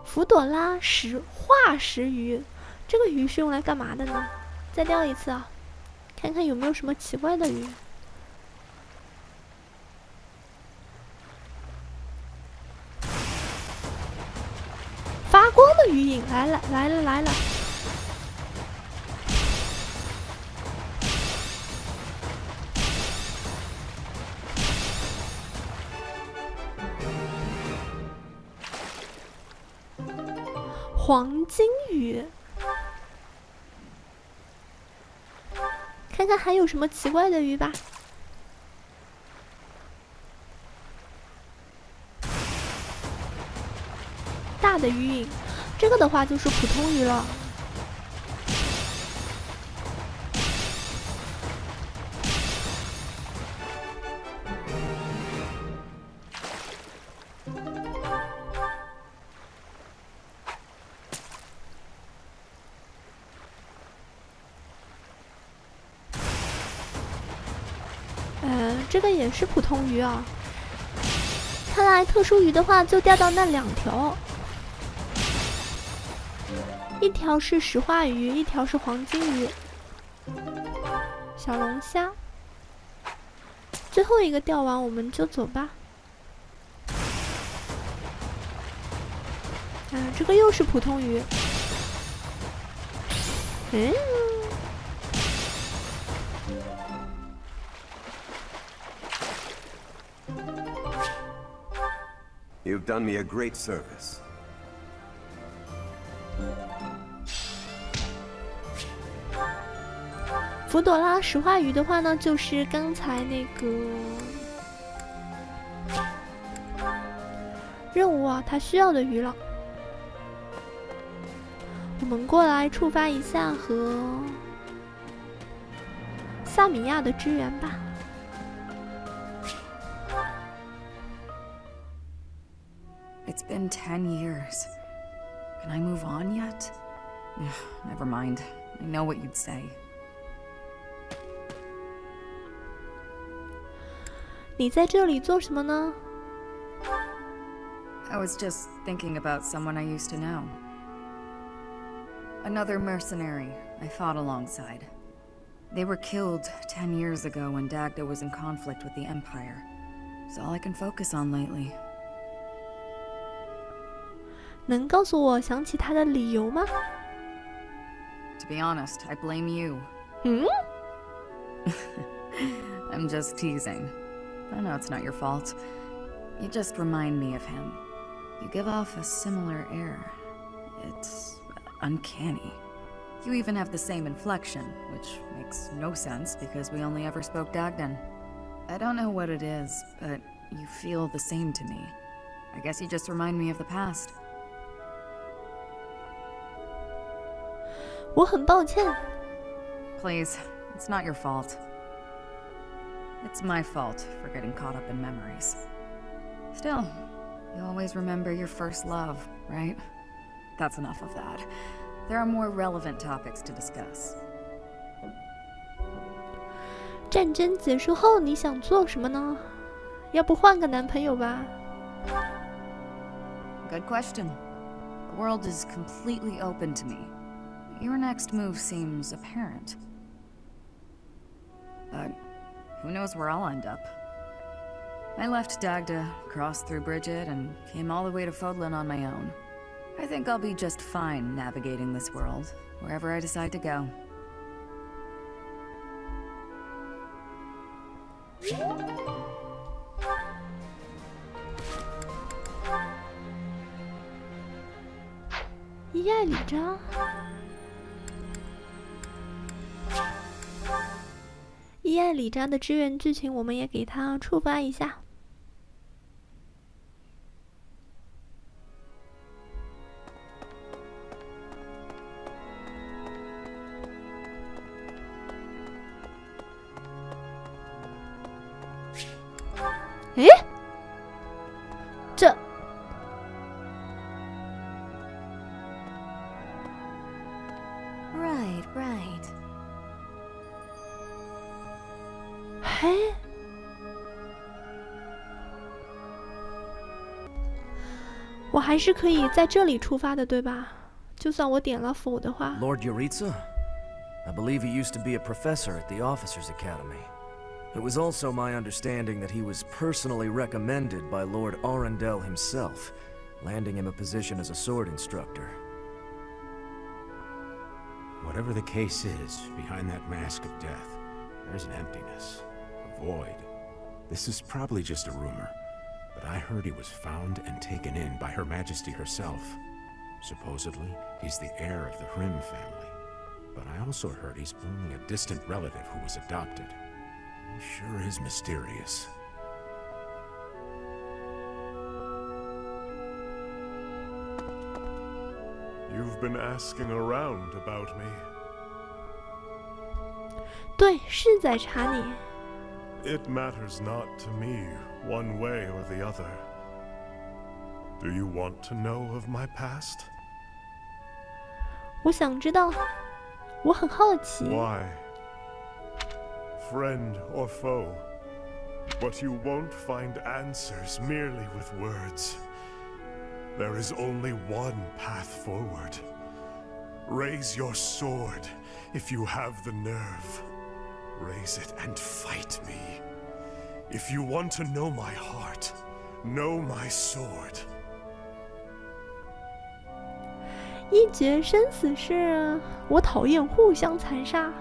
福朵拉化石鱼，这个鱼是用来干嘛的呢？再钓一次啊，看看有没有什么奇怪的鱼。发光的鱼影来了来了来了！黄金鱼，看看还有什么奇怪的鱼吧。大的鱼影，这个的话就是普通鱼了。这个也是普通鱼啊。看来特殊鱼的话，就钓到那2条。一条是石化鱼，一条是黄金鱼，小龙虾。最后一个钓完，我们就走吧。这个又是普通鱼。You've done me a great service. 福朵拉石化鱼的话呢，就是刚才那个任务啊，它需要的鱼了。我们过来触发一下和萨米亚的支援吧。It's been 10 years. Can I move on yet? Never mind. I know what you'd say. 你在这里做什么呢？ I was just thinking about someone I used to know. Another mercenary I fought alongside. They were killed 10 years ago when Dagda was in conflict with the Empire. It's all I can focus on lately. 能告诉我想起他的理由吗？ To be honest, I blame you. 嗯 I'm just teasing. I know it's not your fault. You just remind me of him. You give off a similar air. It's uncanny. You even have the same inflection, which makes no sense because we only ever spoke Dagdan. I don't know what it is, but you feel the same to me. I guess you just remind me of the past. 我很抱歉。 Please, it's not your fault. It's my fault for getting caught up in memories. Still, you always remember your first love, right? That's enough of that. There are more relevant topics to discuss. 战争结束后你想做什么呢？要不换个男朋友吧？ Good question. The world is completely open to me. Your next move seems apparent. But who knows where I'll end up? I left Dagda, crossed through Bridget, and came all the way to Fodlan on my own. I think I'll be just fine navigating this world, wherever I decide to go. 一爱礼章，一爱礼章的支援剧情，我们也给它触发一下。诶，这。 Right. 嘿，我还是可以在这里出发的，对吧？就算我点了否的话。Lord Yuritsa? I believe he used to be a professor at the Officers' Academy. It was also my understanding that he was personally recommended by Lord Arundel himself, landing him a position as a sword instructor. Whatever the case is, behind that mask of death, there's an emptiness, a void. This is probably just a rumor, but I heard he was found and taken in by Her Majesty herself. Supposedly, he's the heir of the Hrim family, but I also heard he's only a distant relative who was adopted. He sure is mysterious. You've been asking around about me. 对，是在查你。 It matters not to me, one way or the other. Do you want to know of my past? 我想知道，我很好奇。 Why? Friend or foe? But you won't find answers merely with words. There is only one path forward. Raise your sword if you have the nerve. Raise it and fight me. If you want to know my heart, know my sword. 一决生死是，我讨厌互相残杀。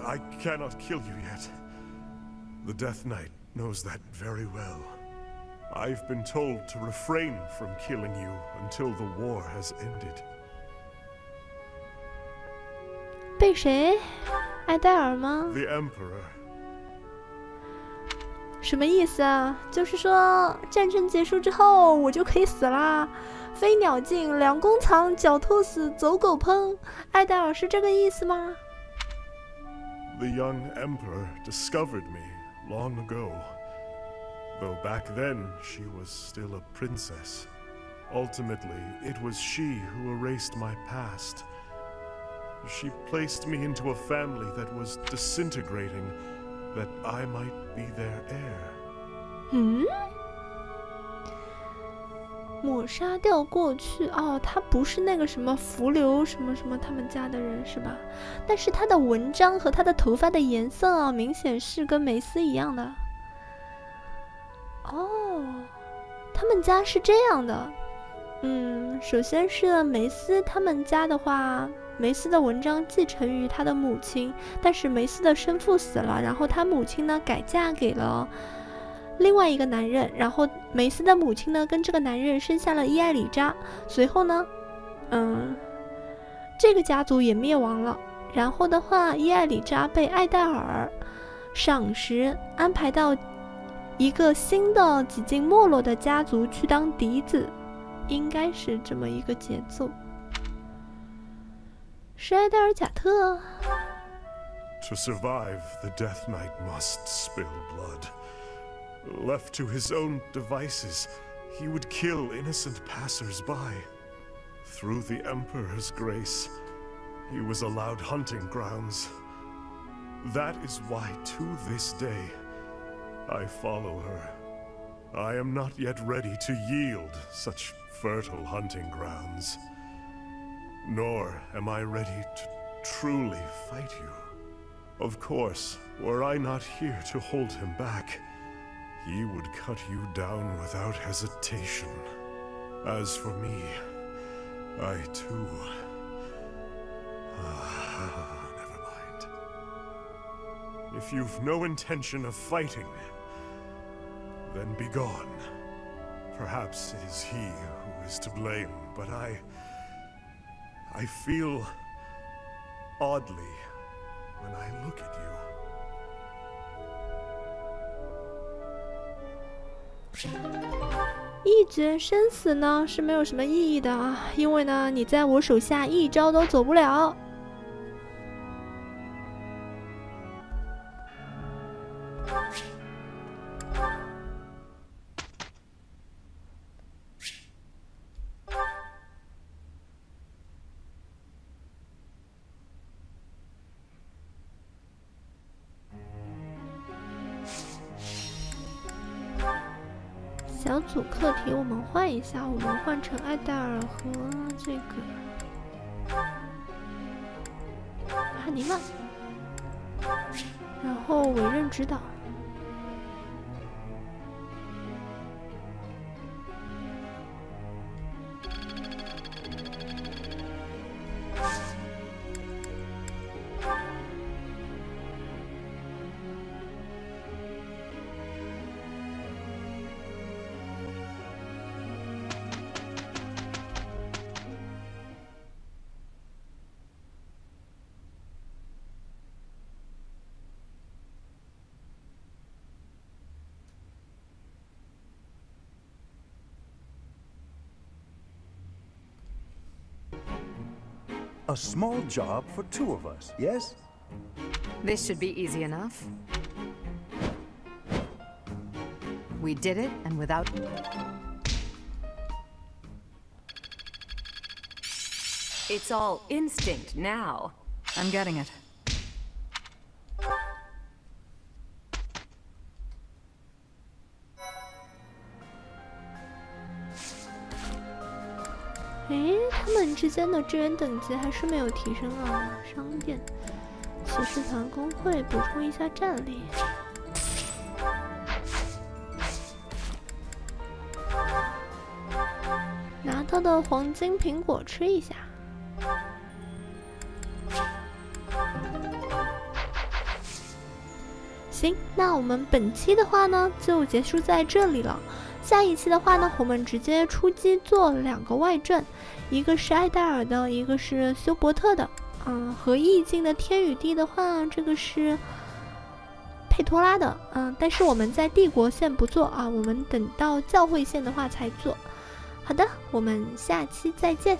I cannot kill you yet. The Death Knight knows that very well. I've been told to refrain from killing you until the war has ended. 被谁？艾戴尔吗？ The Emperor. 什么意思啊？就是说战争结束之后我就可以死啦？飞鸟尽，良弓藏，狡兔死，走狗烹。艾戴尔是这个意思吗？ The young Emperor discovered me long ago. Though back then, she was still a princess. Ultimately, it was she who erased my past. She placed me into a family that was disintegrating, that I might be their heir. 抹杀掉过去哦，他不是那个什么浮流什么什么他们家的人是吧？但是他的纹章和他的头发的颜色啊，明显是跟梅斯一样的。哦，他们家是这样的。首先是梅斯他们家的话，梅斯的纹章继承于他的母亲，但是梅斯的生父死了，然后他母亲呢改嫁给了另外一个男人，然后梅斯的母亲呢跟这个男人生下了伊艾里扎，随后呢，这个家族也灭亡了。然后的话，伊艾里扎被艾戴尔赏识，安排到一个新的几近没落的家族去当嫡子，应该是这么一个节奏。是艾戴尔贾特。To survive, the Death Knight must spill blood. Left to his own devices, he would kill innocent passers-by. Through the Emperor's grace, he was allowed hunting grounds. That is why, to this day, I follow her. I am not yet ready to yield such fertile hunting grounds. Nor am I ready to truly fight you. Of course, were I not here to hold him back, he would cut you down without hesitation. As for me, I too... never mind. If you've no intention of fighting, then be gone. Perhaps it is he who is to blame, but I feel oddly when I look at you. 一决生死呢是没有什么意义的啊，因为呢你在我手下一招都走不了。小组课题我们换一下，我们换成艾戴尔和这个汉尼曼，然后委任指导。A small job for two of us, yes? This should be easy enough. We did it, and without... It's all instinct now. I'm getting it. 他们之间的支援等级还是没有提升啊！商店、骑士团、工会补充一下战力。拿到的黄金苹果吃一下。行，那我们本期的话呢，就结束在这里了。下一期的话呢，我们直接出击做2个外传，一个是艾戴尔的，一个是休伯特的。和意境的天与地的话，这个是佩托拉的。但是我们在帝国线不做啊，我们等到教会线的话才做。好的，我们下期再见。